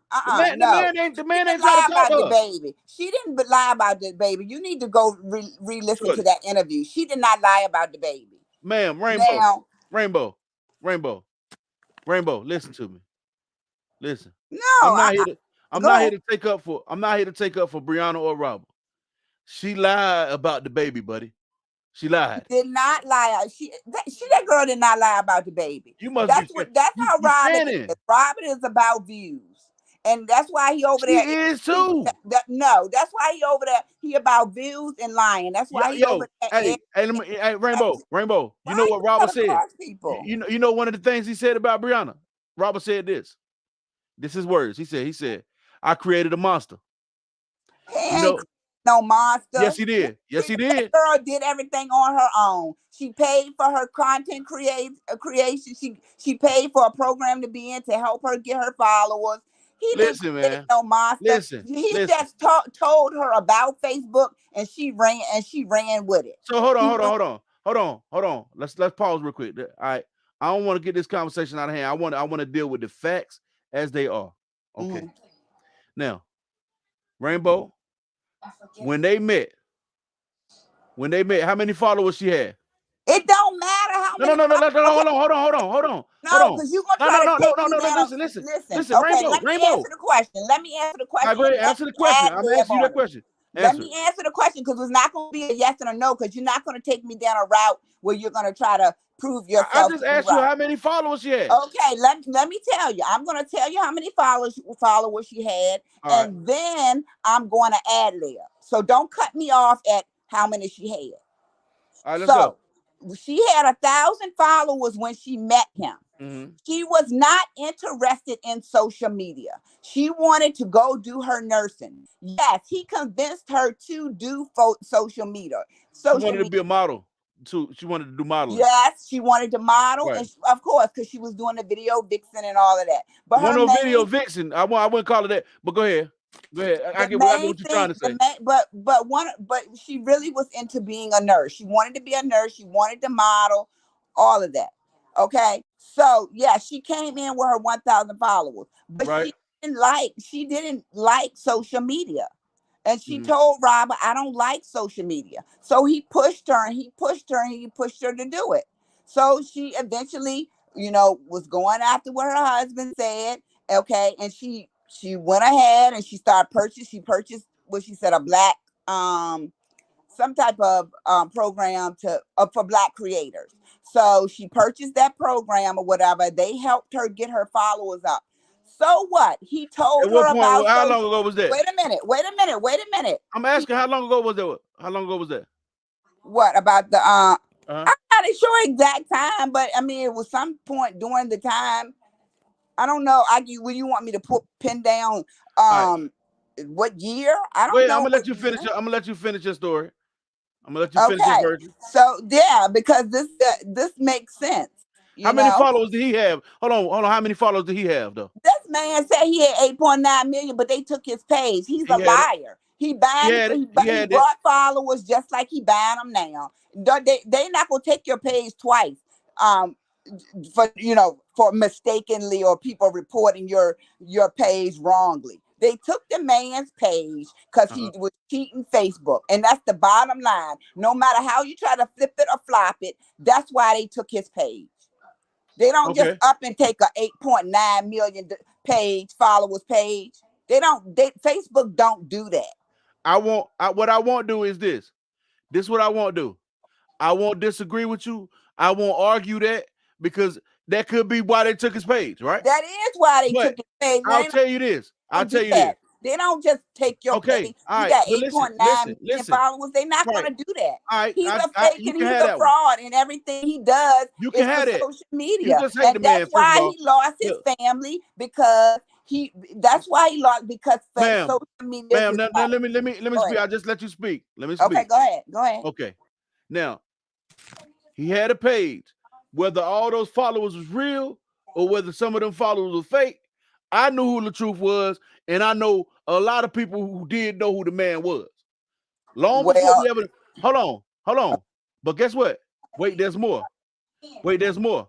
The She man didn't ain't trying to lie talk to about the her. baby. She didn't lie about the baby. You need to go re-listen to Shorty. that interview. She did not lie about the baby. Ma'am, Now, Rainbow, Rainbow, Rainbow, listen to me. Listen. no, I'm not here to I'm go not here ahead. to take up for Brianna or Robert. She lied about the baby, buddy. She lied. Did not lie. That girl did not lie about the baby. You must be That's how you Robert fanning. is. Robert is about views. And that's why he over She there. is too. No, that's why he over there. He about views and lying. That's why he over there. Hey, Rainbow. You Why know are what you Robert trying to said? cross people? You know one of the things he said about Brianna. Robert said this. This is words. He said, I created a monster. He You ain't know, no monster. yes, he did. Yes, he That did. girl did everything on her own. She paid for her content creation. She paid for a program to be in to help her get her followers. He didn't Listen, create man. no monster. Listen, He listen. just told her about Facebook and she ran with it. So hold on. Let's pause real quick. All right. I don't want to get this conversation out of hand. I want to deal with the facts as they are. Okay. Mhm. Now, Rainbow, when they met, how many followers she had? It don't matter how No, no, many. no, no, no, no. Okay, Hold no, on. because you're gonna No, try no, to no, no, take no, me no, no. down. Listen. Listen, okay, let me Rainbow. answer the question. Let me answer the All right, question. go ahead. Let Answer the me question. ad I'm gonna lib ask you that on it. question. Let Answer me it. answer the question because it's not going to be a yes and a no because you're not going to take me down a route where you're going to try to prove I yourself just to be asked you right. how many followers she had. Okay, let me tell you. I'm going to tell you how many followers she had, All right. and then I'm going to ad lib. So don't cut me off at how many she had. All right, let's go. So she had 1,000 followers when she met him. Mm-hmm. She was not interested in social media. She wanted to go do her nursing. Yes, he convinced her to do social media. She Social wanted to media. be a model too. She wanted to do modeling. Yes, she wanted to model, Right. and of course, because she was doing the video vixen and all of that. But One her no video main vixen. I wouldn't call it that, but go ahead. Go ahead. I the get main what you're thing trying to the say. main but she really was into being a nurse. She wanted to be a nurse, she wanted to model, all of that. Okay, so yeah, she came in with her 1,000 followers, but Right. she didn't like social media, and she Mm-hmm. told Robert, I don't like social media. So he pushed her and he pushed her and he pushed her to do it. So she eventually, was going after what her husband said. Okay, and she went ahead and she purchased what she said, a black some type of program for black creators. So she purchased that program or whatever. They helped her get her followers up. So what? He told At what her point? about How long social. ago was that? Wait a minute. I'm He, asking how long ago was that? How long ago was that? what about the Uh-huh. I'm not sure exact time, but I mean it was some point during the time. I don't know. Will you want me to pin down All right. what year? I don't Wait, I'm know gonna what let you finish. year. I'm gonna let you finish your story. I'm gonna let you finish your Okay. version. So yeah, because this makes sense, How you many know. followers did he have? Hold on. How many followers did he have though? This man said he had 8.9 million, but they took his page. He's He a had it. liar. He had it. He He had it. brought followers just like he buying them now. They not gonna take your page twice. Um, for for mistakenly or people reporting your page wrongly. They took the man's page because he Uh-huh. was cheating Facebook, and that's the bottom line. No matter how you try to flip it or flop it, that's why they took his page. They don't just Okay. up and take a 8.9 million page followers page. They don't. Facebook don't do that. What I won't do is this. This is what I won't do. I won't disagree with you. I won't argue that because that could be why they took his page, right? That is why they But took his page. I'll They tell you this. I'll don't do tell you this. that. They don't just take your Okay. page. All You right. got But eight listen, point nine listen, million listen. followers. They're not Right. gonna do that. All right. He's a I fake you and can he's have a that one. fraud, and everything he does You can is for have that. social You media, just hate and the man, first of all. lost his Look, family because he. That's why he lost because ma'am, social media ma'am. is Now, like. let me Go speak. ahead. I just let you speak. Let me Okay, speak. go ahead. Go ahead. Okay. Now, he had a page. Whether all those followers was real or whether some of them followers were fake, I knew who the truth was, and I know a lot of people who did know who the man was. Long before Well, we ever hold on. But guess what? Wait, there's more. Wait, there's more.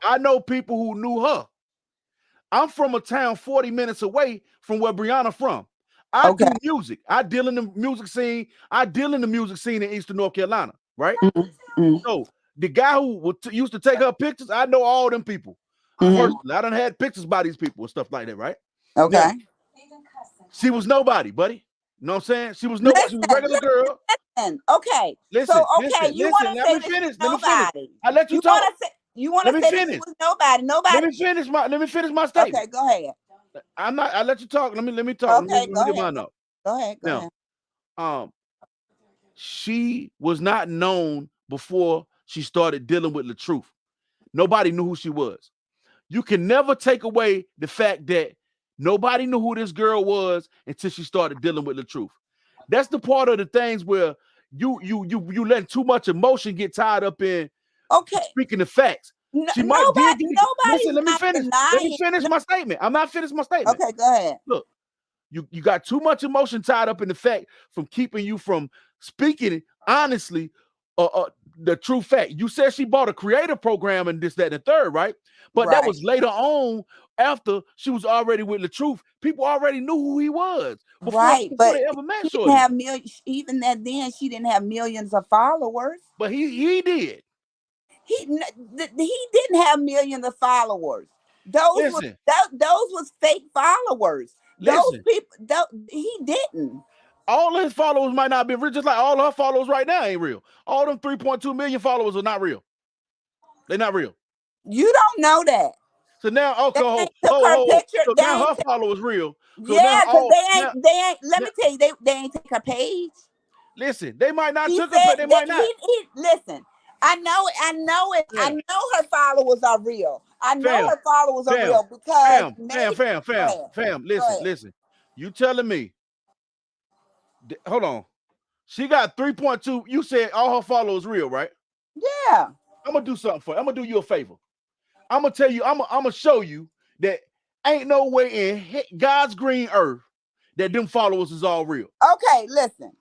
I know people who knew her. I'm from a town 40 minutes away from where Brianna from. I okay. do music. I deal in the music scene. I deal in the music scene in Eastern North Carolina, right? Mm-hmm. So the guy who used to take her pictures, I know all them people Mm-hmm. personally. I done had pictures by these people and stuff like that, right? Okay. Now, she was nobody, buddy. You know what I'm saying? She was nobody. She was a Listen, regular girl. Okay. So Listen, okay, listen, you want listen. to Let say me that she's finish. Let me finish. nobody. I let you talk. You want Let to me say that she finish. was nobody. Let Nobody. me finish my. Let me finish my Okay, statement. go ahead. I'm not. I let you talk. Let me talk. Okay, Let go me get ahead. mine up. Go ahead. Go Now, ahead. um, she was not known before she started dealing with the truth. Nobody knew who she was. You can never take away the fact that nobody knew who this girl was until she started dealing with the truth. That's the part of the things where you letting too much emotion get tied up in Okay. speaking the facts. She might did get listen, Nobody's let me not finish. Let me denying. finish No, my statement. I'm not finished my statement. okay, go ahead. Look, you got too much emotion tied up in the fact from keeping you from speaking honestly the true fact. You said she bought a creative program and this, that, and the third, right? But that Right. was later on after she was already with the truth. People already knew who he was before Right. before But they ever met she didn't Shorty. have millions. Even that then, she didn't have millions of followers. But he did. He didn't have millions of followers. Listen, Those was fake followers. Those listen. people. He didn't. All his followers might not be real, just like all her followers right now ain't real. All them 3.2 million followers are not real. They're not real. You don't know that. So now, okay, They ain't took her picture. so They now ain't. her followers real. So now Yeah, because all now, they ain't. Let now me tell you, they ain't take her page. listen, they might not He took her, but they said that might not. he listen. I know it. I Fam, know her followers are real. I know fam, her followers are fam, real because fam, fam, maybe. fam, Go fam, ahead. fam. Go Listen, ahead. listen. You telling me? Hold on. She got 3.2. You said all her followers real, right? Yeah. I'm gonna do something for you. I'm gonna do you a favor. I'm gonna tell you. I'm gonna show you that ain't no way in God's green earth that them followers is all real. Okay. Listen.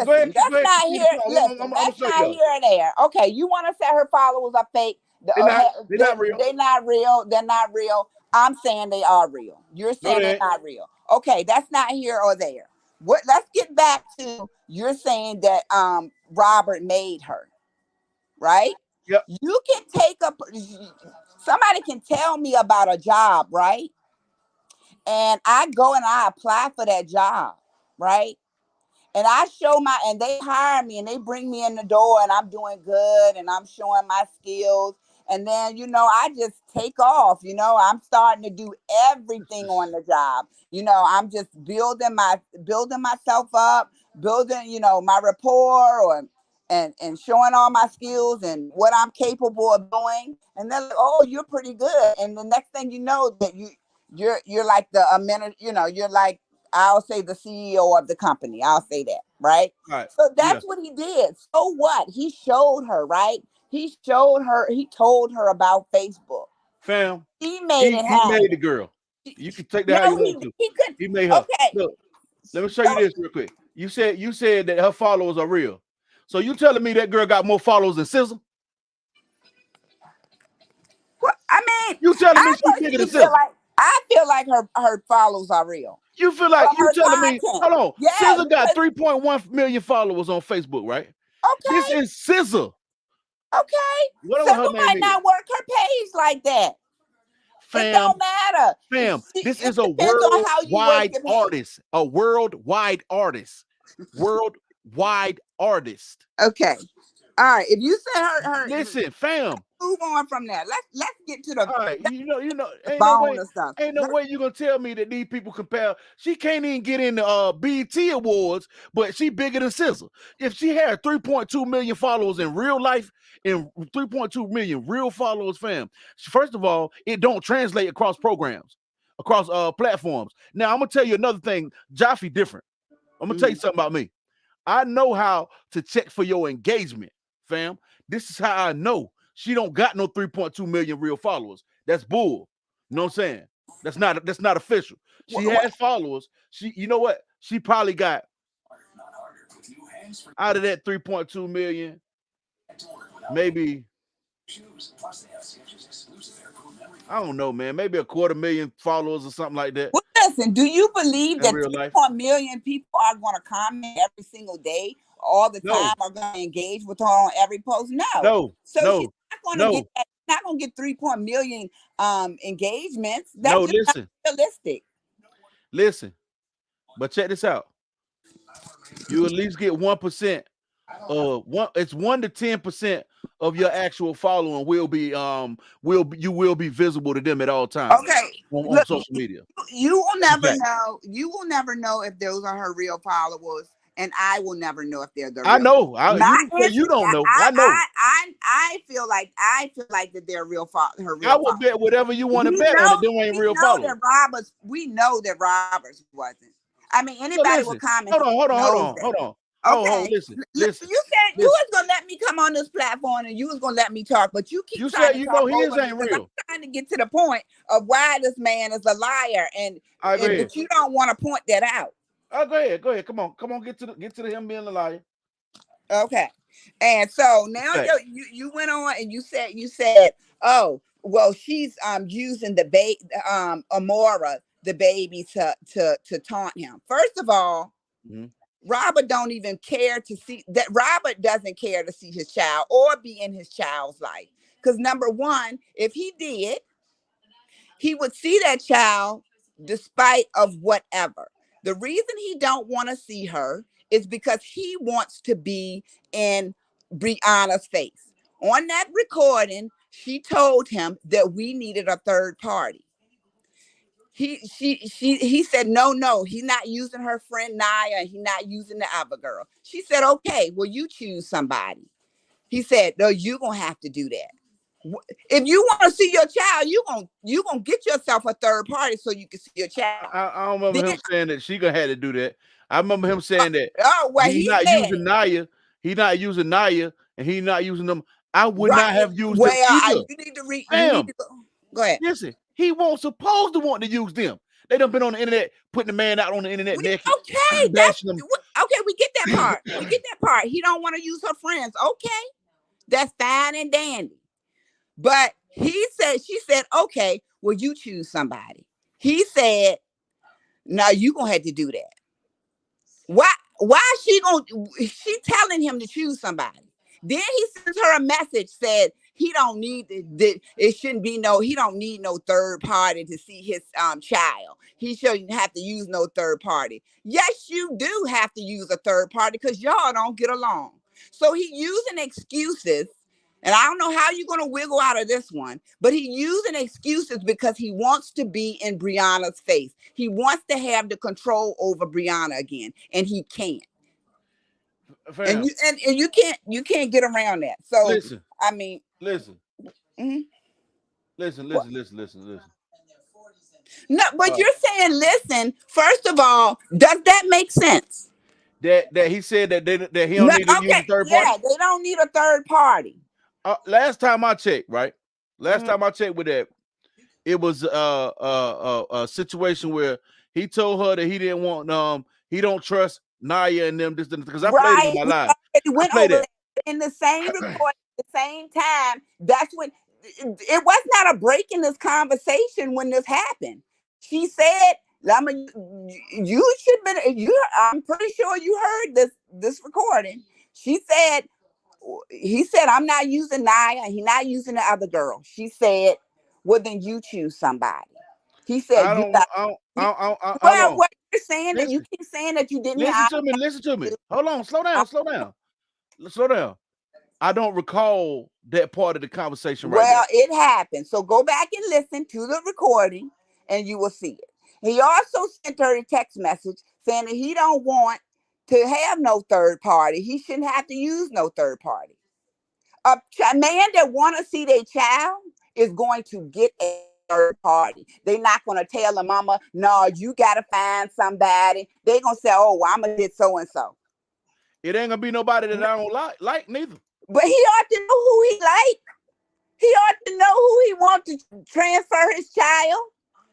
Go ahead, Listen. go That's ahead, not continue here. to talk. Listen. I'm gonna That's show not you. here or there. Okay. You want to say her followers are fake? They're not real. They not real. They're not real. I'm saying they are real. You're No, saying they they're ain't. not real. Okay. That's not here or there. What? Let's get back to you're saying that Robert made her, right? Yep. You can take up somebody can tell me about a job, right? And I go and I apply for that job, right? And I show and they hire me and they bring me in the door and I'm doing good and I'm showing my skills. And then, I just take off. I'm starting to do everything on the job. I'm just building myself up, building, my rapport, and showing all my skills and what I'm capable of doing. And they're like, oh, you're pretty good. And the next thing you know, that you're like the you're like, I'll say the CEO of the company. I'll say that, right? All right. So Yeah. that's what he did. So what? He showed her, right? He showed her, he told her about Facebook. Fam, He made he it he made the happen. girl. You can take that how No, you want to. he couldn't. He made her. Okay. Look, let me show So you this real quick. You said that her followers are real. So you telling me that girl got more followers than SZA? well, I mean, You telling me I she bigger than personally feel SZA? like her follows are real. You feel From like you her telling me? content. Hold on, Yeah, SZA got 3.1 million followers on Facebook, right? This okay, is SZA. okay. Whatever her Simple name might is, not work her page like that. It fam. don't matter. Fam, this It is a depends on how you work worldwide your page. artist. A worldwide artist. Worldwide artist. Okay. All right. If you said her Listen, fam. move on from that. Let's get to All right, the ain't no bone way, of stuff. you're gonna tell me that these people compare. She can't even get in the BET Awards, but she bigger than SZA. If she had 3.2 million followers in real life and 3.2 million real followers, fam, first of all, it don't translate across programs, across platforms. Now I'm gonna tell you another thing. Jaffe different. I'm gonna tell you something about me. I know how to check for your engagement, fam. This is how I know she don't got no 3.2 million real followers. That's bull. You know what I'm saying? That's not official. She What? has followers. You know what? She probably got out of that 3.2 million, maybe I don't know, man. Maybe 250,000 followers or something like that Well, listen, do you believe in that real life. 3 million people are going to comment every single day, all the No, time, are going to engage with her on every post? No. no, So she's no, not going to get no, that. Not going to get 3 million engagements. no. That's just not realistic. Listen. But check this out. You at least get 1%. It's 1 to 10% of your actual following you will be visible to them at all times Okay, on look, social media. you will That's a never fact. know. You will never know if those are her real followers, and I will never know if they're the I real. know. My You say you answer, don't know. I know. I feel like that they're her I real will followers. bet whatever you want to We bet on it. know Them ain't we real know followers. that Roberts. We know that Roberts wasn't. I mean, So anybody with listen. common Hold sense on. Hold on. Hold knows on. that. Hold on. Okay, Listen. you Listen. said you Listen. was gonna let me come on this platform and you was gonna let me talk, but you keep You trying said to you talk know his over me ain't because I'm real. trying to get to the point of why this man is a liar, and All right, go ahead. but you don't want to point that out. Oh, go ahead. Go ahead. Come on. Get to the him being a liar. Okay, and so now Okay. you went on and you said, oh well, she's using the Amora, the baby, to taunt him. First of all, Mhm. Robert don't even care to see that. Robert doesn't care to see his child or be in his child's life. Because number one, if he did, he would see that child despite of whatever. The reason he don't want to see her is because he wants to be in Brianna's face. On that recording, she told him that we needed a third party. He said no, he's not using her friend Naya, he's not using the other girl. She said, okay, well, you choose somebody. He said, no, you're gonna have to do that. If you want to see your child, you gonna get yourself a third party so you can see your child. I don't remember Then him saying that she gonna have to do that. I remember him saying that oh well, he's he not said using it. Naya. He's not using Naya, and he's not using them. I would not Right. have used them Well, either. you need to read. You need Fam, to go ahead. listen, he won't supposed to want to use them. They done been on the internet, putting the man out on the internet naked, Okay, bashing them. okay. We get that part. We get that part. He don't want to use her friends. Okay, that's fine and dandy. But she said, okay, well, you choose somebody. He said, no, you gonna have to do that. Why she telling him to choose somebody? Then he sends her a message, said he don't need it shouldn't be no, he don't need no third party to see his child. He shouldn't have to use no third party. Yes, you do have to use a third party because y'all don't get along. So he using excuses, and I don't know how you're gonna wiggle out of this one, but he using excuses because he wants to be in Brianna's face. He wants to have the control over Brianna again, and he can't. and fam. you can't get around that. So Listen, I mean, listen, mhm. listen, What? listen, listen, listen, listen. No, but Uh, you're saying, listen. First of all, does that make sense? that he said that he don't No, need to use okay, a third party. yeah, they don't need a third party. Last time I checked, right? Last Mhm. time I checked with that, it was a situation where he told her that he didn't want he don't trust Naya and them this because I played it on Right. my We live. already I went played over it. that in the same recording at the same time. That's when it was not a break in this conversation when this happened. She said, "Lama, you should been you. I'm pretty sure you heard this recording." She said, "He said I'm not using Naya. He not using the other girl." She said, "Well, then you choose somebody." He said, I "You don't know. got." Hold Well, on. what you're saying that you Listen, keep saying that you didn't hear. listen to me. Listen to me. Hold on. Slow down. Slow down. Slow down. I don't recall that part of the conversation right Well, there. it happened. So go back and listen to the recording and you will see it. He also sent her a text message saying that he don't want to have no third party. He shouldn't have to use no third party. A man that want to see their child is going to get a third party. They're not going to tell the mama, no, you got to find somebody. They're going to say, oh, well, I'm going to get so and so. It ain't gonna be nobody that I don't like neither. But he ought to know who he like. He ought to know who he wants to transfer his child.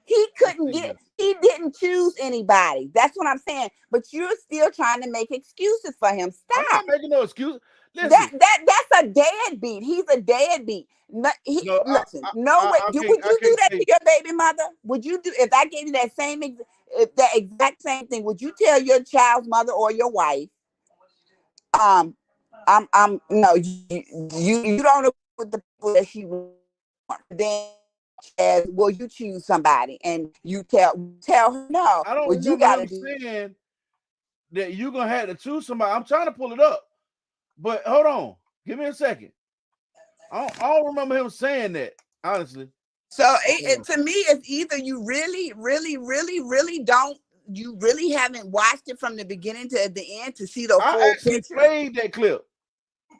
He Let's couldn't see get, here. he didn't choose anybody. That's what I'm saying. But you're still trying to make excuses for him. I'm not Stop. making no excuse. That Listen, that that's a deadbeat. He's a deadbeat. He no, listen. No way. Would I you do can't that say to your baby mother? Would you do if I gave you that if that exact same thing? Would you tell your child's mother or your wife? Um, I'm no. You don't agree with the people that she wants. Then as well, you choose somebody and you tell her no. I don't What you remember got him to do. saying that you gonna have to choose somebody. I'm trying to pull it up, but hold on, give me a second. I don't remember him saying that honestly. So Hold on. to me, it's either you really, really, really, really don't. You really haven't watched it from the beginning to the end to see the I full actually picture, played that clip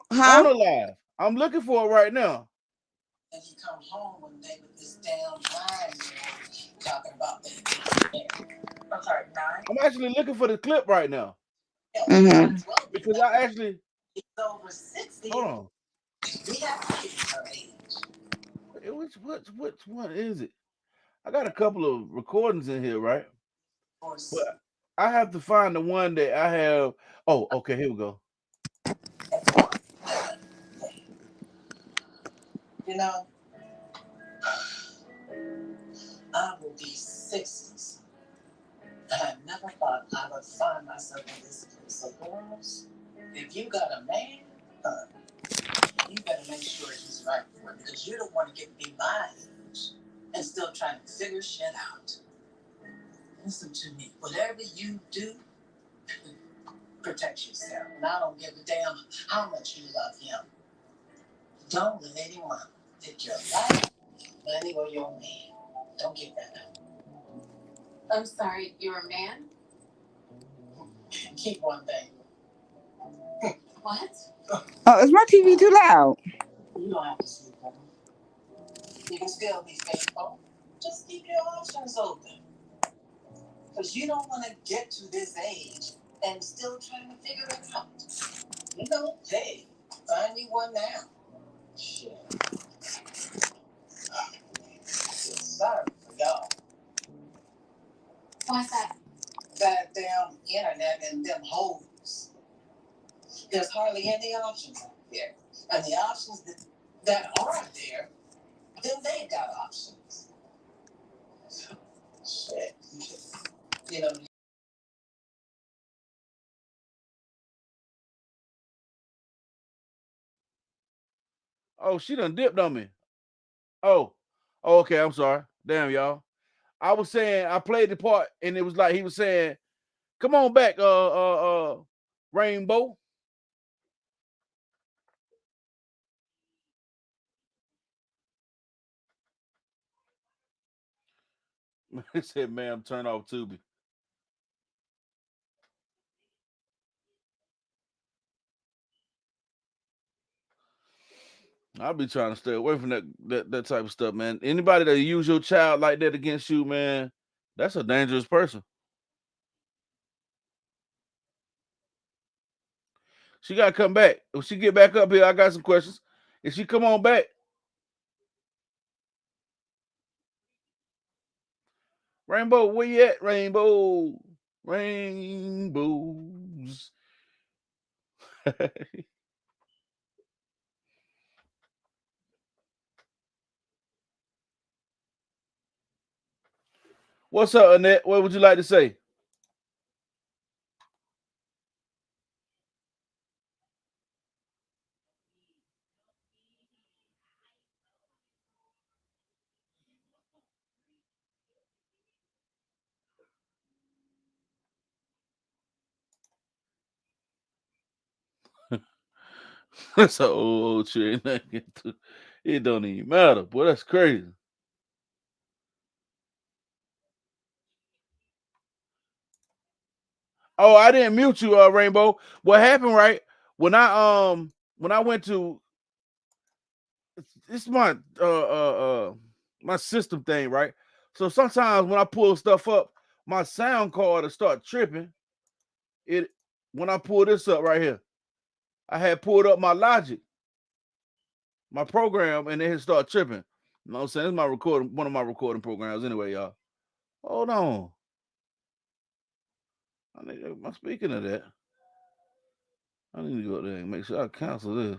on huh? the live. I'm looking for it right now. And he comes home one day with this damn line talking about that. I'm sorry, nine. I'm actually looking for the clip right now Mm-hmm. because I actually He's over 60. hold on. We have to keep her age. Which one is it? I got a couple of recordings in here, right? But I have to find the one that I have. Oh, okay, here we go. You know, I will be 60. And I never thought I would find myself in this place. So, girls, if you got a man, uh, you better make sure he's right for it because you don't want to get to be my age and still trying to figure shit out. Listen to me. Whatever you do, protect yourself. And I don't give a damn how much you love him. Don't let anyone take your life, money, or your man. Don't give that up. I'm sorry, you're a man? Keep one thing. What? Oh, is my TV too loud? You don't have to sleep with me. You can still be faithful. Just keep your options open. Because you don't want to get to this age and still trying to figure it out. You know, hey, find you one now. Shit. Feel sorry for y'all. Why's that? That damn internet and them hoes. There's hardly any options out there. And the options that are there, then they got options. Shit. You know, Oh, she done dipped on me. Oh, oh, okay. I'm sorry. Damn, y'all. I was saying I played the part, and it was like he was saying, "Come on back, Rainbow." He said, "Ma'am, turn off Tubi." I'll be trying to stay away from that type of stuff, man. Anybody that use your child like that against you, man, that's a dangerous person. She gotta come back. If she get back up here, I got some questions. If she come on back, Rainbow, where you at, Rainbow? Rainbows. What's up, Annette? What would you like to say? That's an old trick. It don't even matter, boy. That's crazy. Oh, I didn't mute you, Rainbow. What happened, right? When I went to it's my my system thing, right? So sometimes when I pull stuff up, my sound card will start tripping. It when I pull this up right here, I had pulled up my Logic, my program, and it had start tripping. You know what I'm saying? It's my recording, one of my recording programs anyway, y'all. Hold on. Am I speaking of that? I need to go there and make sure I cancel this.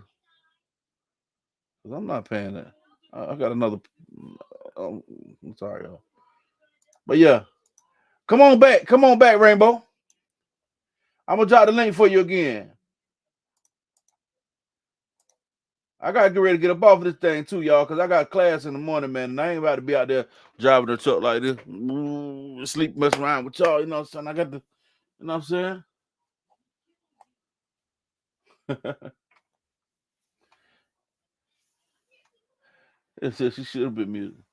Because I'm not paying that. I got another. I'm sorry, y'all. But yeah, come on back. Come on back, Rainbow. I'm going to drop the link for you again. I got to get ready to get up off of this thing too, y'all, because I got class in the morning, man. And I ain't about to be out there driving the truck like this. Sleep messing around with y'all, you know what I'm saying? I got to, you know what I'm saying? It said she should have been muted.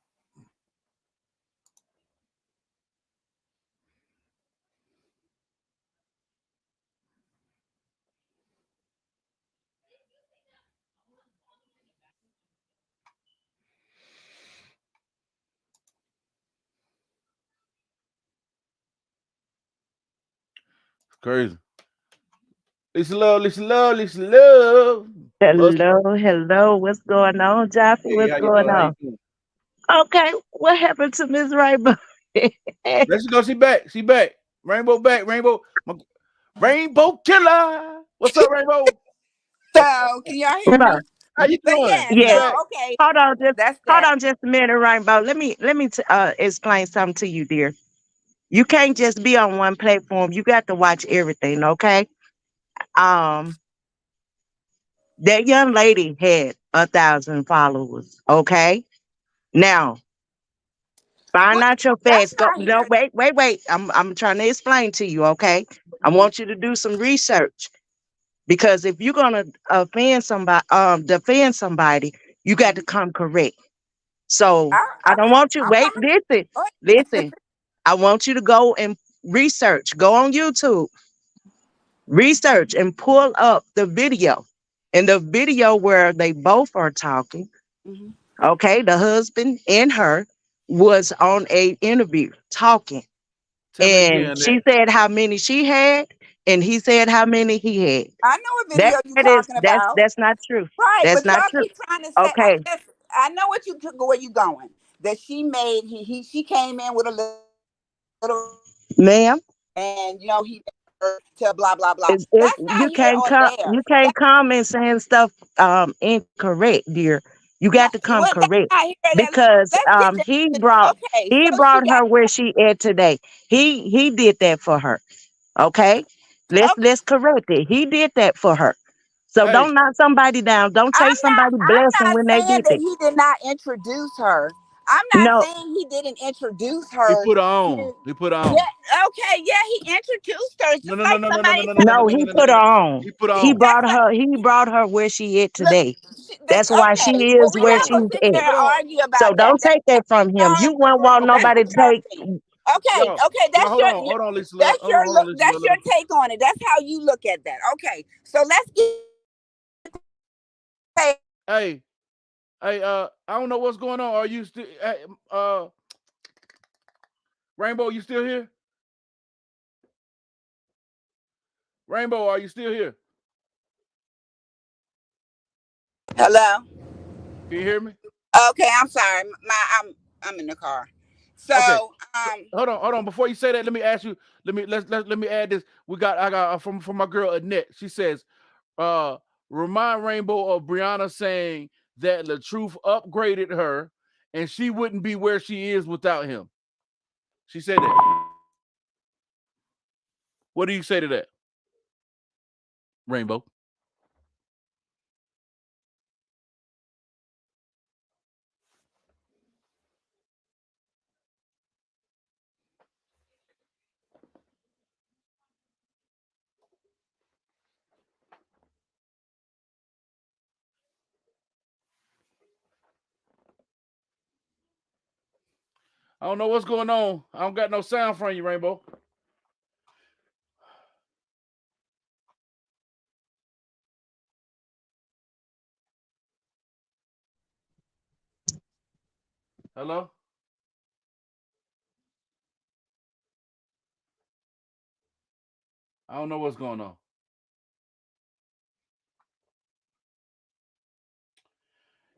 Crazy. Lisa Love, Lisa Love, Lisa Love. Bust. Hello, hello. What's going on, Jaffa? Hey, What's how you going doing? How you on? doing? Okay, what happened to Miss Rainbow? There she go. She back. She back. Rainbow back. Rainbow. Rainbow Killer. What's up, Rainbow? So can y'all hear Rainbow. me? How you But doing? yeah, You Yes. back? so okay, that's Hold that. on just a minute, Rainbow. Let me explain something to you, dear. You can't just be on one platform. You got to watch everything, okay? Um, that young lady had 1,000 followers, okay? Now, find Well, out your that's facts. Go not no, here. wait. I'm trying to explain to you, okay? I want you to do some research. Because if you're gonna defend somebody, you got to come correct. So I don't want you. I'm Wait, coming. listen, Oh, listen. I want you to go and research. Go on YouTube, research, and pull up the video. And the video where they both are talking. mhm. Okay, the husband and her was on a interview talking, Tell me and again, she that. said how many she had, and he said how many he had. I know what video you talking about. That's not true. Right, That's but not y'all true. keep trying to say. Okay, I know what you took. Where you going? That she made. She came in with a little, ma'am, and he to blah blah blah. it's That's not here or there. you can't come and saying stuff incorrect, dear. You No, got to come well, that's correct not here or there. because Let's get to okay. he So she brought got her where she at today. He did that for her. Okay, okay. let's correct it. He did that for her. So Hey, don't knock somebody down. Don't take somebody I'm blessing not when they saying get that it. he did not introduce her. I'm not No, saying he didn't introduce he her put her on. to. He put her on. Yeah, okay, yeah, he introduced her No, just no, no, like no, no, no, no, somebody no, no, said. no, no, no, he no, no, put no, her no. on. He put her He on. brought That's her. He brought her where she at look, today. that's That's why she okay. Well, is we're where not No, gonna she's sit he at. there put her and on. argue So about that. don't take that from him. You won't want That's nobody to your take. opinion. Okay, Y'all, okay, y'all, hold on, Lisa Love. that's your Hold look. on, Lisa That's your Love. take on it. That's how you look at that. Okay, so let's get Hey, Hey, I don't know what's going on. Are you still, Rainbow? You still here? Rainbow, are you still here? Hello. Can you hear me? Okay, I'm sorry. I'm in the car. Okay. So Hold on. Before you say that, let me ask you. Let me add this. I got from my girl Annette. She says, uh, remind Rainbow of Brianna saying that the truth upgraded her, and she wouldn't be where she is without him. She said that. What do you say to that, Rainbow? I don't know what's going on. I don't got no sound from you, Rainbow. Hello? I don't know what's going on.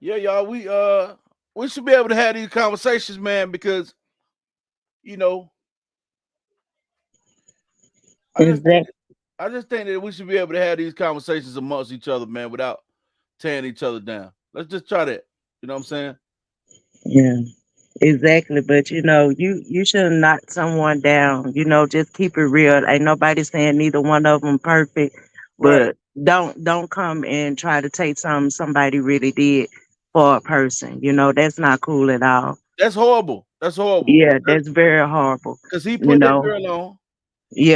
Yeah, y'all, we should be able to have these conversations, man, because you know, I just think Exactly. I just think that we should be able to have these conversations amongst each other, man, without tearing each other down. Let's just try that. You know what I'm saying? Yeah. Exactly, but you shouldn't knock someone down. Just keep it real. Ain't nobody saying neither one of them perfect, Right. but don't come and try to take somebody really did for a person. That's not cool at all. That's horrible. That's horrible. Yeah, that's very horrible. Because he You put that know, girl on.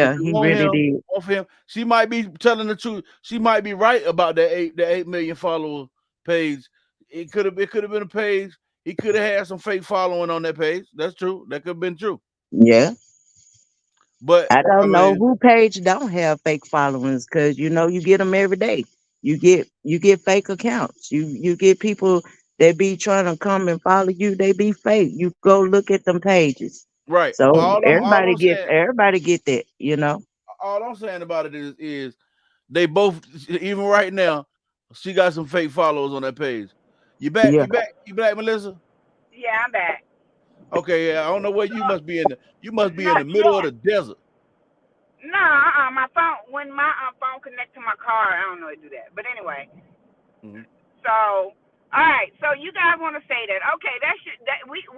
If yeah, you he want really him, did. off him. She might be telling the truth. She might be right about the 8 million follower page. It could have been a page. He could have had some fake following on that page. That's true. That could have been true. Yeah. But I I don't know mean, who page don't have fake followings because you get them every day. You get fake accounts. You get people that be trying to come and follow you. They be fake. You go look at them pages. right. So All I'm saying everybody get that. all I'm saying about it is they both, even right now, she got some fake followers on that page. You back? Yeah. You back, Melissa? Yeah, I'm back. Okay, yeah. I don't know where you must be in the. You must be No, in the middle of yeah. the desert. No, my phone, when my phone connect to my car, I don't know how to do that. But anyway, Mhm. so all right, so you guys want to say that? Okay, that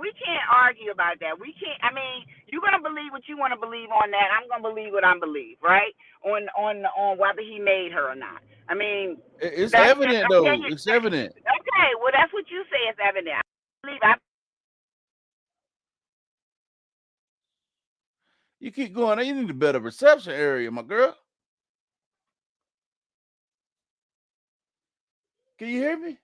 we can't argue about that. We can't. I mean, you're gonna believe what you want to believe on that. I'm gonna believe what I believe, right? On whether he made her or not. I mean, It's that's evident okay. though. It's evident. Okay, well that's what you say is evident. I believe. I You keep going. You need a better reception area, my girl. Can you hear me?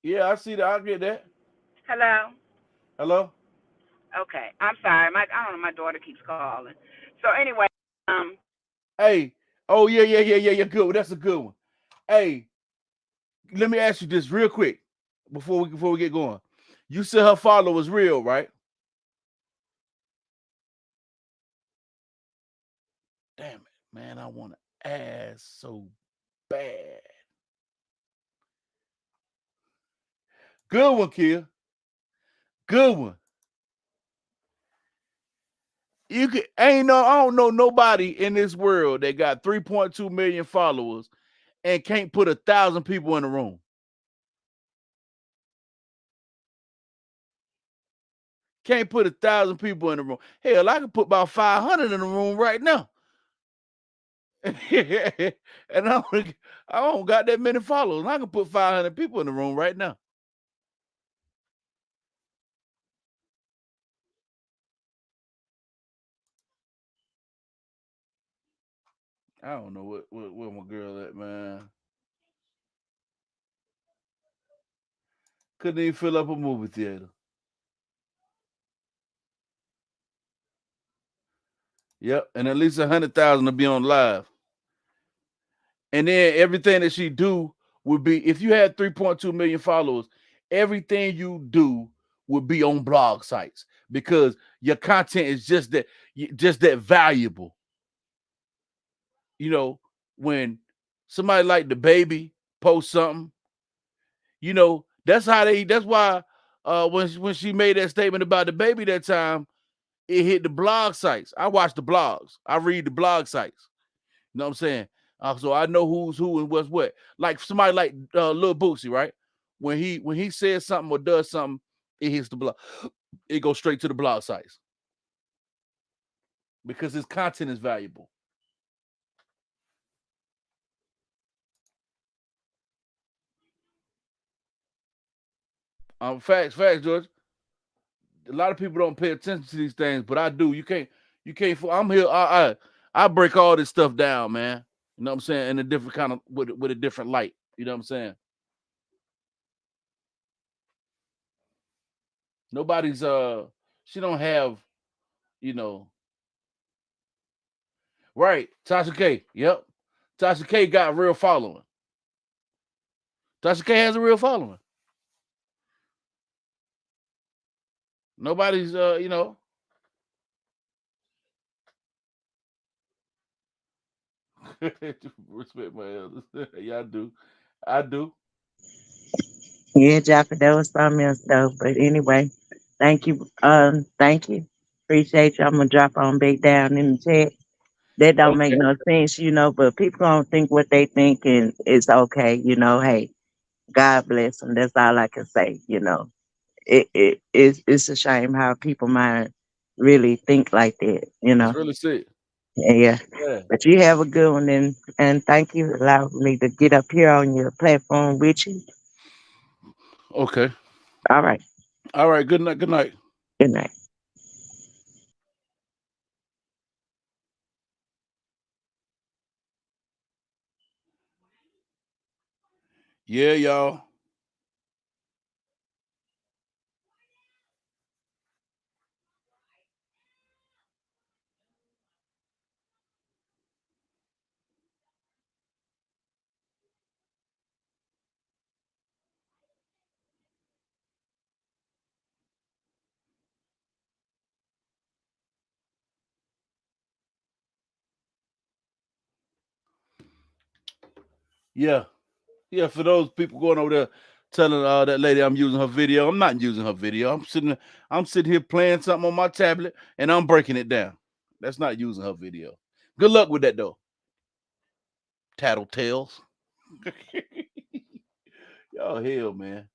Yeah, I see that. I get that. Hello. Hello. Okay, I'm sorry. I don't know. My daughter keeps calling. So anyway, um, Hey. Oh yeah. Good one. That's a good one. Hey, let me ask you this real quick before we get going. You said her follow was real, right? Damn it, man. I want to ask so bad. Good one, Kia. Good one. You can ain't no. I don't know nobody in this world that got 3.2 million followers and can't put 1,000 people in the room. Can't put 1,000 people in the room. Hell, I can put about 500 in the room right now. And I don't got that many followers. I can put 500 people in the room right now. I don't know where my girl at, man. Couldn't even fill up a movie theater. Yep, and at least 100,000 to be on live. And then everything that she do would be, if you had 3.2 million followers, everything you do would be on blog sites because your content is just that valuable. You know, when somebody like the baby post something, that's why when she made that statement about the baby that time, it hit the blog sites. I watch the blogs. I read the blog sites. You know what I'm saying? So I know who's who and what's what. Like somebody like Lil Boosie, right? When he says something or does something, it hits the blog. It goes straight to the blog sites because his content is valuable. Facts, George. A lot of people don't pay attention to these things, but I do. You can't. I'm here. I break all this stuff down, man. You know what I'm saying? In a different kind of with a different light. You know what I'm saying? Nobody's she don't have, you know, right. Tasha K. Yep. Tasha K got a real following. Tasha K has a real following. Nobody's respect my elders. Yeah, I do. I do. Yeah, Jaffa, that was something else though. But anyway, thank you. Thank you. Appreciate you. I'm gonna drop on back down in the chat. That don't make Okay. no sense, but people gonna think what they think, and it's okay. Hey, God bless them. That's all I can say. It's a shame how people mind really think like that. It's really sick. Yeah. Yeah. But you have a good one, and thank you for allowing me to get up here on your platform with you. Okay. All right. All right. Good night. Good night. Good night. Yeah, y'all. Yeah. Yeah, for those people going over there telling that lady I'm using her video, I'm not using her video. I'm sitting here playing something on my tablet and I'm breaking it down. That's not using her video. Good luck with that though. Tattletales. Y'all hell, man.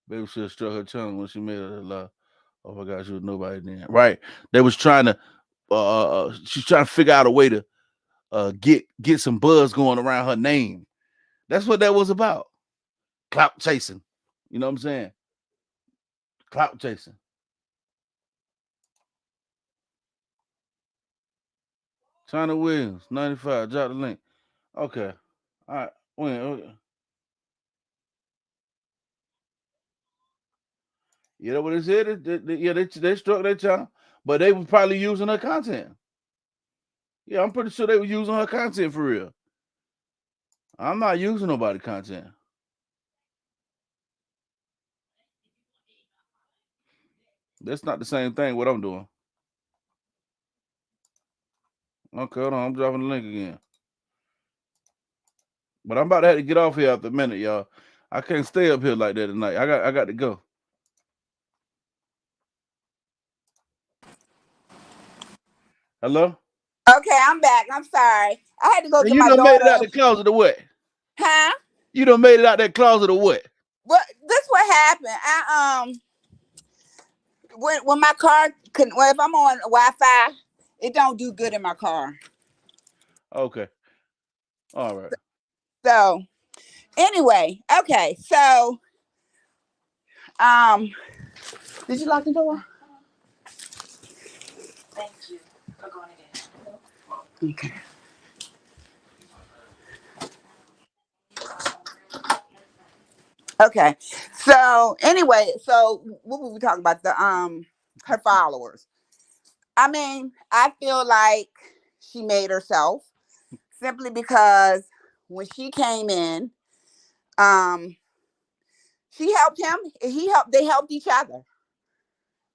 Baby should have struck her tongue when she made her lie. Oh my gosh, she was nobody then. Right. They was trying to she's trying to figure out a way to get some buzz going around her name. That's what that was about. Clout chasing. You know what I'm saying? Clout chasing. China Williams, 95. Drop the link. Okay. All right. When? You know what it said? Yeah, they struck their channel, but they were probably using her content. Yeah, I'm pretty sure they were using her content for real. I'm not using nobody content. That's not the same thing what I'm doing. Okay, hold on. I'm dropping the link again. But I'm about to have to get off here after a minute, y'all. I can't stay up here like that tonight. I got to go. Hello? Okay, I'm back. I'm sorry. I had to go And get you my done made it out daughter. the closet or what? Huh? You done made it out that closet or what? What? This what happened. When my car well, if I'm on Wi-Fi, it don't do good in my car. Okay. All right. So anyway, okay. So um, did you lock the door? Thank you for going again. Okay. Okay. So anyway, so what were we talking about? The her followers. I mean, I feel like she made herself simply because when she came in, um, she helped him. He helped. They helped each other.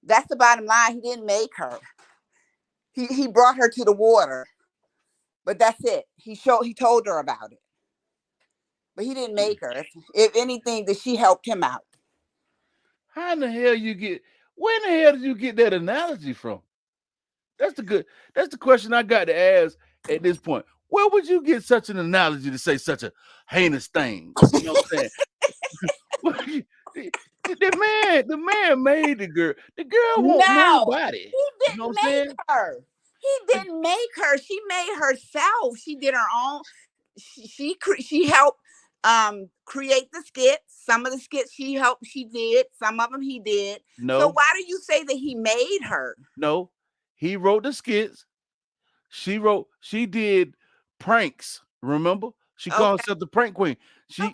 That's the bottom line. He didn't make her. He brought her to the water, but that's it. He told her about it, but he didn't make her. If anything, that she helped him out. How in the hell you get? Where in the hell did you get that analogy from? That's the question I got to ask at this point. Where would you get such an analogy to say such a heinous thing? You know what I'm saying? The man made the girl. The girl won't No, nobody. he You know didn't what I'm saying? make her. He didn't make her. She made herself. She did her own. She helped create the skits. Some of the skits she helped. She did. Some of them he did. So No, why do you say that he made her? no. He wrote the skits. She did pranks. Remember? She called Okay. herself the prank queen. She Okay.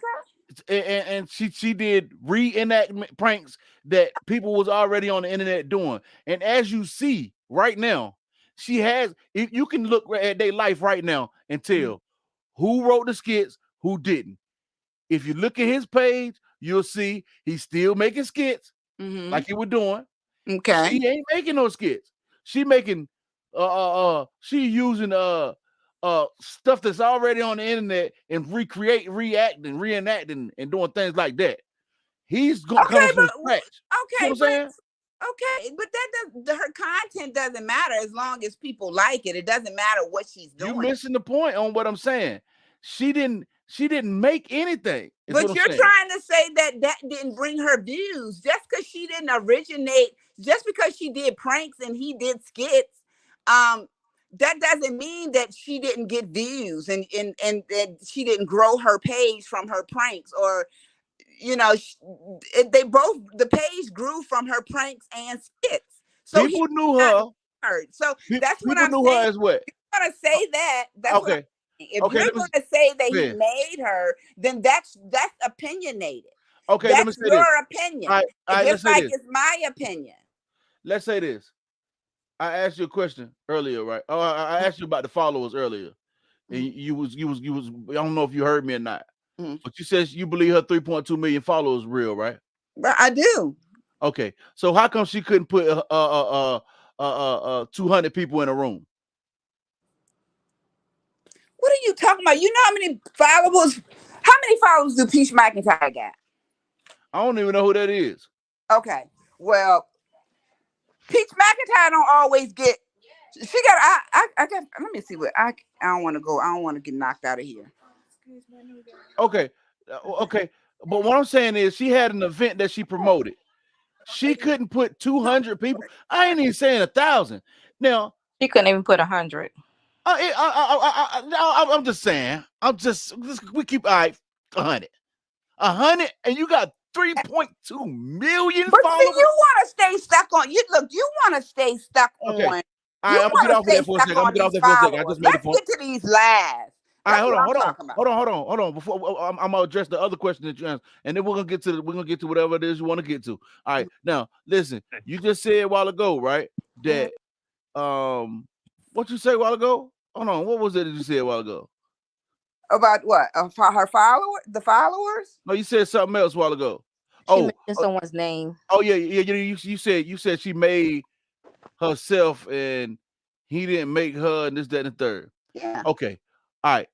and she did reenactment pranks that people was already on the internet doing. And as you see right now, she has. If you can look at their life right now and tell who wrote the skits, who didn't. If you look at his page, you'll see he's still making skits Mm-hmm. like he was doing. Okay. She ain't making no skits. She making she using stuff that's already on the internet and reacting, reenacting, and doing things like that. He's coming Okay, from scratch. See what I'm saying? but that does her content doesn't matter as long as people like it. It doesn't matter what she's You doing. missing the point on what I'm saying. She didn't make anything. Is what But I'm you're saying. trying to say that that didn't bring her views just because she didn't originate, just because she did pranks and he did skits. Um, that doesn't mean that she didn't get views and that she didn't grow her page from her pranks or you know they both the page grew from her pranks and skits. So he People knew not her. hurt. So that's what People I'm knew saying. her as what? Gonna say that. That's what I'm Okay. saying. If Okay. you're Let me gonna say that he yeah. made her, then that's opinionated. Okay. Let me That's say this. your All opinion. right. All right. Let's Just say like this. it's my opinion. Let's say this. I asked you a question earlier, right? Oh, I asked you about the followers earlier, and Mhm. you was. I don't know if you heard me or not, Mhm. but you said you believe her 3.2 million followers real, right? But I do. Okay, so how come she couldn't put 200 people in a room? What are you talking about? You know how many followers? How many followers do Peach McIntyre got? I don't even know who that is. Okay. Well, Peach McIntyre don't always get. She got. I got. Let me see what I don't want to go. I don't want to get knocked out of here. Okay, okay, but what I'm saying is she had an event that she promoted. She couldn't put 200 people. I ain't even saying 1,000. Now She couldn't even put 100. I'm just saying. We keep all right. 100, 100, and you got 3.2 million But see, followers. you want to stay stuck on you. Look, you want to stay stuck Okay, on. all You right. I'm gonna get want to off of stay that for a stuck second. I'm gonna on get off these that for a second. I followers. just made the Let's point. get to these lives. All right, That's what I'm talking about. hold on. Before I'm gonna address the other question that you asked, and then we're gonna get to whatever it is you want to get to. All right, now listen. You just said a while ago, right? Mhm. That what you say a while ago? Hold on. What was it that you said a while ago? About what? For her the followers. No, you said something else a while ago. She Oh, mentioned someone's name. oh yeah. You said she made herself and he didn't make her and this, that, and the third. Yeah. Okay. All right.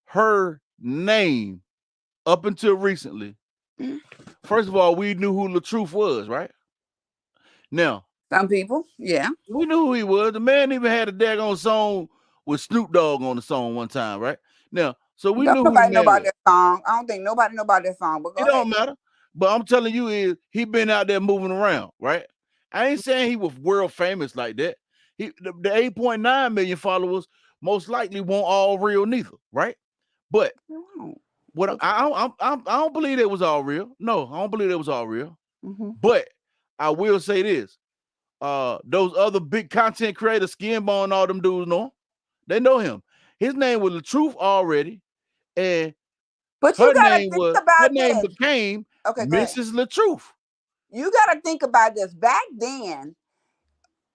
Her name up until recently, Mhm. first of all, we knew who the truth was, right? Now, Some people, yeah. we knew who he was. The man even had a daggone song with Snoop Dogg on the song one time, right? Now, so we Don't knew who the nobody know man about was. that song. I don't think nobody know about that song. But It go ahead. don't matter. But I'm telling you is he been out there moving around, right? I ain't saying he was world famous like that. The 8.9 million followers most likely won't all real neither, right? But what Okay. I don't believe it was all real. No, I don't believe it was all real. Mm-hmm. But I will say this: those other big content creators, Skinbone, all them dudes know him. They know him. His name was the truth already, and But you her gotta name think was her about name this. became Okay, go ahead. Mrs. LaTruth. You gotta think about this. Back then,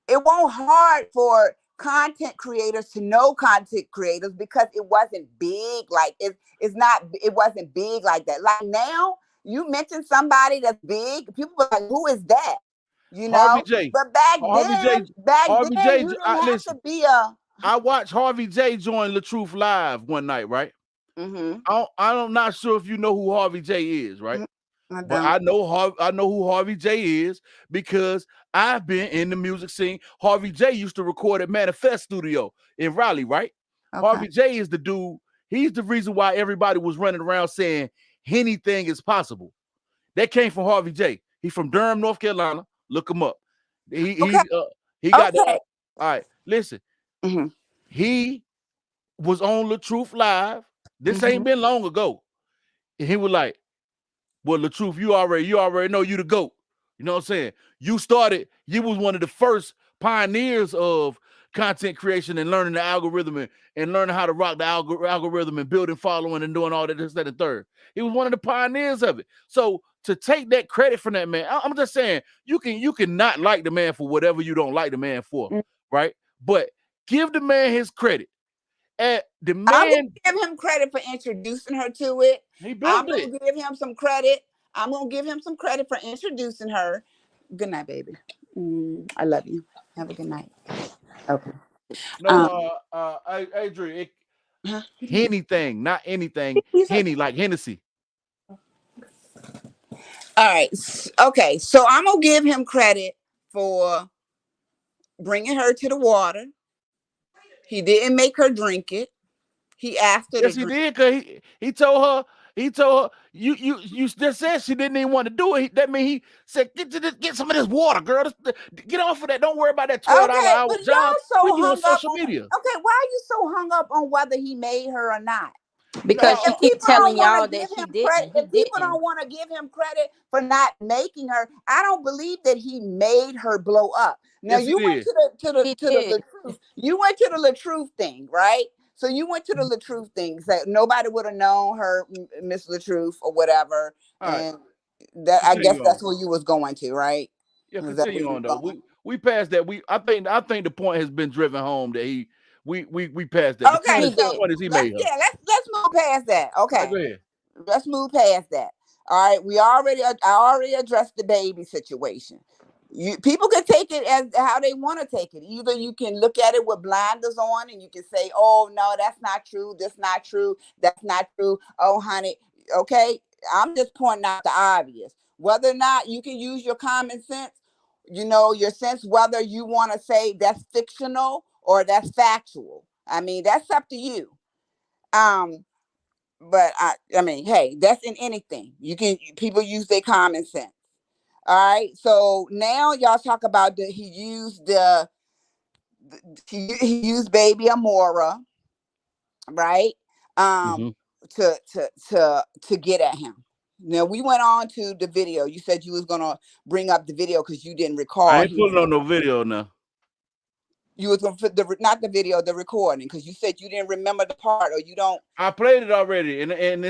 it wasn't hard for content creators to know content creators because it wasn't big. Like it's not. It wasn't big like that. Like now, you mention somebody that's big, people are like, "Who is that?" You Harvey know. J. But Harvey J. back Harvey then, J. you didn't have to Listen, be a. I watched Harvey J join La Truth Live one night, right? Mm-hmm. I'm not sure if you know who Harvey J is, right? I But don't. I know who Harvey J is because I've been in the music scene. Harvey J used to record at Manifest Studio in Raleigh, right? Okay. Harvey J is the dude. He's the reason why everybody was running around saying anything is possible. That came from Harvey J. He's from Durham, North Carolina. Look him up. He Okay. he uh, he got the Okay. all right. Listen, Mm-hmm. he was on La Truth Live. This Mm-hmm. ain't been long ago. And he was like, well, the truth, you already know you the GOAT. You know what I'm saying? You was one of the first pioneers of content creation and learning the algorithm and learning how to rock the algorithm and building following and doing all that, this, that, and third. He was one of the pioneers of it. So to take that credit from that man, I'm just saying you can not like the man for whatever you don't like the man for, right? But give the man his credit. And the I'm gonna man, give him credit for introducing her to it. he I'm built it. gonna give him some credit. I'm gonna give him some credit for introducing her. Good night, baby. I love you. Have a good night. Okay. Um. No, Adrian, Huh? anything, not anything. He's like, Henny, like Hennessy. all right. Okay. So I'm gonna give him credit for bringing her to the water. He didn't make her drink it. He asked her to Yes, he drink. did. Cause he told her, you just said she didn't even want to do it. That mean he said, get some of this water, girl. Get off of that. Don't worry about that $12 Okay, hour but job. y'all so We doing hung up social on. media. Okay, why are you so hung up on whether he made her or not? Because she If No, keep people don't telling want y'all to that give she him credit, didn't. He if people didn't. don't want to give him credit for not making her, I don't believe that he made her blow up. Now yes, he you went did. He to the did. Latrouf. You went to the Latrouf thing, right? So you went to the Latrouf thing. So nobody would have known her, Miss Latrouf, or whatever. All right, And that I guess continue on. that's where you was going to, right? Yeah, Is that where continue you on was though. We passed that. I think the point has been driven home that we passed that. going? The point Okay, He is the so did. point is he made her. let's move past that. All right, Okay. go ahead. Let's move past that. All right, I already addressed the baby situation. People can take it as how they want to take it. Either you can look at it with blinders on and you can say, "Oh no, that's not true. That's not true. That's not true." Oh, honey, okay. I'm just pointing out the obvious. Whether or not you can use your common sense, your sense whether you want to say that's fictional or that's factual. I mean, that's up to you. Um, but I mean, hey, that's in anything. People use their common sense. All right. So now y'all talk about he used baby Amora, right? Um, Mm-hmm. to get at him. Now we went on to the video. You said you was gonna bring up the video because you didn't I recall. ain't pulling on no video now. You was gonna put the not the video, the recording, because you said you didn't remember the part or you don't. I played it already, and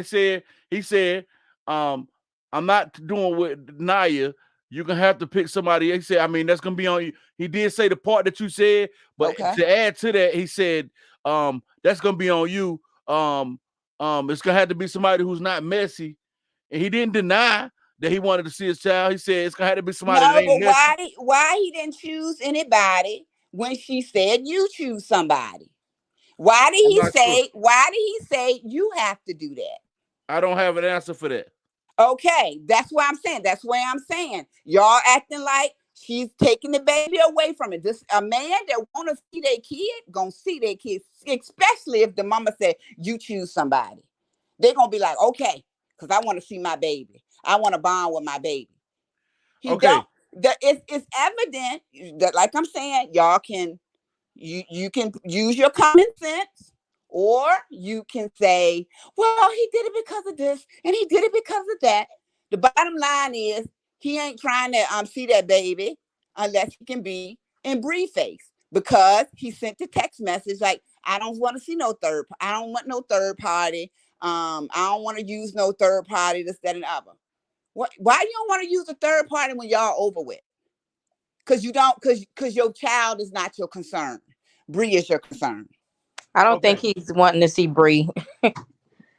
he said, I'm not doing with Naya. You're gonna have to pick somebody. He said, I mean, that's gonna be on you. He did say the part that you said, but Okay. to add to that, he said, that's gonna be on you. It's gonna have to be somebody who's not messy. And he didn't deny that he wanted to see his child. He said it's gonna have to be somebody that No, ain't but messy. why he didn't choose anybody when she said you choose somebody? Why did I'm he not sure. say you have to do that? I don't have an answer for that. Okay, that's what I'm saying. That's why I'm saying y'all acting like she's taking the baby away from it. This a man that want to see their kid gonna see their kids, especially if the mama said you choose somebody. They're gonna be like, okay, because I want to see my baby. I want to bond with my baby. He don't. Okay, That it's evident that, like I'm saying, y'all can you can use your common sense, or you can say, well, he did it because of this and he did it because of that. The bottom line is he ain't trying to see that baby unless he can be in brief face, because he sent the text message like, I don't want to see no third. I don't want no third party. I don't want to use no third party, this, that, and the other. What? Why you don't want to use a third party when y'all over with? Because you don't, because your child is not your concern. Bree is your concern. I don't think Okay. he's wanting to see Bree.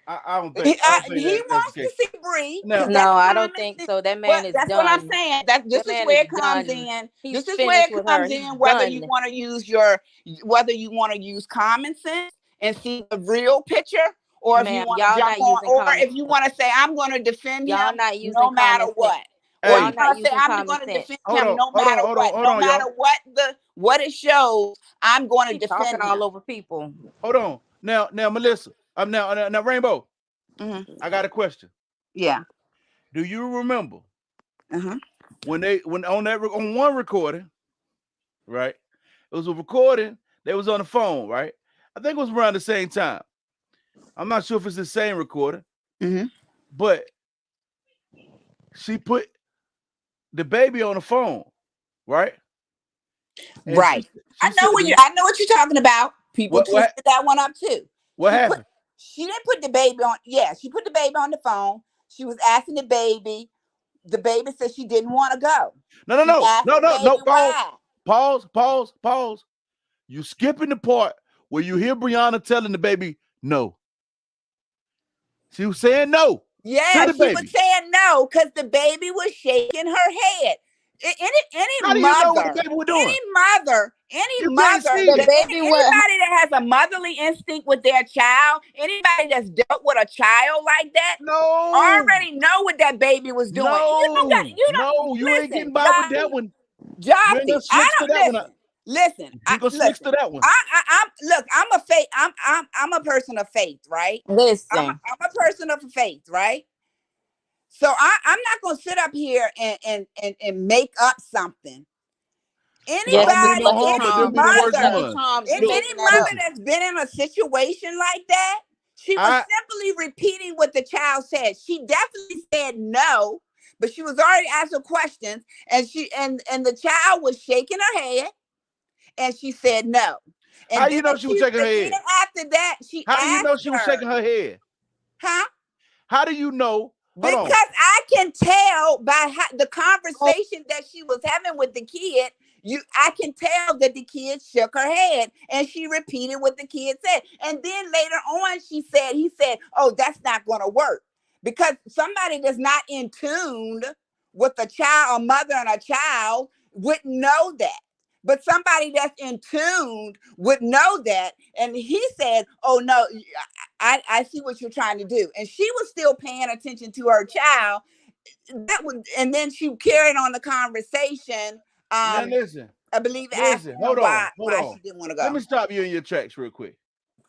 I don't think He that's the wants to case. see Bree because Now, No, that's I don't common think sense. so. That man But is that's what I'm done. saying. That this That is man where is it comes done. in. He's This is where finished it with her. comes He's in. done. Whether you want to use common sense and see the real picture, or if you Ma'am, want to y'all jump not on, using or common if you sense. want to say I'm going to defend Y'all him not no using matter common sense. what, or you Y'all hey, not want to say using I'm common going to sense. defend him no matter what, hold no on, matter y'all. what it shows, I'm going to He talking defend him. all over people. Hold on. Now, Melissa. Now, Rainbow. Hmm. I got a question. Yeah. Do you remember Uh-huh. when on one recording, right? It was a recording. They was on the phone, right? I think it was around the same time. I'm not sure if it's the same recording, Hmm. but she put the baby on the phone, right? And Right. she said I know what you're talking about. People what twisted that one up too. what She put happened? she didn't put the baby on. Yeah, she put the baby on the phone. She was asking the baby. The baby said she didn't want to go. No, no, She no, asked no, the no, no. baby Pause, why. pause. You skipping the part where you hear Brianna telling the baby no. She was saying no to Yeah, the she was baby. saying no because the baby was shaking her head. How do you know what the baby was doing? Any You can't mother, see The it. baby went. anybody that has a motherly instinct with their child, anybody that's dealt with a child like that, No, already know what that baby was doing. no, You don't no. You ain't listen, getting by with that one. You ain't gonna Jossie. I switch to don't that one. listen. You ain't gonna switch to that one. I'm look. I'm a faith. I'm a person of faith, right? Listen. I'm a person of faith, right? So I'm not gonna sit up here and make up something. I Yes, don't you mean no Anybody, Lucky harm, but any them Charms. be the Yes, worst Lucky mother, ones. Charms, you Look, any making that mother up. listen. that's been in a situation like that, she was I simply repeating what the child said. She definitely said no, but she was already asking questions, and the child was shaking her head, and she said no. how And you know she was shaking her then head? after that, she How do you know asked she was her, shaking her head? huh? How do you know? Hold Because on. I can tell by the Oh, conversation that she was having with the kid, I can tell that the kid shook her head and she repeated what the kid said. And then later on, he said, "Oh, that's not going to work." Because somebody that's not in tune with a mother and a child wouldn't know that. But somebody that's in tune would know that. And he said, "Oh no, I see what you're trying to do." And she was still paying attention to her child. And then she carried on the conversation. now Um, listen. I believe asking Listen. him Hold on. Hold why on. she didn't want to Let go. me stop you in your tracks real quick.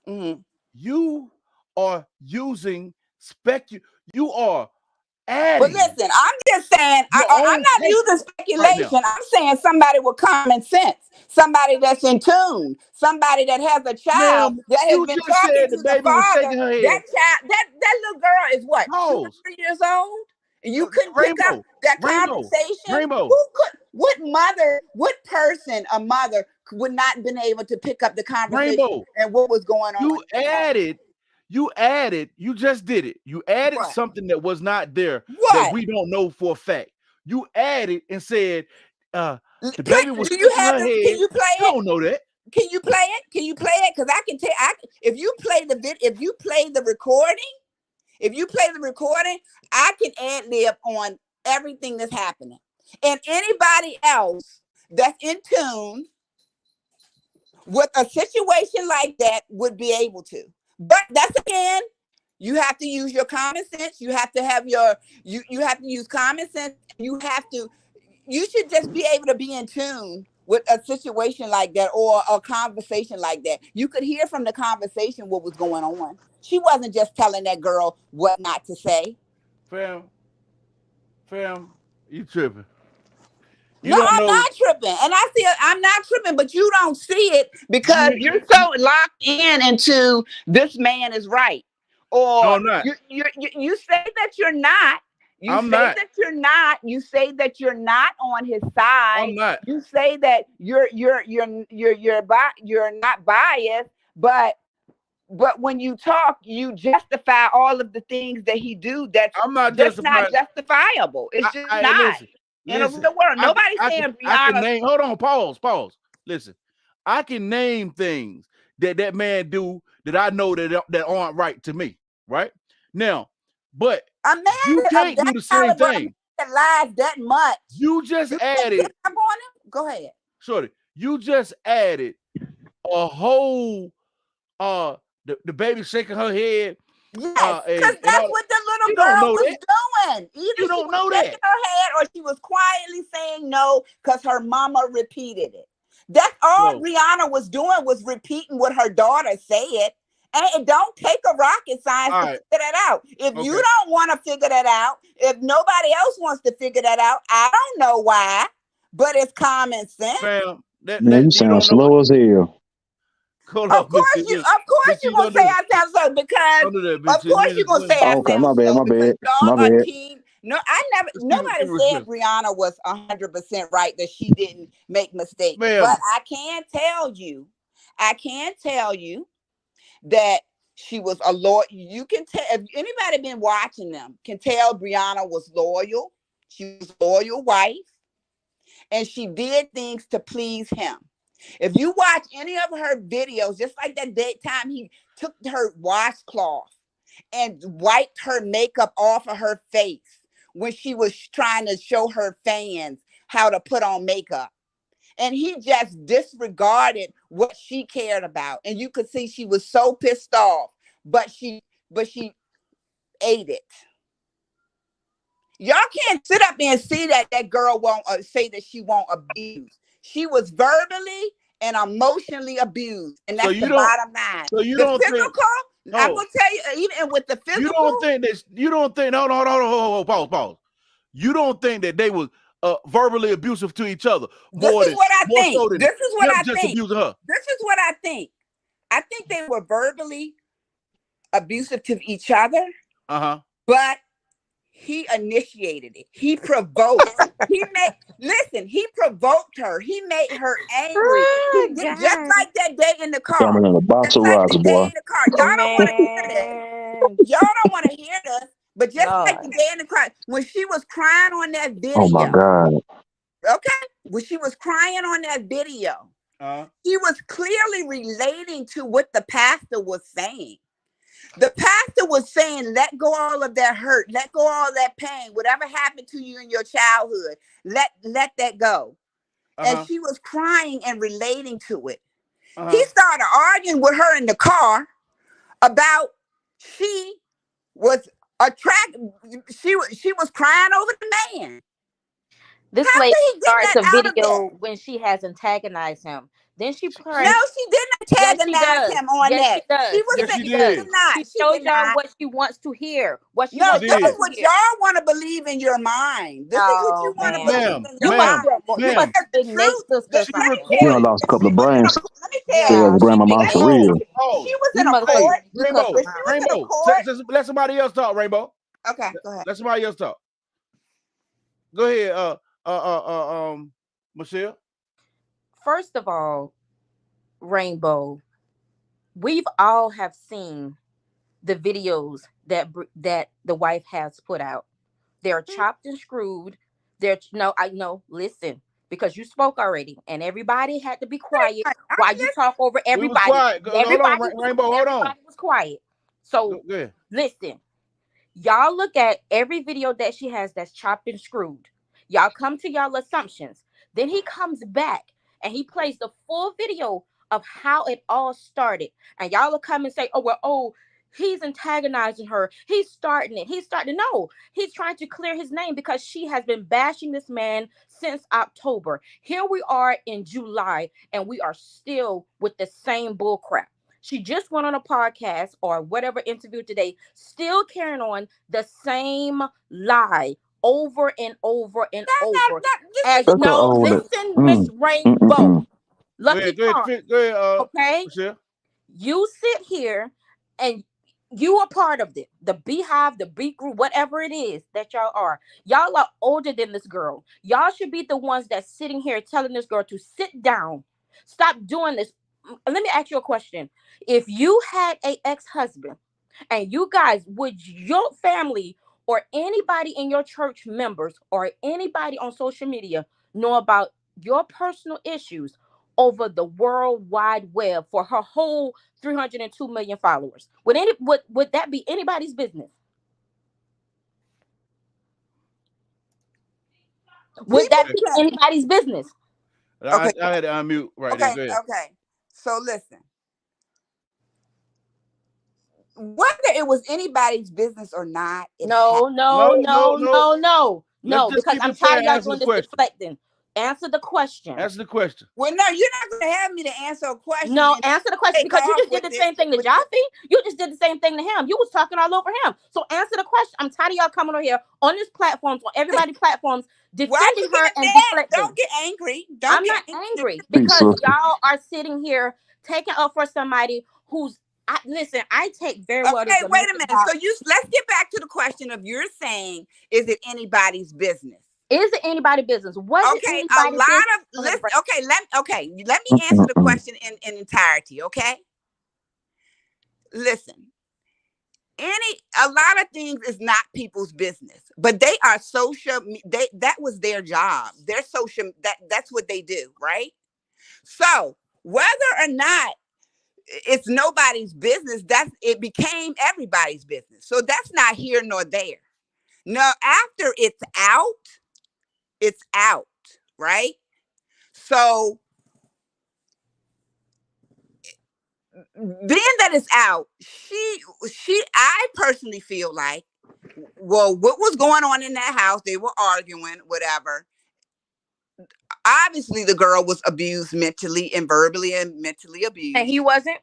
Mm-hmm. You are using you are But adding listen, I'm just saying, your I'm own not take using right now. speculation. I'm saying somebody with common sense, somebody that's in tune, somebody that has a child Ma'am, that has you been just talking said the to the baby was father. shaking her That head. child, that little girl is what, 2 or Pause. 3 years old? And you couldn't pick up Rainbow. that Rainbow. conversation? Rainbow. What person, a mother, would not been able to pick up the conversation Rainbow. and what was going on You in the home? added, you just did it. You added What? something that was not there that What? we don't know for a fact. You added and said the Play, baby was do you shaking have her the, can head. you play You it? don't know that. Can you play it? Can you play it? Because I can tell. If you play if you play the recording, I can ad lib on everything that's happening. And anybody else that's in tune with a situation like that would be able to. But that's again, you have to use your common sense. You have to have you have to use common sense. You should just be able to be in tune with a situation like that or a conversation like that. You could hear from the conversation what was going on. She wasn't just telling that girl what not to say. Fam, you tripping. You No, don't I'm know. not tripping. And I'm not tripping, but you don't see it because You you're so locked into this man is right. no, Or I'm not. you say that you're not. You I'm say not. that you're not. You say that you're not on his side. I'm not. You say that you're not biased, but when you talk, you justify all of the things that he do that's I'm not just not justifying. justifiable. It's just not Listen, in a listen. real world. Nobody's I can saying I can Brianna. name. Hold on. Pause. Listen, I can name things that that man do that I know that aren't right to me. Right now, but A man you of can't that do the same caliber, a man thing. that lies that much, You just you can't pick added, up on him. Go ahead. shorty. You just added a whole the baby shaking her head Yes, because and that's all that. what the little You don't girl know was that. doing. You Either she don't was know shaking that. her head or she was quietly saying no because her mama repeated it. That's all No. Brianna was doing, was repeating what her daughter said. And it don't take a rocket science All to right. figure that out. If you Okay. don't want to figure that out, if nobody else wants to figure that out, I don't know why, but it's common sense. Fam, Man, you you sound don't know what. slow as hell. Hold on, Missy. Of course Missy, you're gonna don't say do that. I sound slow because Don't do that, of Missy. course you're gonna say I Oh, okay, sound my bad, slow my because bad, y'all my are bad. team. No, I never nobody Give her said respect. Brianna was 100% right, that she didn't make mistakes. But Ma'am, I can tell you that she was a loyal. You can tell if anybody been watching them can tell Brianna was loyal. She was a loyal wife and she did things to please him. If you watch any of her videos, just like that time he took her washcloth and wiped her makeup off of her face when she was trying to show her fans how to put on makeup. And he just disregarded what she cared about. And you could see she was so pissed off, but she ate it. Y'all can't sit up there and see that that girl won't say that she won't abuse. She was verbally and emotionally abused, and so that's the you don't bottom line. so you The don't think physical, I'm no, gonna tell you, even with the you physical, don't think that you don't think hold on, pause. You don't think that they was verbally abusive to each other this is what I more think. so than This is what him I just think. abusing her. This is what I think. I think they were verbally abusive to each other, Uh-huh. but he initiated it. He provoked. He provoked her. He made her angry. Oh, Just God. like that day in the car. Coming in a box Just of like rocks, the day boy. in the car. Y'all don't want to hear this. Man. Y'all don't want to hear this. But just like the Lord. day in the car, when she was crying on that Oh my video, God. okay? When she was crying on that video, Uh-huh. she was clearly relating to what the pastor was saying. The pastor was saying, let go all of that hurt, let go all that pain, whatever happened to you in your childhood, let that go. And Uh-huh. she was crying and relating to it. He Uh-huh. started arguing with her in the car about she was attracted. She was crying over the man. This How lady could he get starts that a out of video there? when she has antagonized him. Then she No, prays. she didn't Yes, she antagonize does. him on Yes, she that. She does. was Yes, Yes, saying she she she does. did did. not. She She shows did y'all not. what she wants to hear. What she No, She wants this y'all is did. to what hear. y'all want to believe in your mind. This is what you Oh want to man. believe Ma'am, in You your must ma'am, mind. you must ma'am. Because the big Nate truth, sister or She let me something. She tell done recorded. you, lost a if couple she of was in a, brains let me tell you, cells. Yeah, she Grandma big mouse let for Nate me tell real. you, sister. she Pause. was You in a motherfuckers, Hey, court. you cuss Rainbow, When she around. was in a Rainbow. court, Let somebody else talk, Rainbow. okay, go ahead. Let somebody else talk. Go ahead, Michelle. First of all, Rainbow, we've all have seen the videos that the wife has put out. They're chopped and screwed. They're no, I know. Listen, because you spoke already, and everybody had to be quiet I'm while you talk over We was everybody. quiet. Hold on, Rainbow. Hold on. Everybody was quiet. So Go ahead. listen, y'all look at every video that she has that's chopped and screwed. Y'all come to y'all assumptions. Then he comes back and he plays the full video of how it all started. And y'all will come and say, oh, well, oh, he's antagonizing her. He's starting it. He's starting. No, he's trying to clear his name because she has been bashing this man since October. Here we are in July and we are still with the same bull crap. She just went on a podcast or whatever interview today, still carrying on the same lie over and over and over. This is As Such a no, old. listen, Miss Mm, Rainbow, Go Lucky ahead. Go ahead. Charm, Go ahead, okay? Michelle. You sit here and you are part of the beehive, the beat group, whatever it is that y'all are. Y'all are older than this girl. Y'all should be the ones that's sitting here telling this girl to sit down. Stop doing this. Let me ask you a question. If you had a ex-husband and you guys, would your family or anybody in your church members or anybody on social media know about your personal issues? over the world wide web for her whole 302 million followers? Would that be anybody's business? Would that People be can. anybody's business? Okay. I had to unmute right there. Okay. Go ahead. Okay. So listen, whether it was anybody's business or not, it happened. No, no, No, no, no, no. no, no, Let's no. just Because keep I'm it tired fair. of y'all Answer the doing this question. deflecting. Answer the question. Answer the question. Well, no, you're not going to have me to answer a question No, and answer the question take because you off just did with the it. same thing to Jaffe. You just did the same thing to him. You was talking all over him. So answer the question. I'm tired of y'all coming over here on this platform, on everybody's platforms, Why you defending her getting and mad? deflecting. Don't get angry. Don't I'm get not angry. angry Big because sister. y'all are sitting here taking up for somebody who's. Listen, I take very well the Okay, wait a domestic minute. violence. So let's get back to the question of you're saying, is it anybody's business? Is it anybody's business? Was it Okay, a anybody's business? lot of listen. Let me answer the question in entirety. Okay, listen. A lot of things is not people's business, but they are social. That was their job. Their social. That's what they do, right? So whether or not it's nobody's business, it became everybody's business. So that's not here nor there. No, after it's out, right? So being that it's out, I personally feel like, well, what was going on in that house? They were arguing, whatever. Obviously, the girl was abused mentally and verbally and mentally abused. And he wasn't.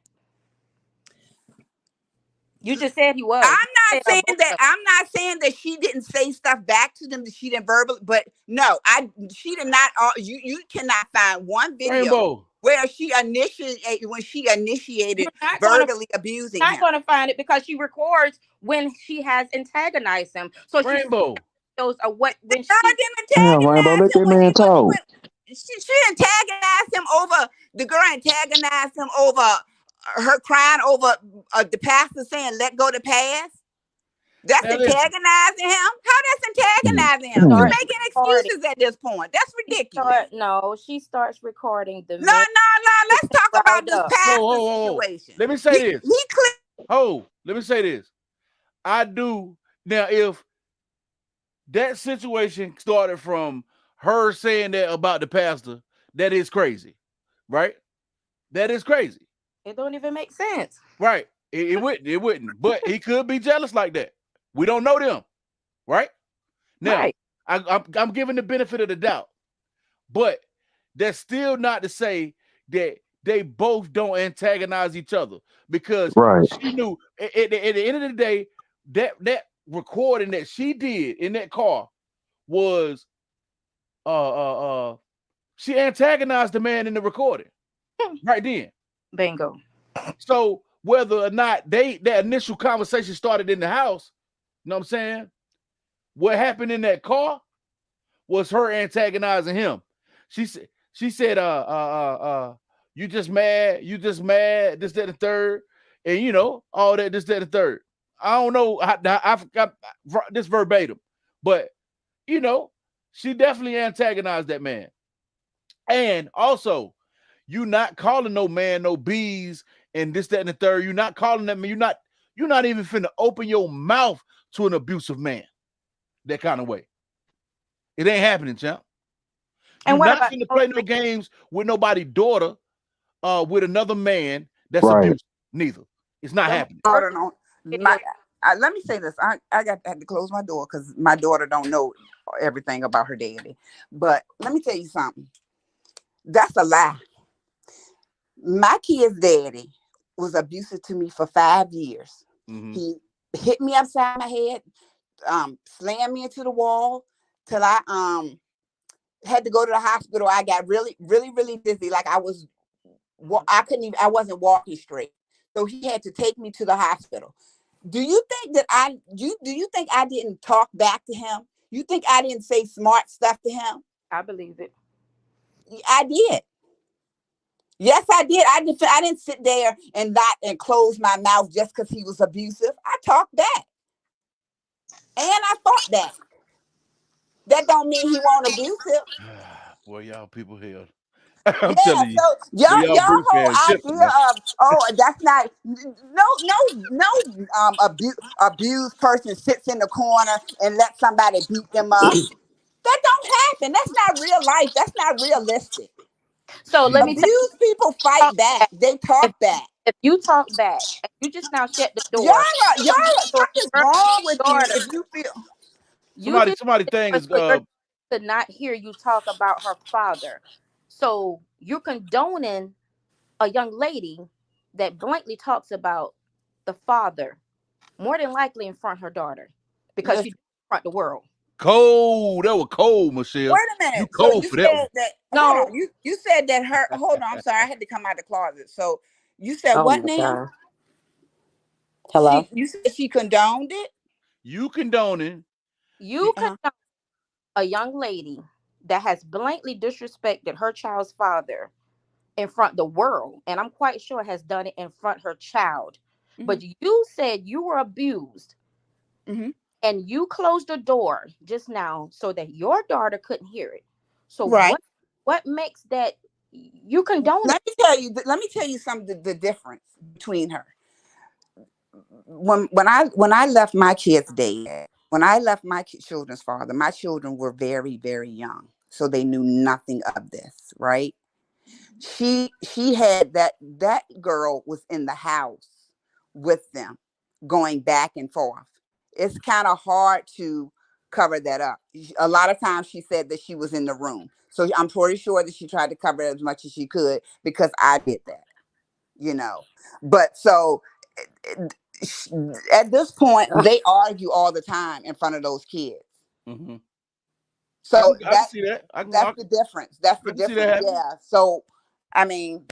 You just said he was. I'm not saying that she didn't say stuff back to them, that she didn't verbally, but no, she did not. You cannot find one video Rainbow. where she initiated verbally abusing not him. going to find it because she records when she has antagonized him. So she Rainbow. those are what when she didn't Damn, Rainbow, antagonize let him that when man talk. she antagonized him over the girl antagonized him over her crying over the pastor saying let go the past. That's Now listen. antagonizing him. How that's antagonizing him? You're making excuses at this point. That's ridiculous. She starts recording the No. Let's talk about this pastor Whoa. situation. Let me say this. Let me say this. I do now. If that situation started from her saying that about the pastor, that is crazy, right? That is crazy. It don't even make sense, right? It wouldn't. It wouldn't. But he could be jealous like that. We don't know them, right? Now, right? I'm giving the benefit of the doubt, but that's still not to say that they both don't antagonize each other because Right. she knew at the end of the day that recording that she did in that car was she antagonized the man in the recording right then. Bingo. So whether or not that initial conversation started in the house, you know what I'm saying? What happened in that car was her antagonizing him. She said, you just mad, this, that, and the third, and you know, all that, this, that, and the third. I don't know, I forgot this verbatim, but you know, she definitely antagonized that man. And also, you not calling no man no bees and this, that, and the third. You're not calling that man. You're not even finna open your mouth to an abusive man that kind of way. It ain't happening, champ. You're not finna play no games with nobody's daughter with another man that's abusive. Neither. It's not happening. Let me say this. I had to close my door because my daughter don't know everything about her daddy. But let me tell you something. That's a lie. My kid's daddy was abusive to me for 5 years. Mm-hmm. He hit me upside my head, slammed me into the wall till I had to go to the hospital. I got really, really, really dizzy. Like I wasn't walking straight. So he had to take me to the hospital. Do you think that do you think I didn't talk back to him? You think I didn't say smart stuff to him? I believe it. I did. Yes, I did. I didn't sit there and close my mouth just because he was abusive. I talked back. And I fought back. That don't mean he won't abusive. Boy, y'all people here. I'm Yeah, telling you. so But y'all y'all Bree whole fans different, idea man. of, oh, that's not, no abused person sits in the corner and let somebody beat them up. That don't happen. That's not real life. That's not realistic. So let me Jesus. tell you, Abused people fight talk back. back. They If, talk back. if you talk back, and you just now shut the Y'all door, something's your wrong with you daughter, if you feel. you just Somebody shut thing the door is so your daughter could not hear you talk about her father. So you're condoning a young lady that blankly talks about the father, more than likely in front of her daughter, because she Listen, in front of the world. cold. That was cold, Michelle. wait a You minute. So cold you for that said one. that. Hold No, on. You said that her. Hold on. I'm sorry. I had to come out of the closet. So you said Oh what my now? God. Hello? You said she condoned it. You condoning. you He, condone a young lady that has blankly disrespected her child's father in front of the world, and I'm quite sure has done it in front of her child. Hmm. But you said you were abused, Hmm. and you closed the door just now so that your daughter couldn't hear it. So Right. what makes that you condone it? Let me tell you. Let me tell you some the difference between her. When I left my kids' dad, when I left my children's father, my children were very very young, so they knew nothing of this. Right. She had that girl was in the house with them, going back and forth. It's kind of hard to cover that up. A lot of times she said that she was in the room, so I'm pretty sure that she tried to cover it as much as she could because I did that, you know. But so at this point they argue all the time in front of those kids. hmm So I can see that. that's the difference. That's the I can see that difference. happening. Yeah. So I mean,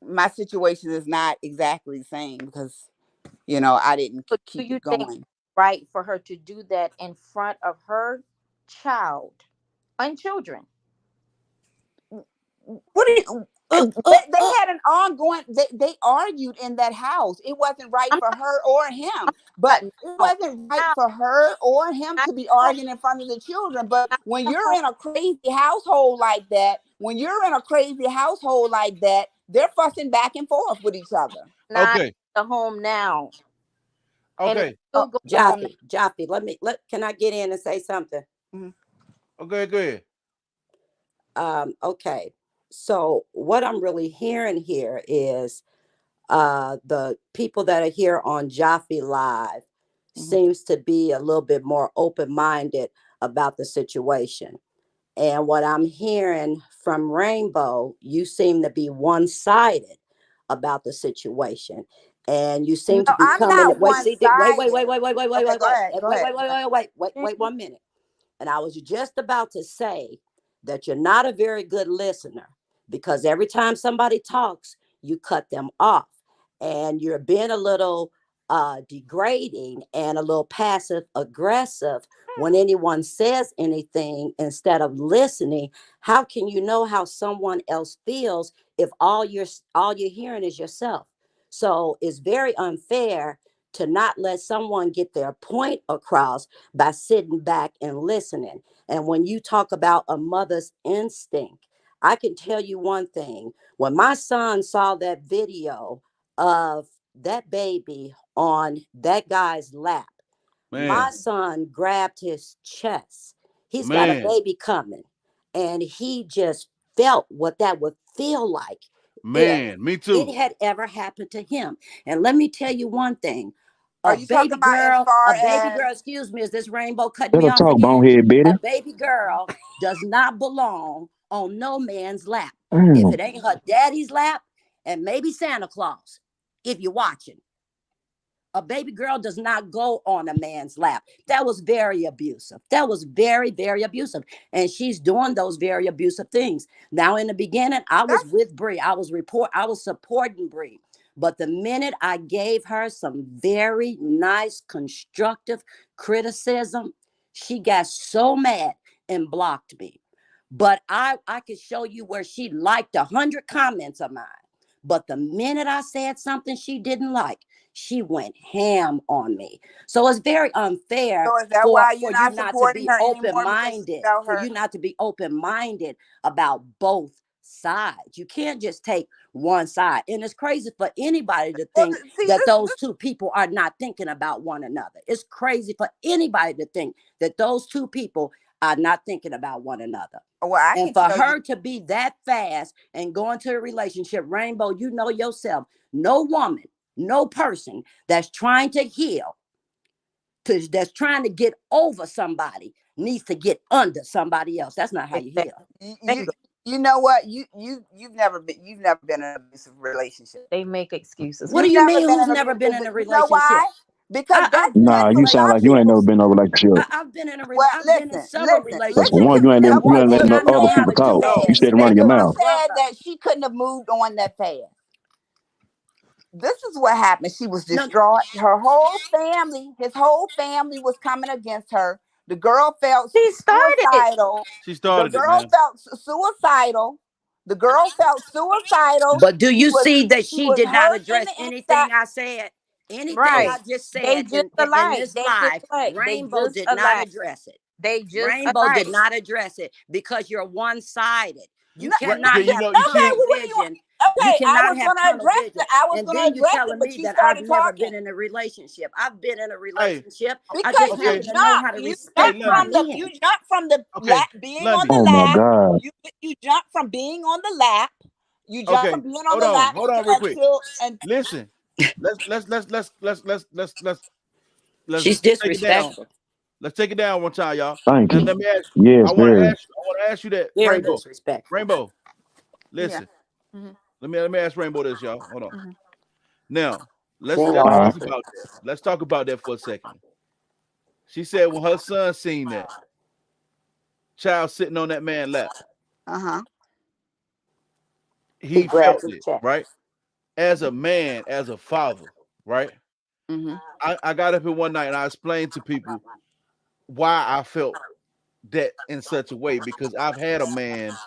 my situation is not exactly the same because I didn't So do keep you it think going. right for her to do that in front of her child and children? What do you? Uh, uh, They uh. had an ongoing. They argued in that house. It wasn't right I'm for her or him, talking but about it now. wasn't right Now, for her or him not to be the home, arguing in front of the children. But not when the you're home, in a crazy household like that, they're fussing back and forth with each other. not Okay. the home now, and it's Okay. still going on now. Jaffe, can I get in and say something? Mhm. Okay. Go ahead. Okay. So what I'm really hearing here is the people that are here on Jaffe Live Mhm. seems to be a little bit more open-minded about the situation. And what I'm hearing from Rainbow, you seem to be one-sided about the situation. And you No, seem to be I'm coming. not Wait, one see, sided. Okay, go ahead. Go ahead. wait 1 minute. And I was just about to say that you're not a very good listener because every time somebody talks, you cut them off. And you're being a little degrading and a little passive aggressive when anyone says anything instead of listening. How can you know how someone else feels if all you're hearing is yourself? So it's very unfair to not let someone get their point across by sitting back and listening. And when you talk about a mother's instinct, I can tell you one thing. When my son saw that video of that baby on that guy's lap, my Man. son grabbed his chest. He's got a Man. baby coming, and he just felt what that would feel like if Man. Me it too. had ever happened to him. And let me tell you one thing. Are you talking about as far A baby as? girl, excuse me, is this Rainbow cutting me Better off talk, again? bonehead Betty. A baby girl does not belong on no man's lap. If Damn. it ain't her daddy's lap, and maybe Santa Claus, if you're watching, a baby girl does not go on a man's lap. That was very abusive. That was very, very abusive. And she's doing those very abusive things. Now, in the beginning, I was That's with Bree. I was supporting Bree. But the minute I gave her some very nice, constructive criticism, she got so mad and blocked me. But I could show you where she liked 100 comments of mine. But the minute I said something she didn't like, she went ham on me. So it's very unfair so. Is that why you're for you not not to supporting be her anymore because she open-minded, felt for her? you not to be open-minded about both sides. You can't just take one side. And it's crazy for anybody to Well, think see, that those two people are not thinking about one another. It's crazy for anybody to think that those two people are not thinking about one another. well, I And can for tell you. her to be that fast and go into a relationship, Rainbow, you know yourself, no woman, no person that's trying to heal, that's trying to get over somebody, needs to get under somebody else. That's not how you heal. You, you know what? You've never been in an abusive relationship. They make excuses. What do You've you never mean? been Who's in a. never been in a You know why? relationship? Because that's I've been in Nah, a you listen. sound Some like you ain't relationship. people. never been in a relationship. I've been in a Well, I've been in several Cause for listen relationships, one, to you ain't to letting, you what ain't letting and I no know other how people to Stephanie talk. do it. You said. stayed running your Stephanie mouth. said Brother. that she couldn't have moved on that fast. This is what happened. She was No, distraught. Her whole family, his whole family was coming against her. The girl felt She started. suicidal. She The started it, girl man. felt suicidal. The girl felt suicidal. but do She you was see that she she was did not hurt in address the inside. anything I said? Anything Hey, I Right. just They said just in alike. this They just live, alike. They Rainbow just did not alike. address it. They just Rainbow did alike. not address it because you're one-sided. You no, Right. cannot Okay. You have know. You okay, tunnel see. well, what do you want? vision. You Okay, I cannot was have gonna tunnel address vision. it. I was And gonna then you're address it, telling but me you that I've started never talking. been in a relationship. I've been in a Hey. relationship. I Because just Okay. happen to know how to you Hey, respect jumped my from Lundy. the men. Okay, being on Lundy. the Oh my lap. God. You jumped from being on the lap. You jumped Okay. from being on Hold the on. lap Hold on, real quick. until and Listen. Let's She's take it down. disrespectful. Let's take it down one time, y'all. Thank Now you. let me ask. Yes, very. I want to ask you that, Very Rainbow. disrespectful. Rainbow. yeah. Listen. Hmm. Let me ask Rainbow this, y'all. Hold on. Hmm. Now She ain't let's gonna All talk right. answer. about that. Let's talk about that for a second. She said when her son seen that child sitting on that man's lap, Uh-huh. He he grabbed felt his it, chest. right? As a man, as a father, right? Hmm. I got up here one night and I explained to people why I felt that in such a way because I've had a man,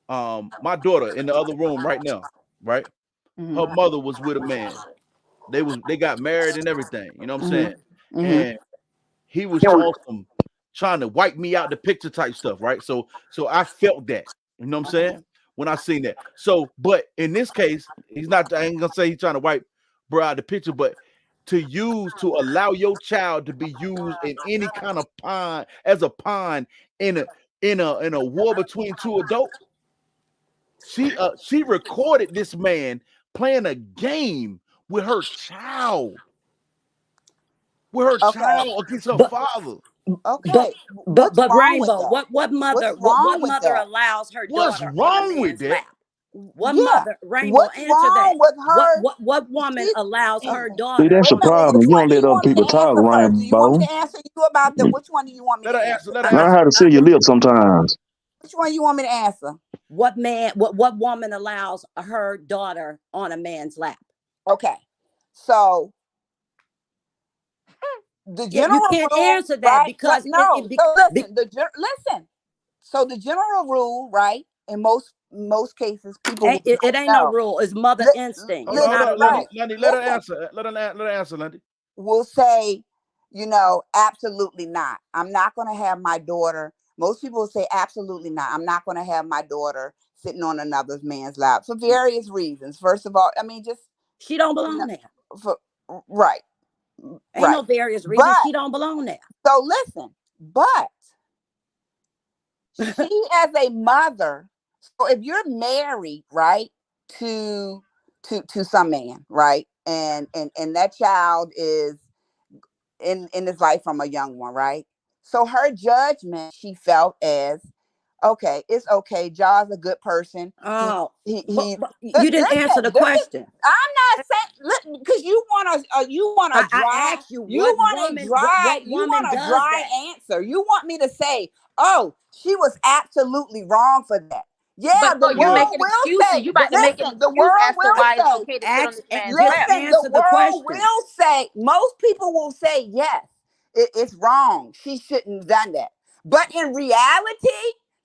my daughter in the other room right now, right? Hmm. Her mother was with a man. They got married and everything, you know what I'm Hmm. saying? Hmm. And he was on some trying to wipe me out the picture type stuff, right? So I felt that, you know what I'm saying? When I seen that. So, but in this case, he's not, I ain't gonna say he's trying to wipe bro out the picture, but to allow your child to be used in any kind of pawn as a pawn in a war between two adults. She recorded this man playing a game with her child, Okay. against her But father. but Okay. What's but wrong with Rainbow, that? what What's mother what wrong with mother that? allows her What's daughter on a wrong with man's that? lap? What Yeah. mother, Rainbow, What's answer that. wrong with her? What woman She allows her okay. See, daughter that's Wait the a on a minute. problem. Which man's You one don't lap? do let you other want me to people talk, answer first? Do you want me Rainbow. to answer you about that? Which one do you want me Let to her answer? answer. Let her I, Learn answer. how to I, seal your lips sometimes. Which one you want me to answer? what woman allows her daughter on a man's lap? Okay. So the Yeah, you general can't rule, answer that right? Right. because No. So listen, listen. So the general rule, right? In most cases, people will it say ain't no no. rule. It's mother instinct. Hold on, It's hold not a on, Right. Lundy. rule. Lundy, let her Listen. answer. Let her answer, Lundy. Will say, absolutely not. I'm not going to have my daughter. Most people will say, absolutely not. I'm not going to have my daughter sitting on another man's lap for various reasons. First of all, I mean, just, She don't you know, belong there. for, right, Ain't no right. various reasons. But, She don't belong there. so listen, but she as a mother, so if you're married, right, to some man, right, and that child is in his life from a young one, right? So her judgment, she felt as, okay, it's okay. Jaw's a good person. Oh, He. but you didn't answer Listen, the this is. question. I'm not saying because you want a I dry asked you you what want a woman dry what you woman want a does dry that. answer. You want me to say, oh, she was absolutely wrong for that. Yeah, But the no, you're You world making will excuses. say. You about to make an Listen, the excuse world as to will why it's say. okay to sit on ask this man's just lap. Listen, the answer the world question. will say, most people will say, yes, it's wrong. She shouldn't have done that. But in reality,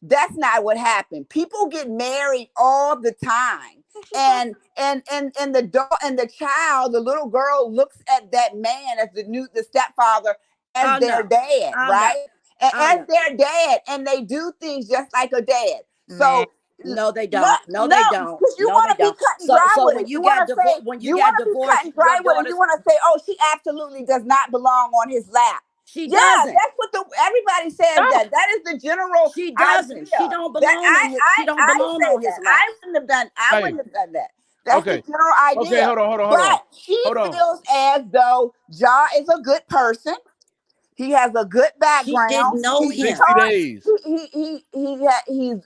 that's not what happened. People get married all the time. And the child, the little girl looks at that man as the stepfather as Oh their no. dad, Oh no. right? And Oh as no. their dad, and they do things just like a dad. Man, So No, they No, don't. No, no, they don't. because you No, want they to be don't. cut and So, dry so with when it. you You want got to say when you you want got to be cut divorced, and your dry with it. daughter's You want to say, oh, she absolutely does not belong on his lap. she Yeah, doesn't. that's what everybody says. No, That is the general She doesn't. She idea. don't That belong in his. She don't I belong say on his that lap. I Hey, wouldn't have done that. That's the okay, general okay. idea. Hold on, But she hold on. feels as though Ja is a good person. He has a good She background. didn't know He's him. 60 days.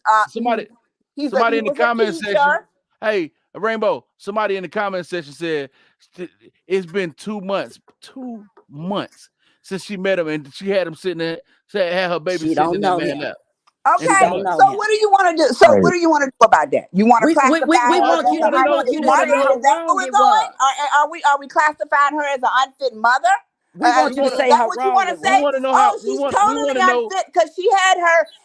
taught. Somebody, He somebody in the was a comment section. teacher. Hey, Rainbow. Somebody in the comment section said it's been 2 months. 2 months since she met him, and she had him sitting there. Had her baby She sitting don't in that know man him. lap in She 2 Okay, don't months. know so him. what do you want to do? So Hey, what do you want to do about that? You want to classify We her want We as you an to want to know. we unfit We want you to want to mother? say know. how Is that where wrong we're it going? was. Are we classifying her as an unfit mother? We want you to Is say that how what you wrong want to it We say? was. want to know how. Oh, she's We want totally to know. unfit because she had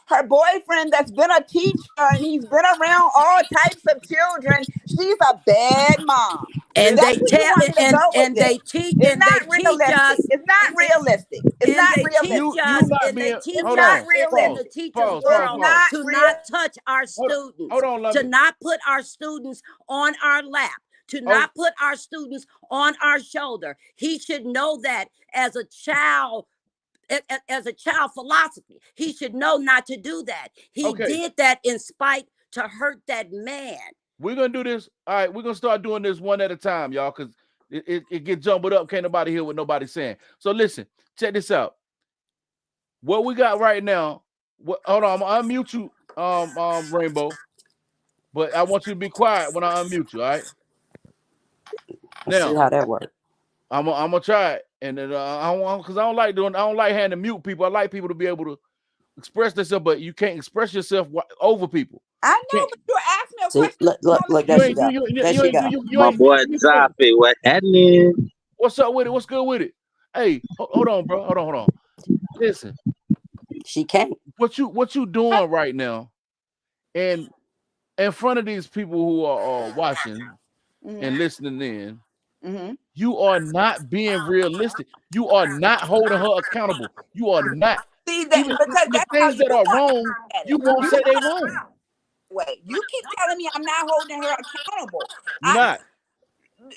her boyfriend that's been a teacher and he's been around all types of children. She's a bad mom. And That's they where you tell want me to go with this. It's and they not teach realistic. us It's not and, realistic. It's and not they teach realistic. You us not and they being. teach It's Hold not us on. in Pause. the realistic. teachers Pause. It's Pause. world Pause. not to real. not touch our Hold, students, hold on, to lovey. not put our students on our lap, to Oh, not put our students on our shoulder. He should know that as a child. As a child philosophy, he should know not to do that. He okay. did that in spite to hurt that man. We're gonna do this. All right, we're gonna start doing this one at a time, y'all, because it get jumbled up. Can't nobody hear what nobody's saying. So listen, check this out. What we got right now. Hold on, I'm gonna unmute you, Rainbow. But I want you to be quiet when I unmute you. All right. Let's see Now, how that works. I'm gonna try it, and then I don't because I don't like having to mute people. I like people to be able to express themselves, but you can't express yourself over people. I You know, can't. but you asked me a See, question. look, there You she ain't go. There she go. you my ain't boy you ain't- Zafi, what happening? What's up with it? What's good with it? Hey, hold on, bro. Hold on. Listen, She can't. what you doing right now, and in front of these people who are watching Mm-hmm. and listening in, Mm-hmm. you are not being realistic. You are not holding her accountable. You are not. See that Even because the that's how things you that are want to wrong, look at you it. won't say they wrong. Wait, you keep telling me I'm not holding her accountable. You're not.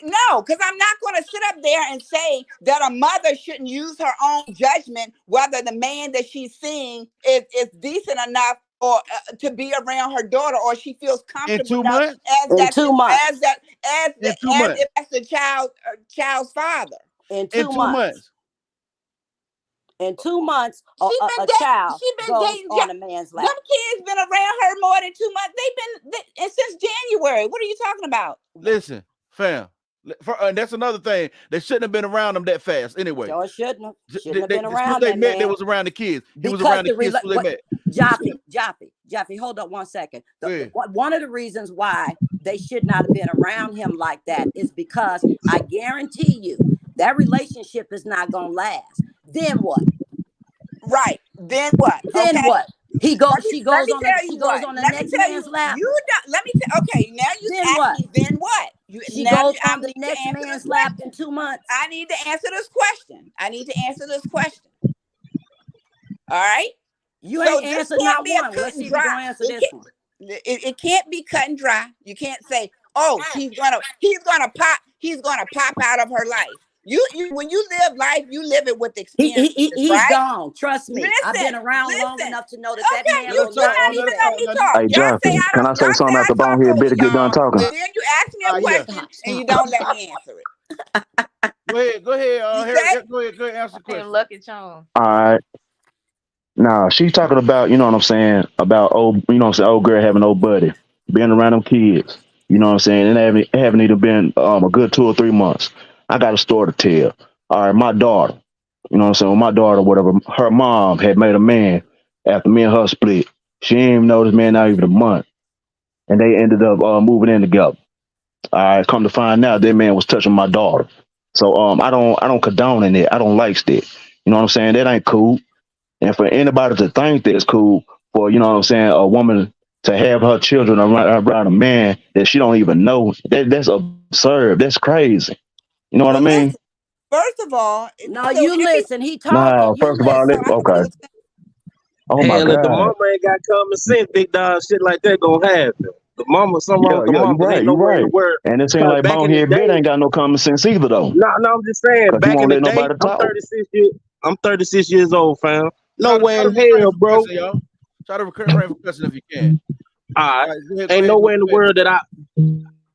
No, because I'm not going to sit up there and say that a mother shouldn't use her own judgment whether the man that she's seeing is decent enough or to be around her daughter, or she feels In comfortable two enough months, as In that two as months. that as the in two as months, if that's the child's father. In in two two months. months. In 2 months, She a been child she been goes dating. on a man's Them lap. kids been around her more than 2 months. And since January. What are you talking about? Listen, fam. And that's another thing. They shouldn't have been around them that fast. Anyway, Sure shouldn't have been as soon as around they that met, they man was around the kids. He was because around the kids as soon as they what met. Jaffe, hold up 1 second. Go ahead. One of the reasons why they should not have been around him like that is because I guarantee you that relationship is not gonna last. Then what? Right. Then what? Then Okay. what? Let me tell She you goes what. on the Let me next tell you. man's lap. You don't. Let me tell. Okay. Now you Then ask what? me. Then what? She goes I on the need to next answer this man's lap in question. 2 months. I need to answer this question. I need to answer this question. All right. You So ain't this answered can't not be a one. cut Let's and see if you're dry. gonna answer It this can't. one. It can't be cut and dry. You can't say, "Oh, he's gonna pop. He's gonna pop out of her life." You when you live life, you live it with experiences, He's right? gone. Trust me. I've been around long Listen. enough to know that that Okay, man you will still never not Let be even us there. let talk. me Let me. talk. Hey, Y'all say Justin, I can I don't. say Y'all say something I after talk Bonehead over Bitty get done y'all, talking? but then you ask me a Yeah. question and you don't let me answer it. Go ahead. Go ahead. You Harry. say Go ahead. Go ahead. Answer the I am question. lucky charm. All right. Now she's talking about, you know what I'm saying, about old, you know what I'm saying, old girl having old buddy, being around them kids. You know what I'm saying, and haven't even been a good 2 or 3 months. I got a story to tell. All right, my daughter. You know what I'm saying? When my daughter, whatever, her mom had made a man after me and her split. She didn't even know this man not even a month, and they ended up moving in together. All right, come to find out, that man was touching my daughter. So I don't condone in it. I don't like that. You know what I'm saying? That ain't cool. And for anybody to think that it's cool for, you know what I'm saying, a woman to have her children around a man that she don't even know, that's absurd. That's crazy. You know what I well. mean? Listen. First of all, No, so you every listen. He Nah, talking. You first of all, no, listen. I thought he okay. was. Oh my Hell, if the God. mama ain't got common sense, big dog, shit like that gonna happen. The mama, something wrong Yeah, with the yeah, mama. Ain't you nowhere in the right. world. And it seems Cause like back in the bonehead bitch day, ain't got no common sense either though. no, no, I'm just saying. Cause he Back in won't the let day, nobody talk. I'm 36 years old, fam. Try to Nowhere try to in refrain hell, from bro. cussing, y'all. Try to refrain from cussing if you can. All All right, right, go ain't ahead, nowhere in the go ahead. world that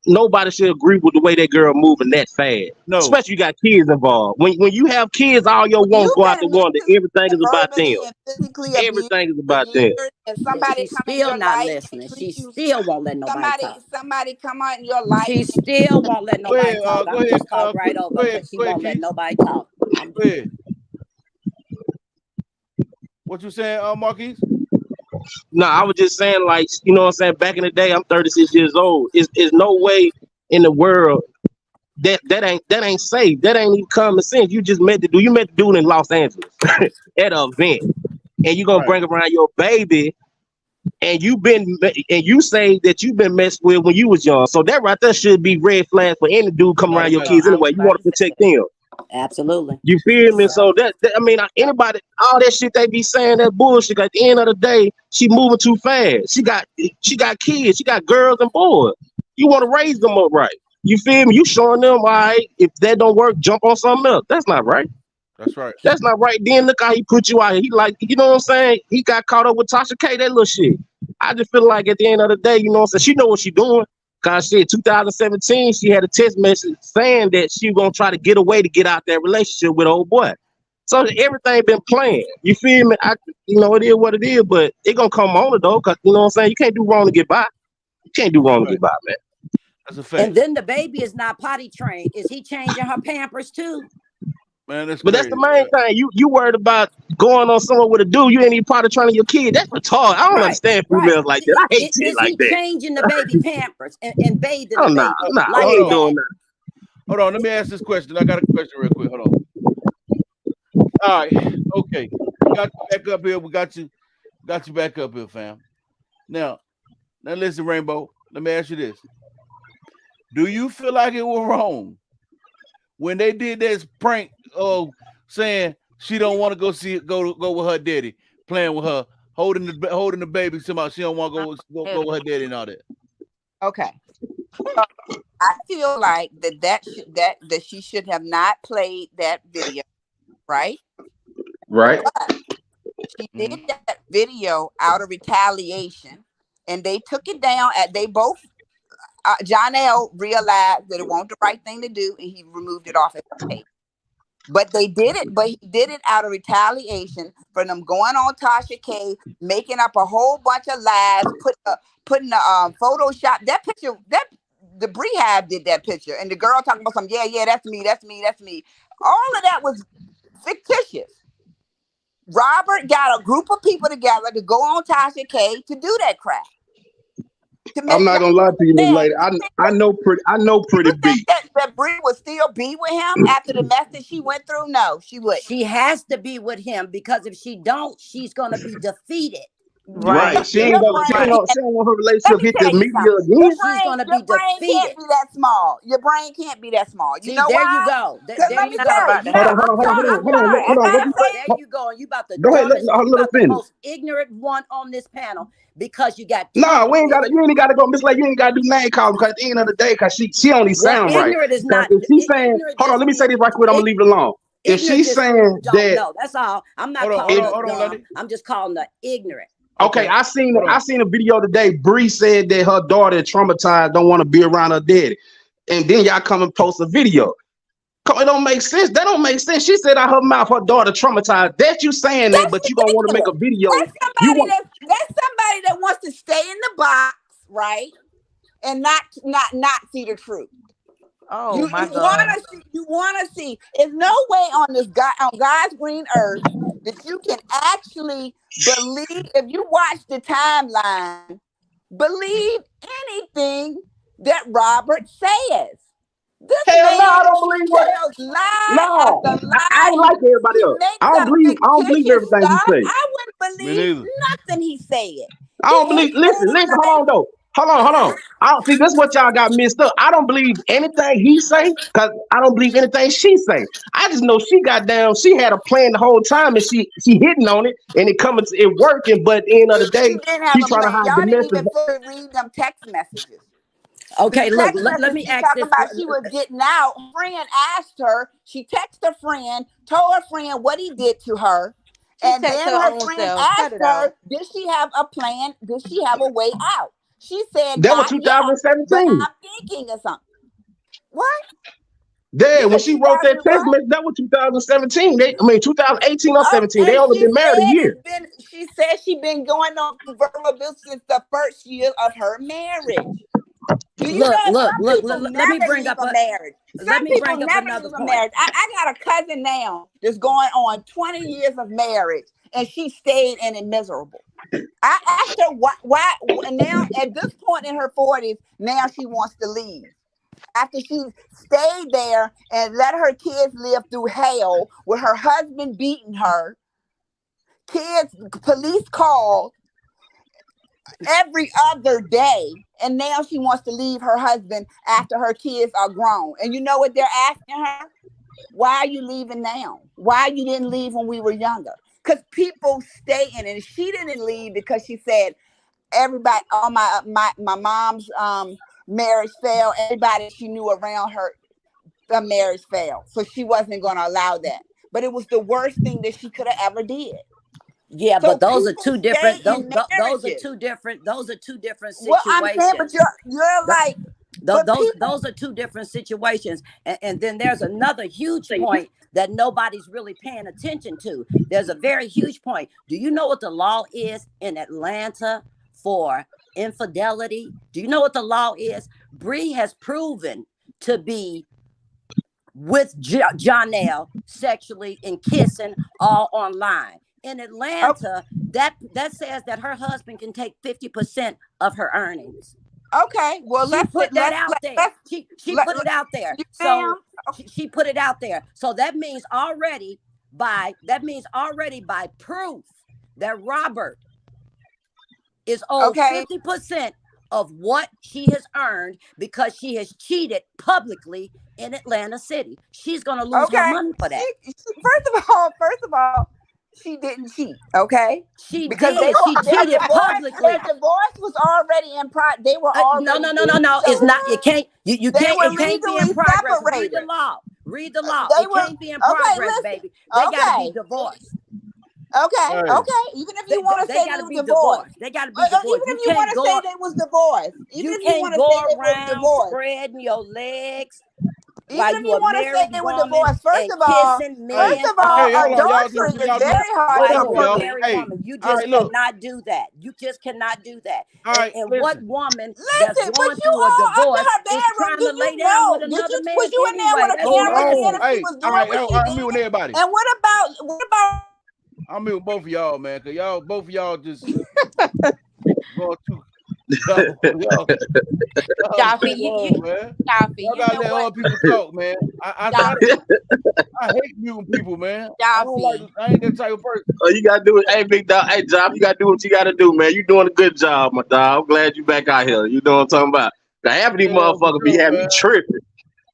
nobody should agree with the way that girl moving that fast. No, Especially you got kids involved. When you have kids, all your wants You've go out the been window. mentally Everything and is about them. verbally and physically abused Everything is for about them. years, and And somebody she's come in still your not life and listening. treat She you. still won't let nobody talk. Somebody come out in your life She and still won't let go nobody ahead, talk. I'm gonna just talk right over because she go ahead, won't let Keith. nobody talk. Go ahead. What you saying, Marquise? No, I was just saying, like, you know what I'm saying? Back in the day, I'm 36 years old. Is no way in the world that ain't safe. That ain't even common sense. You met the dude in Los Angeles at an event, and you gonna Right. bring around your baby, and you say that you've been messed with when you was young. So that right there should be red flag for any dude coming around your Bingo. kids Automatically. I was anyway. You about want to to say protect that. them. Absolutely. You feel me? Yep. So I mean, anybody, all that shit they be saying, that bullshit. At the end of the day, she moving too fast. She got kids. She got girls and boys. You want to raise them up right. You feel me? You showing them, all right, if that don't work, jump on something else. That's not right. That's right. That's not right. Then look how he put you out here. He like, you know what I'm saying? He got caught up with Tasha K, that little shit. I just feel like at the end of the day, you know what I'm saying? She know what she doing. Cause shit, 2017, she had a text message saying that she was gonna try to get away to get out that relationship with old boy. So everything been planned. You feel me? It is what it is, but it gonna come on it though, cause you know what I'm saying? You can't do wrong to get by. You can't do That's wrong to right. get by, man. That's a And fact. then the baby is not potty trained. Is he changing her pampers too? Man, that's But that's the crazy. main thing. You worried about going on somewhere with a dude. You ain't even part of trying to your kid. That's retarded. I don't Right, understand right. females like that. I hate shit Is like he that. changing the baby pampers and bathing Oh the nah, baby nah, like we Hold a ain't on. doing dad? that. Hold on. Let me ask this question. I got a question real quick. Hold on. All right. Okay. We got you back up here. We got you back up here, fam. Now, listen, Rainbow. Let me ask you this. Do you feel like it was wrong when they did this prank of saying she don't want to go with her daddy, playing with her, holding the baby, somehow she don't want to go with her daddy and all that? okay. So I feel like that she should have not played that video, right? Right. But she did Mm-hmm. that video out of retaliation, and they took it down. At they both, John L. realized that it wasn't the right thing to do, and he removed it off his page. But they did it, but he did it out of retaliation for them going on Tasha K, making up a whole bunch of lies, putting the Photoshop that picture that the Brehab did that picture, and the girl talking about some yeah, that's me, that's me, that's me. All of that was fictitious. Robert got a group of people together to go on Tasha K to do that crap. To I'm make not y'all gonna lie to you, Miss now Lady. I know pretty you think B. that Bree would still be with him after the mess that she went through? No, she wouldn't. She has to be with him because if she don't, she's gonna be defeated. Right. Right. She Your ain't gonna she ain't brain, gonna she don't want her let relationship me hit the tell you media something. again. She's gonna Your be brain can't defeated. be that small. Your brain can't be that small. You See, know there you why? go. Because There let me you Not tell go. you. about to No, Hold on, happen. hold on, hold on, hold on, I'm hold on. sorry. I Hold on. gotta say There it. you go. And you about the Go ahead, dumbest, let you her about the finish. most ignorant one on this panel because you got Nah, we ain't gotta. You television. ain't gotta go, Miss Lady. You ain't gotta do name calling because at the end of the day, because she only Well, sound right. ignorant is Because not if she's saying, ignorant. hold on, Just let me say means this right quick. I'm gonna leave it alone. If ignorant. she's Just means saying you don't that, know. That's all. I'm not Hold on, calling hold if on, her hold on, dumb. Lady. I'm just calling her ignorant. okay, Okay, hold I on. seen a video today. Bree said that her daughter is traumatized, don't want to be around her daddy, and then y'all come and post a video. It don't make sense. That don't make sense. She said out her mouth, her daughter traumatized. That you saying that, That's but you gonna want to make ridiculous. a video. You want That's somebody that wants to stay in the box, right? And not see the truth. Oh You my God. want to see. There's no way on this guy on God's green earth that you can actually believe if you watch the timeline, believe anything that Robert says. This hell no, man I don't believe what. tells lie No, after I lie. ain't like everybody He else. makes up I don't believe fictitious everything he stuff. say. I wouldn't Me believe neither. nothing he said. I He don't his believe. Listen, whole listen. life. Hold on though. Hold on. I don't see this what y'all got mixed up. I don't believe anything he say because I don't believe anything she say. I just know she got down. She had a plan the whole time and she hitting on it and it working. But at the end of the She day, didn't have she a trying to plan. hide the Y'all didn't message. even fully read them text messages. The Okay, look, text let message me she ask talking this. about she was getting out. Her friend asked her. She texted her friend, told her friend what he did to her, She and text then her her own friend self. Cut asked it out. her, "Did she have a plan? Did she have a way out?" She said, That was "Not yet, but 2017. I'm thinking of something." What? Yeah, You when said she wrote 2000 that text what? message, that was 2017. 2018 or Oh, 17. They and only she been married a said year. it's been. She said she been going on verbal abuse since the first year of her marriage. Do you know some people Let me never bring leave up a marriage? let Some me people bring up never another leave a point. marriage. I got a cousin now that's going on 20 years of marriage and she stayed in it miserable. I asked her why, and now at this point in her 40s, now she wants to leave. After she stayed there and let her kids live through hell with her husband beating her, kids, police called every other day, and now she wants to leave her husband after her kids are grown. And you know what they're asking her? Why are you leaving now? Why you didn't leave when we were younger? Because people stay in it. And she didn't leave because she said everybody, all my mom's marriage fell. Everybody she knew around her, the marriage failed. So she wasn't going to allow that. But it was the worst thing that she could have ever did. Yeah, So but those are people two stay different. in Those are marriages. two different. Those are two different Well, I'm saying, but situations. you're The, like, but those people, are two different situations, and then there's another huge point that nobody's really paying attention to. There's a very huge point. Do you know what the law is in Atlanta for infidelity? Do you know what the law is? Bree has proven to be with Jonelle sexually and kissing all online. In Atlanta, that says that her husband can take 50% of her earnings. okay. Well, She let's put that let's out there. let's She put it out there. you ma'am. So she put it out there. So that means already by proof that Robert is owed Okay, 50% of what she has earned because she has cheated publicly in Atlanta City. She's gonna lose her okay. money for that. First of all, she didn't cheat. Okay, She because they did. She were cheated their publicly. divorce was already in They were No, already no, no, no, legally no. It's not. You can't. You they can't. were It can't be in legally progress. Read the separated. law. Read the law. They It were can't be in okay. progress, Listen, baby. They got to be okay, divorced. okay, Hey, okay. Even if you want to They say got they to were be divorced, divorced. They got to be even divorced. if you want to say they was divorced, even You if you want can't to say go they were around divorced. spreading your legs Even while if you you a want to say married they were woman divorced, and kissing hey, men all hey, hold on, y'all. adultery Just, is y'all just very hard hold to while on, you a y'all. prove. married Hey, woman. You all just right, look. cannot do that. You just cannot do that. All right, And what listen. woman that's Listen, but going you through a all up in divorce her is bedroom. trying Do to you lay down with know? another Was man you in there anyway? with a That's Hold camera mad. seeing on. if she Hey, was all doing right. what she I'm did? muting everybody. And what about I'm muting both of y'all, man, because both of y'all just going too, y'all Jaffe, too long, man. Jaffe, Y'all you gotta know let what? other people talk, man. I try to. Jaffe, I hate muting people, man. I don't like. Jaffe. I ain't that type of person. Oh, you gotta do it. Hey, big dog. Hey, Job, you gotta do what you gotta do, man. You doing a good job, my dog. I'm glad you back out here. You know what I'm talking about. Now, half of these Yeah, for motherfuckers be sure, having me man. tripping.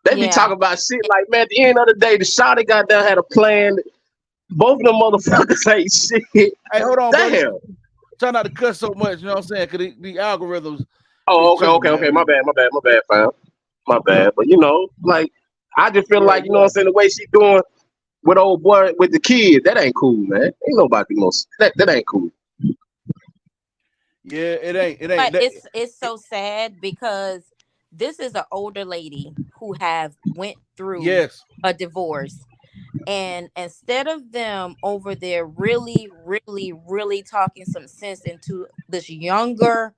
They be Yeah. talking about shit like, man, at the end of the day, the shot got down had a plan. Both of them motherfuckers ain't shit. Hey, hold on, bro. Damn. Try not to cuss so much. You know what I'm saying? Because the algorithms be Oh, tripping, okay. man. My bad, fam. My bad. But you know, like, I just feel Yeah, like, you know what I'm saying, the way she doing with old boy with the kids, that ain't cool, man. Ain't nobody most that ain't cool. yeah. It ain't. It ain't. But it's so sad because this is an older lady who have went through Yes. a divorce. And instead of them over there really, really, really talking some sense into this younger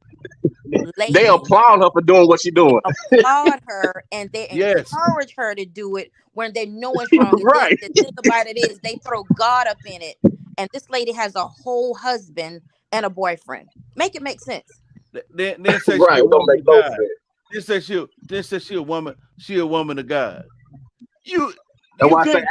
They lady, applaud her for doing what she they doing. applaud her and they Yes. encourage her to do it when they know it's wrong. And then Right. the thing about it is they throw God up in it. And this lady has a whole husband and a boyfriend. Make it make sense. Then say she Right. a It don't woman make of no God. sense. Then say she a woman. She a woman of God. You That's you why I say can't.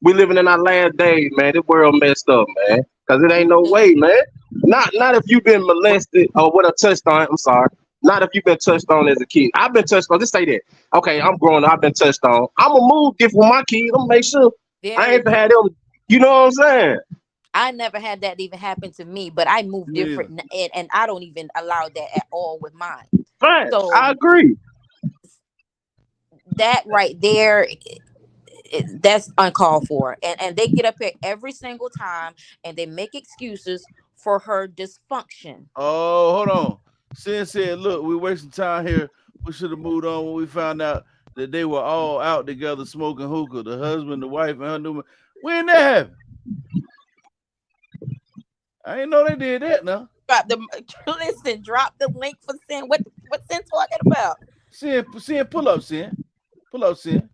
we living in our last days, man. This world messed up, man. Cause it ain't no way, man. Not if you've been molested or what I touched on. I'm sorry. Not if you've been touched on as a kid. I've been touched on. Just say that. Okay, I'm growing up. I've been touched on. I'm gonna move different with my kids. I'm gonna make sure I Very ain't had true. them. You know what I'm saying? I never had that even happen to me, but I move Me either. different, and I don't even allow that at all with mine. Right. I So agree. that right there, that's uncalled for. And they get up here every single time and they make excuses for her dysfunction. Oh, hold on. Sin said, "Look, we wasting time here. We should have moved on when we found out that they were all out together smoking hookah. The husband, the wife, and her new man. When that happened? I didn't know they did that. Now, Drop the listen. Drop the link for Sin. What Sin talking about? Sin, pull up, Sin, pull up, Sin,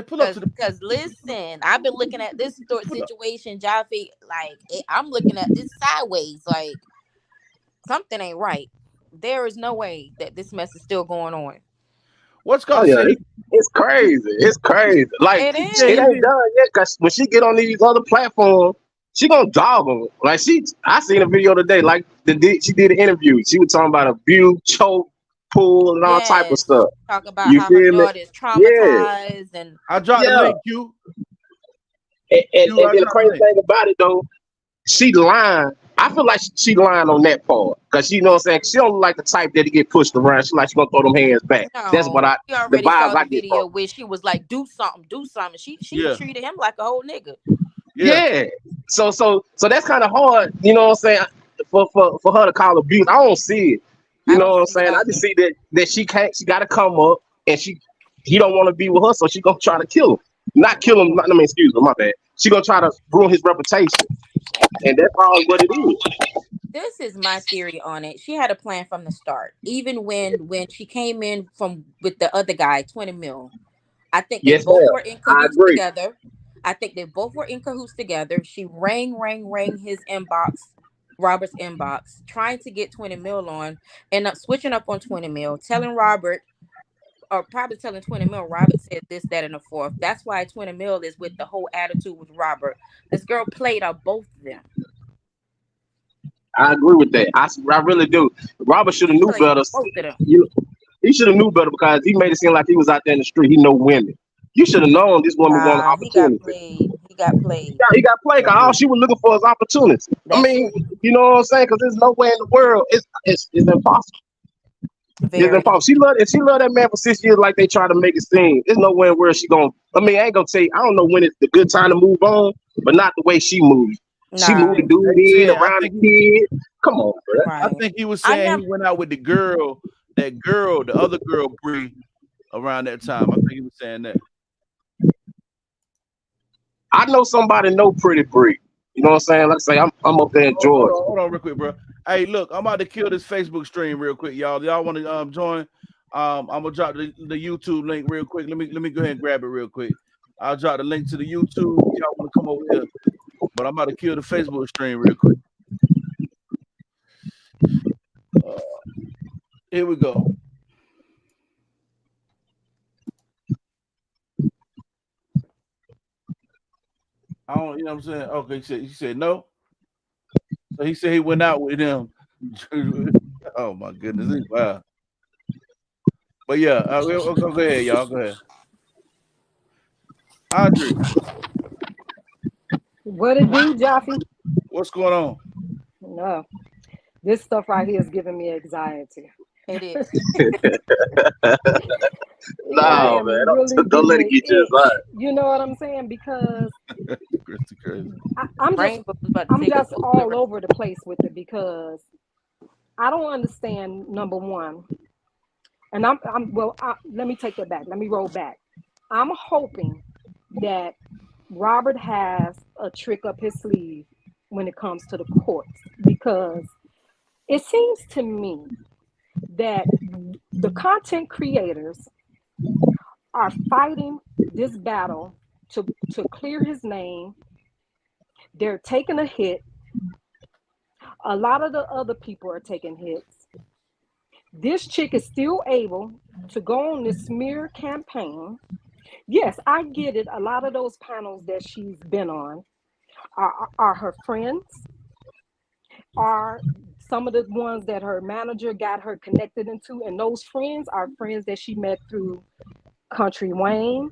pull up Cause, to the cause listen, I've been looking at this pull up. situation, Jaffe. Like I'm looking at this sideways. Like something ain't right. There is no way that this mess is still going on. What's Oh called yeah, Sin? it's crazy. It's crazy. Like It He said it he is. ain't did. done yet. Cause when she get on these other platforms, she gonna dog them. Like I seen a video today. Like she did an interview. She was talking about abuse, choke, pull, and all type of Yes. stuff. Talk about You how her feel me? daughter is Yeah, traumatized and I dropped the yeah. link. And I then the dropped the crazy link. thing about it though, she lying. I feel like she lying on that part. Cause she know what I'm saying. She don't look like the type that get pushed around. She like she gonna throw them hands back. That's what no, I we the already vibes saw I the get from. video where she was like, do something, do something. She Yeah, treated him like a whole nigga. yeah. Yeah. So that's kind of hard, you know what I'm saying, for her to call abuse. I don't see it. You I know don't what I'm see it saying? I just either. see that she gotta come up and he don't want to be with her, so she gonna try to kill him. Not kill him, I mean, excuse me, my bad. She gonna try to ruin his reputation. And that's all what it is. This is my theory on it. She had a plan from the start. Even when she came in from with the other guy, 20 mil. I think they Yes, both ma'am. were in I cahoots agree. together. I think they both were in cahoots together. She rang his inbox, Robert's inbox, trying to get 20 mil on, end up switching up on 20 mil, telling Robert, or probably telling 20 mil, Robert said this, that, and the fourth. That's why 20 mil is with the whole attitude with Robert. This girl played out both of them. I agree with that. I really do. Robert should have She knew played better. both of them. You he should have knew better because he made it seem like he was out there in the street. He know women. You should have known this woman wanted Nah, he got opportunity. played. He got played. He got played. 'Cause all she was looking for is opportunity. I That's mean, it. you know what I'm saying? Because there's no way in the world it's impossible. It's Very. impossible. If she loved that man for 6 years, like they try to make it seem, there's no way in where she going. I mean, I ain't gonna tell you. I don't know when it's the good time to move on, but not the way she moved. She moved Nah, the dude Hey, in Sin, around the kid. Come on, bro. I right. think he was I saying never. he went out with the girl, that girl, the other girl, Bree, around that time. I think he was saying that. I know somebody know Pretty Bree. You know what I'm saying? Let's say I'm up there in Georgia. Hold on, real quick, bro. Hey, look, I'm about to kill this Facebook stream real quick, y'all. Y'all want to join? I'm gonna drop the YouTube link real quick. Let me go ahead and grab it real quick. I'll drop the link to the YouTube if y'all want to come over here. But I'm about to kill the Facebook stream real quick. Uh, Here we go. I don't, you know what I'm saying? Okay, he said no. So he said he went out with him. Oh my goodness, wow. But yeah, go ahead, y'all. Go ahead. Audrey, What it do, Jaffe? what's going on? No, this stuff right here is giving me anxiety. It is. I No, am man. really Don't getting let it an get you itch. inside. You know what I'm saying? Because Christy crazy. I'm just Rainbow was about to I'm take us just over the all over the place with it because I don't understand number one. And let me take that back. Let me roll back. I'm hoping that Robert has a trick up his sleeve when it comes to the courts because it seems to me that the content creators are fighting this battle to clear his name. They're taking a hit. A lot of the other people are taking hits. This chick is still able to go on this smear campaign. Yes, I get it. A lot of those panels that she's been on are her friends. are some of the ones that her manager got her connected into, and those friends are friends that she met through Country Wayne,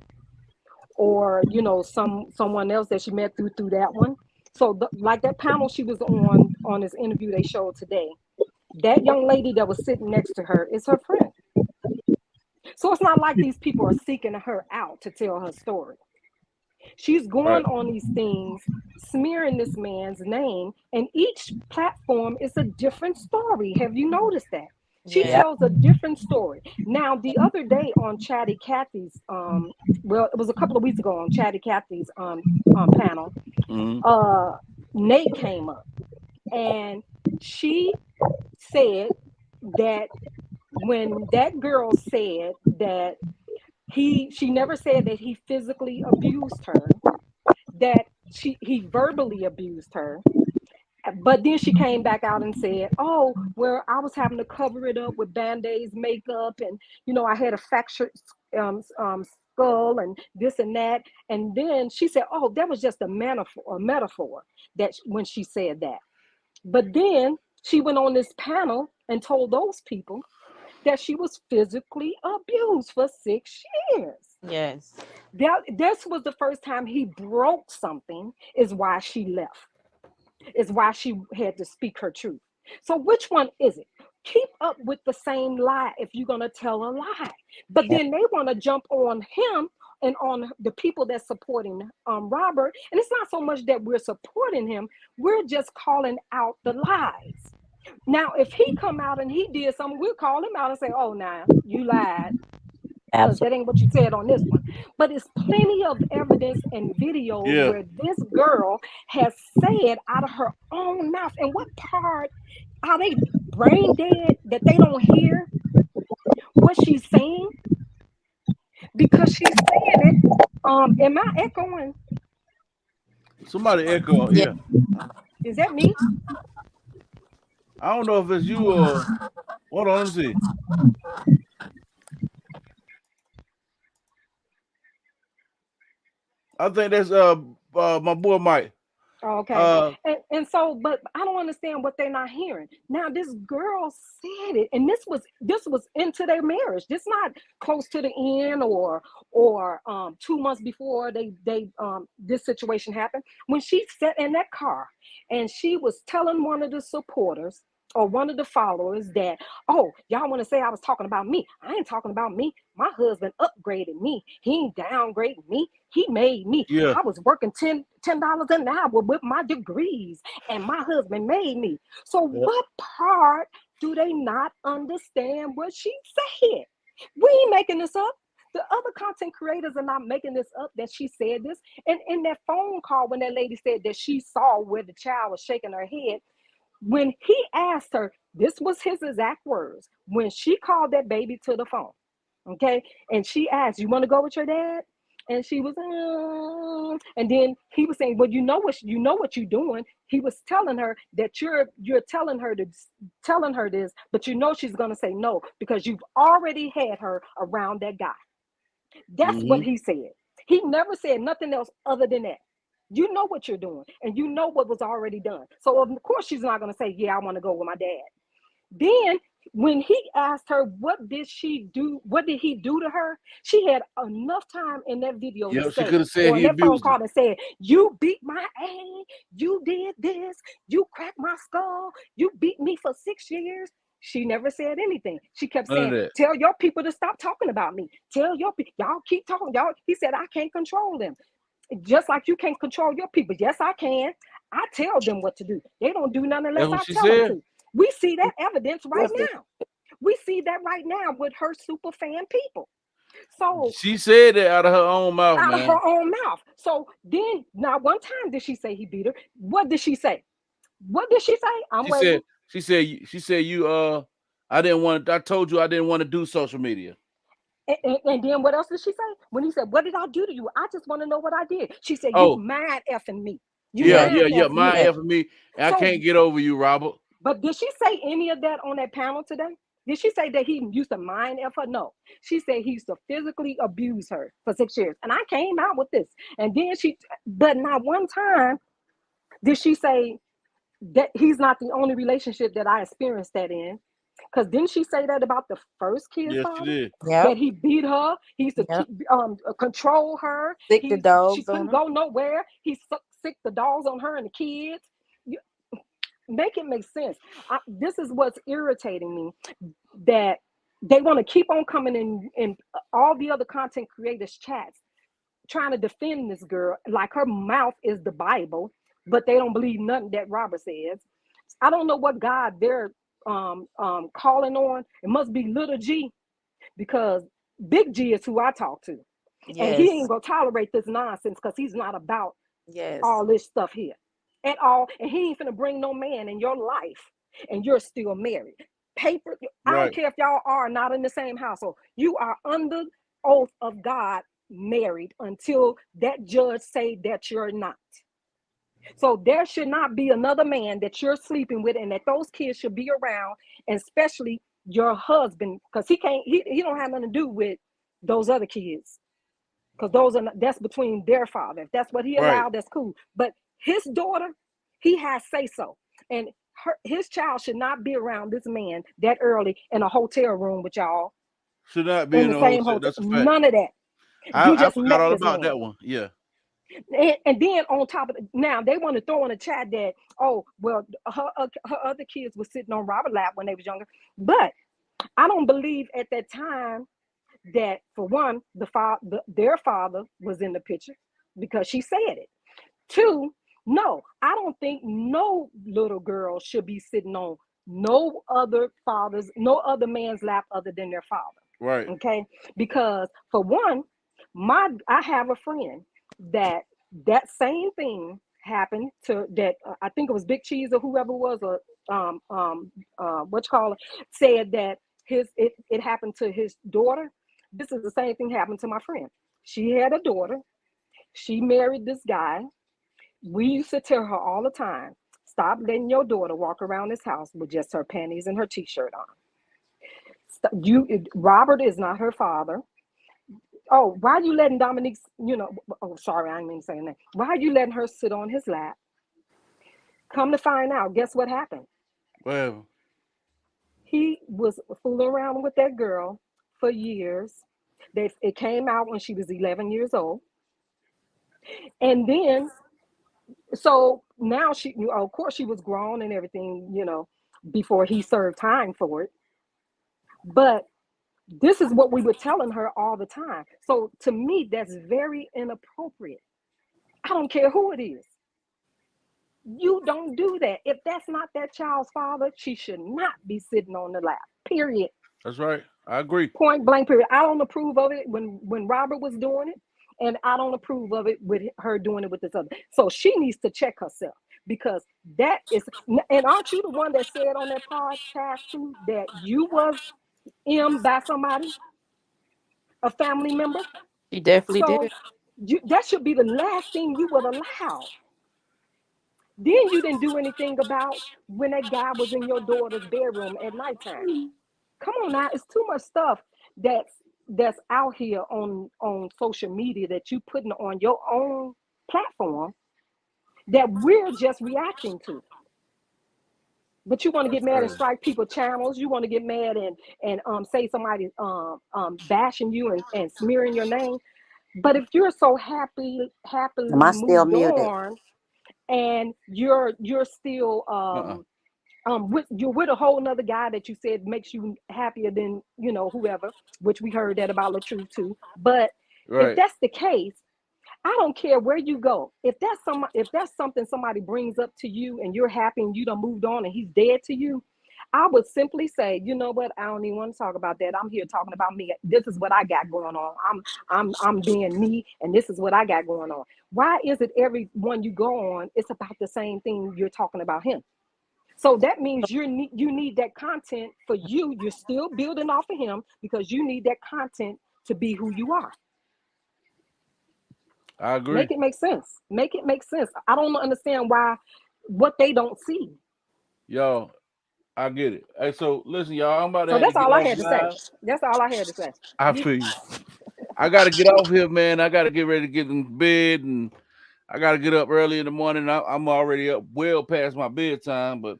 or someone else that she met through that one. So like that panel she was on this interview they showed today, that young lady that was sitting next to her is her friend. So it's not like these people are seeking her out to tell her story. She's Right. going on these things, smearing this man's name, and each platform is a different story. Have you noticed that? She Yeah. Yep. tells a different story. Now, the other day on Chatty Cathy's, well, it was a couple of weeks ago on Chatty Cathy's panel, Mm-hmm. uh, Nate came up and she said that when that girl said that she never said that he physically abused her, that he verbally abused her. But then she came back out and said, oh, well, I was having to cover it up with band-aids, makeup, and I had a fractured skull and this and that. And then she said, oh, that was just a metaphor that when she said that. But then she went on this panel and told those people that she was physically abused for 6 years. Yes. This was the first time he broke something, is why she left, is why she had to speak her truth. So which one is it? Keep up with the same lie if you're going to tell a lie. But Yep. then they want to jump on him and on the people that's supporting Robert. And it's not so much that we're supporting him, we're just calling out the lies. Now, if he come out and he did something, we'll call him out and say, oh, nah, you lied, because Absolutely. that ain't what you said on this one. But it's plenty of evidence and videos Yeah. where this girl has said out of her own mouth. And what part are they brain dead that they don't hear what she's saying? Because she's saying it. Am I echoing? Somebody echo. Yeah. Yeah. Is that me? I don't know if it's you or. Hold on. Let me see. I think that's my boy Mike. Okay. Uh And so, but I don't understand what they're not hearing. Now, this girl said it, and this was into their marriage. This not close to the end, or 2 months before they this situation happened. When she sat in that car and she was telling one of the supporters or one of the followers that, oh, y'all want to say I was talking about me. I ain't talking about me. My husband upgraded me. He ain't downgraded me. He made me. yeah. I was working $10 an hour with my degrees, and my husband made me. So Yeah. what part do they not understand what she said? We ain't making this up. The other content creators are not making this up that she said this. And in that phone call, when that lady said that she saw where the child was shaking her head, when he asked her, this was his exact words, when she called that baby to the phone, okay, and she asked, you want to go with your dad? And she was, and then he was saying, well, you know what you're doing. He was telling her that you're telling her this, but she's gonna say no because you've already had her around that guy. That's what Mm-hmm. he said. He never said nothing else other than that. You know what you're doing, and you know what was already done. So of course she's not gonna say, yeah, I want to go with my dad. Then when he asked her what did she do, what did he do to her, she had enough time in that video to Yep. She say, could have said or in he that phone abused her. call to say, you beat my ass, you did this, you cracked my skull, you beat me for 6 years. She never said anything. She kept None of saying, that. tell your people to stop talking about me. Tell your people, y'all keep talking. Y'all, he said, I can't control them. Just like you can't control your people. Yes, I can. I tell them what to do. They don't do nothing That's unless what I she tell them said. to. We see that evidence right Yes, now. We see that right now with her super fan people. So She said that out of her own mouth, out of man. her own mouth. So then, not one time did she say he beat her. What did she say? What did she say? I'm She said, waiting. you I didn't want I told you I didn't want to do social media. And then what else did she say? When he said, what did I do to you? I just want to know what I did. She said, you Oh, mind effing me. You yeah, yes, yeah, mind yeah. effing My me. yes. F for me. And I So, can't get over you, Robert. but did she say any of that on that panel today? Did she say that he used to mind F her? No. She said he used to physically abuse her for 6 years. And I came out with this. And then but not one time did she say that he's not the only relationship that I experienced that in. Because didn't she say that about the first kid's Yes, she father? did. That Yep. he beat her. He used to Yep. control her. Stick the She dogs on couldn't her. go nowhere. He sick the dogs on her and the kids. You, make it make sense. This is what's irritating me, that they want to keep on coming in all the other content creators chats trying to defend this girl like her mouth is the Bible, but they don't believe nothing that Robert says. I don't know what God they're calling on. It must be little G, because Big G is who I talk to, and he Yes. ain't gonna tolerate this nonsense because he's not about Yes. all this stuff here at all, and he ain't finna bring no man in your life, and you're still married. Paper. I don't Right. care if y'all are not in the same household. You are under oath of God married until that judge say that you're not. So there should not be another man that you're sleeping with, and that those kids should be around, and especially your husband, because he don't have nothing to do with those other kids, because that's between their father. If that's what he Right. allowed, that's cool. But his daughter, he has say so, and his child should not be around this man that early in a hotel room with y'all Should not be in in the the same hotel. hotel. That's a fact. None of that. You I just forgot met all this about man. that one. Yeah. And then on top of it, now they want to throw in a chat that, oh well, her other kids were sitting on Robert lap when they was younger, but I don't believe at that time that, for one, their father was in the picture, because she said it. Two, no, I don't think no little girl should be sitting on no other man's lap other than their father. Right. Okay, because for one, I have a friend that same thing happened to, that I think it was Big Cheese or whoever it was, or what you call it, said that it happened to his daughter. This is the same thing happened to my friend. She had a daughter. She married this guy. We used to tell her all the time, stop letting your daughter walk around this house with just her panties and her t-shirt on. Robert is not her father. Oh, why are you letting Dominique, oh, sorry, I ain't mean saying that. Why are you letting her sit on his lap? Come to find out, guess what happened? Well, He was fooling around with that girl for years. It came out when she was 11 years old. And then, so now of course, she was grown and everything, before he served time for it. But this is what we were telling her all the time. So to me, that's very inappropriate. I don't care who it is. You don't do that. If that's not that child's father, she should not be sitting on the lap. Period. that's right. I agree. Point blank. Period. I don't approve of it when Robert was doing it, and I don't approve of it with her doing it with this other. So she needs to check herself, because that is. And aren't you the one that said on that podcast too that you was by somebody, a family member? She definitely did. So that should be the last thing you would allow. Then you didn't do anything about when that guy was in your daughter's bedroom at nighttime. Come on now, it's too much stuff that's out here on social media that you putting on your own platform that we're just reacting to. But you want to That's get mad and crazy. strike people channels. You want to get mad and say somebody's bashing you and smearing your name. But if you're so Am happily I still moved muted? on, and you're still Uh-uh. you're with a whole nother guy that you said makes you happier than whoever, which we heard that about LaTrue too. But if Right. that's the case, I don't care where you go. If that's something somebody brings up to you and you're happy and you done moved on and he's dead to you, I would simply say, you know what, I don't even want to talk about that. I'm here talking about me. This is what I got going on. I'm being me, and this is what I got going on. Why is it every one you go on, it's about the same thing, you're talking about him? So that means you need that content for you. You're still building off of him because you need that content to be who you are. I agree. Make it make sense. Make it make sense. I don't understand what they don't see. Y'all, I get it. Hey, so listen, y'all, I'm about to So have to that's get all I off had to say. live. That's all I had to say. I feel you. I gotta get off here, man. I gotta get ready to get in bed and I gotta get up early in the morning. I'm already up well past my bedtime, but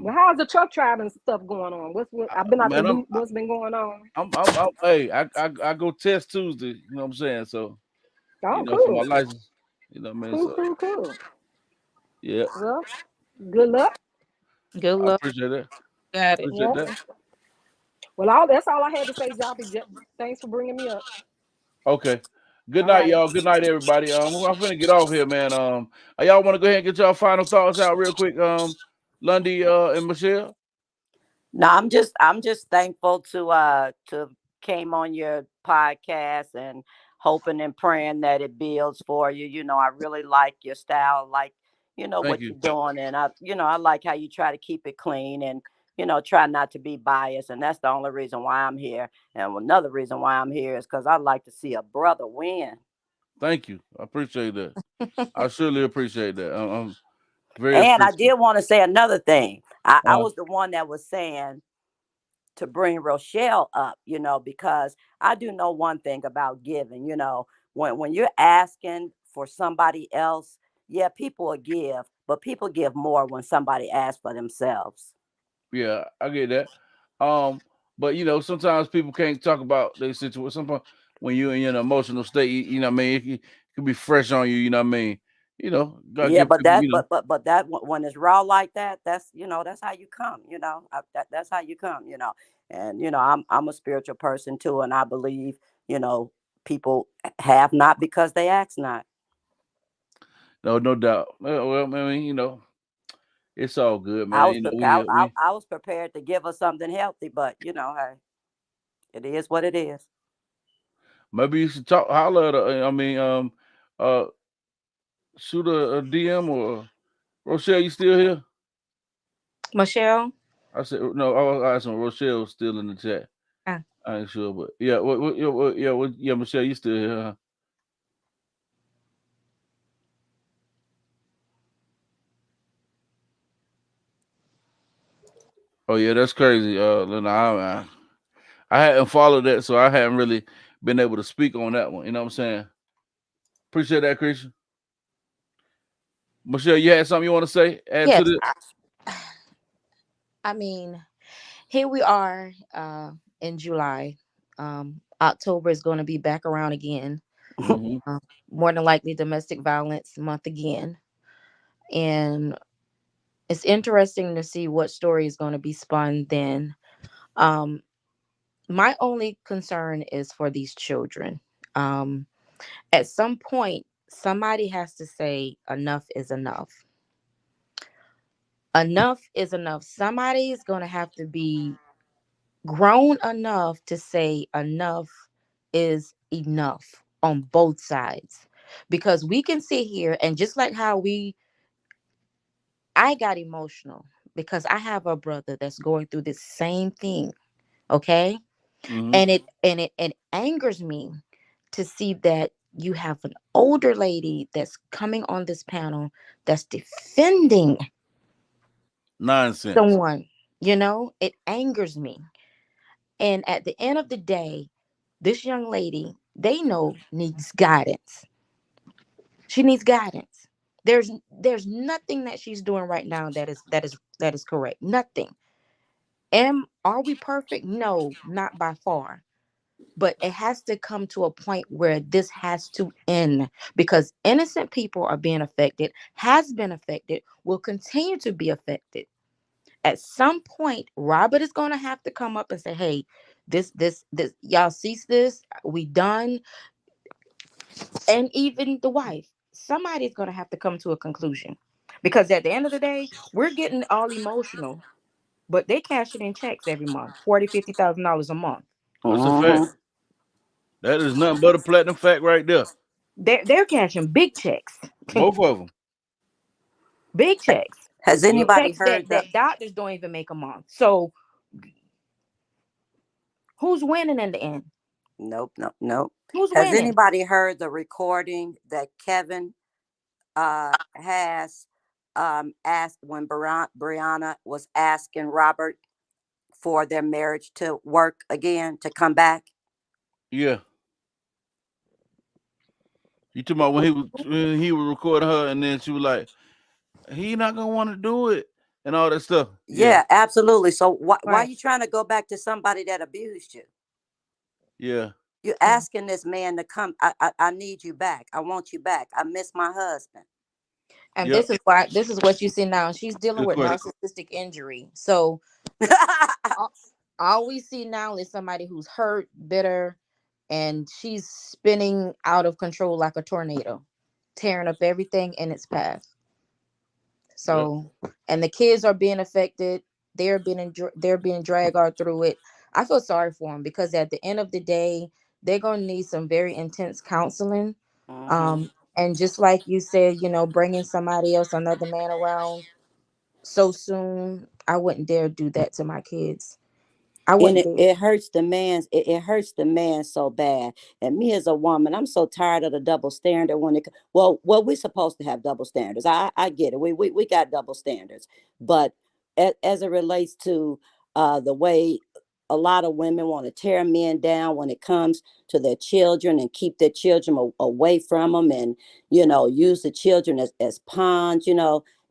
Well, um, how's the truck driving stuff going on? I've been out the man, loop. What's been going on? hey, I go test Tuesday. You know what I'm saying? So Oh, for cool, my license. You know what I mean? cool, So cool, cool. yeah, Well, good luck. Good I luck. appreciate that. Got it. Appreciate Yeah. that. Well, that's all I had to say, Joppy. Thanks for bringing me up. Okay. Good All night, right. y'all. Good night, everybody. I'm finna get off here, man. Y'all want to go ahead and get y'all final thoughts out real quick? Lundy, and Michelle. No, I'm just thankful to came on your podcast and hoping and praying that it builds for you. I really like your style, like Thank what you. you're doing, and I like how you try to keep it clean and try not to be biased, and that's the only reason why I'm here. And another reason why I'm here is because I like to see a brother win. Thank you. I appreciate that. I surely appreciate that. I'm very And I appreciative. did want to say another thing. I Uh, was the one that was saying to bring Rochelle up, because I do know one thing about giving, when you're asking for somebody else, yeah, people will give, but people give more when somebody asks for themselves. yeah, I get that. Um, but sometimes people can't talk about their situation. Sometimes when you're in an emotional state, what I mean, it can be fresh on you. You know what I mean? Gotta Yeah, give but people. that, but that when it's raw like that, that's how you come. That's how you come. And I'm a spiritual person too, and I believe you know people have not because they ask not. No doubt. Well, I mean, it's all good, I man. was I was prepared to give her something healthy, but hey, it is what it is. Maybe you should holler at her. I mean, uh, shoot a DM or Rochelle. You still here? Michelle. I said no. I was asking Rochelle still in the chat. Ah, I ain't sure, but yeah, yeah, Michelle, you still here? Huh? Oh yeah, that's crazy. Lena, I hadn't followed that, so I hadn't really been able to speak on that one. You know what I'm saying? Appreciate that, Christian. Michelle, you had something you want to say? Add to yes. this? I mean, here we are in July. October is going to be back around again. Mm-hmm. Uh, More than likely, domestic violence month again. And it's interesting to see what story is going to be spun then. Um, my only concern is for these children. Um, at some point, somebody has to say enough is enough. Enough is enough. Somebody is going to have to be grown enough to say enough is enough on both sides. Because we can sit here and just like how I got emotional because I have a brother that's going through this same thing. Okay. Mm-hmm. And it angers me to see that you have an older lady that's coming on this panel that's defending Nonsense. someone. It angers me. And at the end of the day, this young lady, they know needs guidance. She needs guidance. There's nothing that she's doing right now that is correct. Nothing. Are we perfect? No, not by far. But it has to come to a point where this has to end because innocent people are being affected, has been affected, will continue to be affected. At some point, Robert is going to have to come up and say, "Hey, this, y'all cease this. We done." And even the wife, somebody's going to have to come to a conclusion because at the end of the day, we're getting all emotional, but they cashing in checks every month, $40,000, $50,000 a month. That's a fact. Hmm. That is nothing but a platinum fact right there. They're cashing big checks, Both of them. big checks, Has Yep. anybody checks that heard the? doctors don't even make a month. So who's winning in the end? Nope, nope, nope. Who's Has winning? anybody heard the recording that Kevin has asked when Brianna was asking Robert for their marriage to work again, to come back? Yeah. You talking about when he was recording her, and then she was like, "He not gonna want to do it," and all that stuff. Yeah, Yeah, absolutely. So why are Right. you trying to go back to somebody that abused you? yeah. You're Yeah. asking this man to come. I need you back. I want you back. I miss my husband. And Yep. this is what you see now. She's dealing Good with question. narcissistic injury. So all, all we see now is somebody who's hurt, bitter, and she's spinning out of control like a tornado, tearing up everything in its path. Yep. So, and the kids are being affected. They're being dragged all through it. I feel sorry for them because at the end of the day, they're gonna need some very intense counseling. Hmm. And just like you said, bringing somebody else, another man around so soon, I wouldn't dare do that to my kids. I And wouldn't it, dare. it hurts the man. It hurts the man so bad. And me as a woman, I'm so tired of the double standard. Well, we're supposed to have double standards. I get it. We got double standards, but as it relates to the way a lot of women want to tear men down when it comes to their children and keep their children away from them, and use the children as pawns.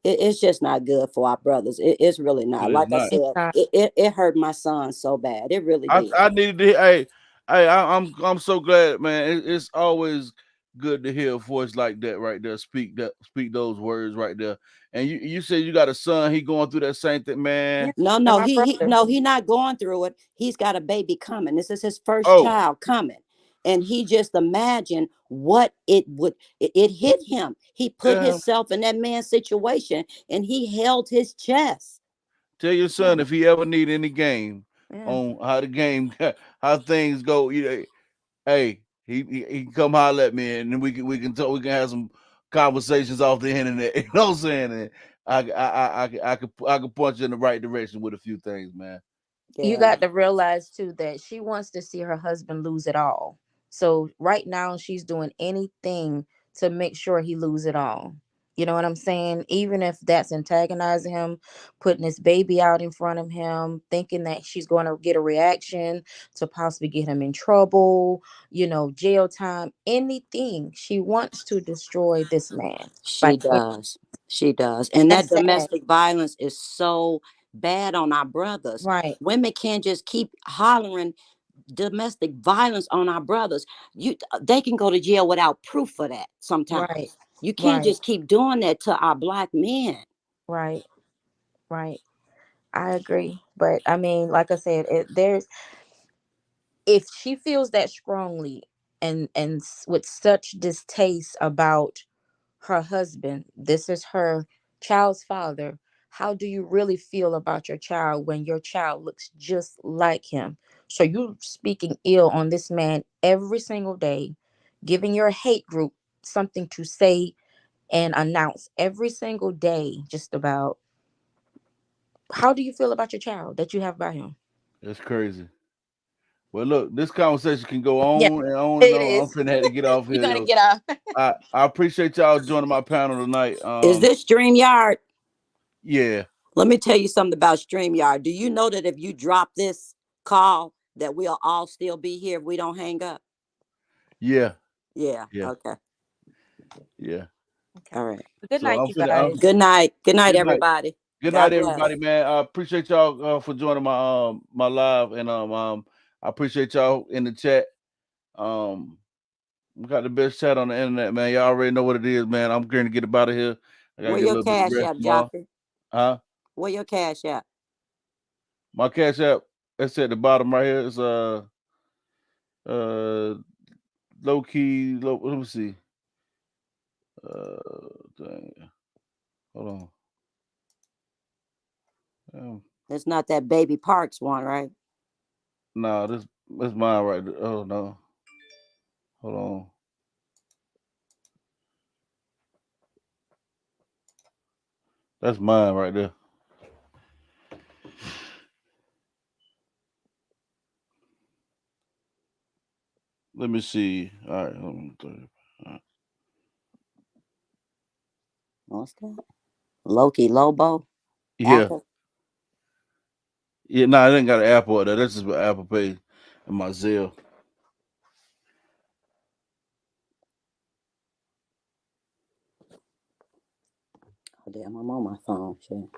It's just not good for our brothers. It's really not. It's Like I not. It's said, not. it hurt my son so bad. It really did. I needed to. Hey, I'm so glad, man. It's always good to hear a voice like that right there. Speak those words right there. And you said you got a son. He going through that same thing, Yeah. man. No, And no, my he brother. no, he not going through it. He's got a baby coming. This is his first Oh, child coming. And he just imagined what it hit him. He put tell him, himself in that man's situation and he held his chest. tell your son if he ever need any game Yeah. on how the game, how things go. Hey, he can come holler at me, and then we can talk. We can have some conversations off the internet. You know what I'm saying? And I could point you in the right direction with a few things, man. You Yeah. got to realize too that she wants to see her husband lose it all. So right now she's doing anything to make sure he lose it all. You know what I'm saying? Even if that's antagonizing him, putting his baby out in front of him, thinking that she's going to get a reaction to possibly get him in trouble, jail time, anything. She wants to destroy this man. She Like, does. She does. And that that's sad. domestic violence is so bad on our brothers. Right, Women can't just keep hollering domestic violence on our brothers. They can go to jail without proof of that right, sometimes. You can't right, just keep doing that to our black men. right, right. I agree. But I mean, like I said, there's if she feels that strongly and with such distaste about her husband, this is her child's father. How do you really feel about your child when your child looks just like him? So you speaking ill on this man every single day, giving your hate group something to say and announce every single day, just about. How do you feel about your child that you have by him? That's crazy. Well, look, this conversation can go Yeah, on and on and it on. I'm is. finna have to get off You're here, gonna yo. get out. I appreciate y'all joining my panel tonight. Is this StreamYard? Yeah, Let me tell you something about StreamYard. Do you know that if you drop this call, that we'll all still be here if we don't hang up? yeah, Yeah. yeah, Okay. yeah. Okay. All right. Good So night, I'm you finna. guys. Good night. Good night, Good night. everybody. Good night, God bless. everybody, man. I appreciate y'all for joining my live, and I appreciate y'all in the chat. Um, we got the best chat on the internet, man. Y'all already know what it is, man. I'm going to get up out of here. I gotta Where get a your little bit of cash rest app, tomorrow. Joffrey? Huh? Where your cash app? My cash app. It's at the bottom right here. It's uh low key. Let me see. Dang. Hold on. It's not that Baby Parks one, right? No, this mine right there. Oh no. Hold on. That's mine right there. Let me see. All right. What's that? Loki Lobo? Yeah. Apple? Yeah, no, I didn't got an Apple there. That's just my Apple Pay and my Zelle. Oh, damn, I'm on my phone. Shit.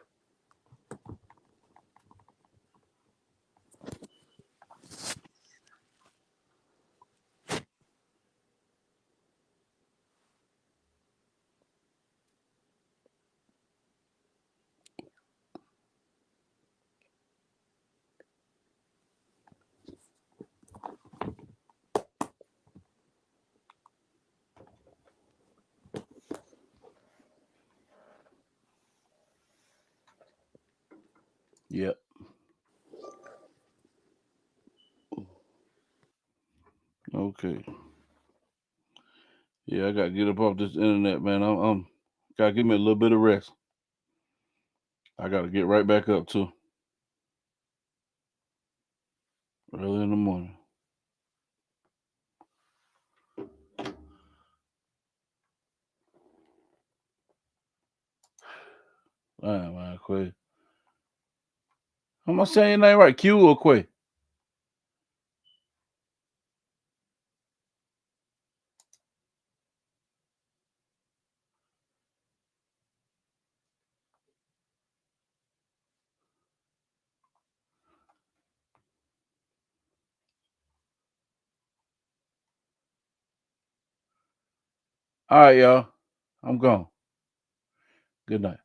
Yep. Okay. Yeah, I gotta get up off this internet, man. I'm gotta give me a little bit of rest. I gotta get right back up too. Early in the morning. All right, man, Quay. How am I saying your name right? Q or Quay? All right, y'all. I'm gone. Good night.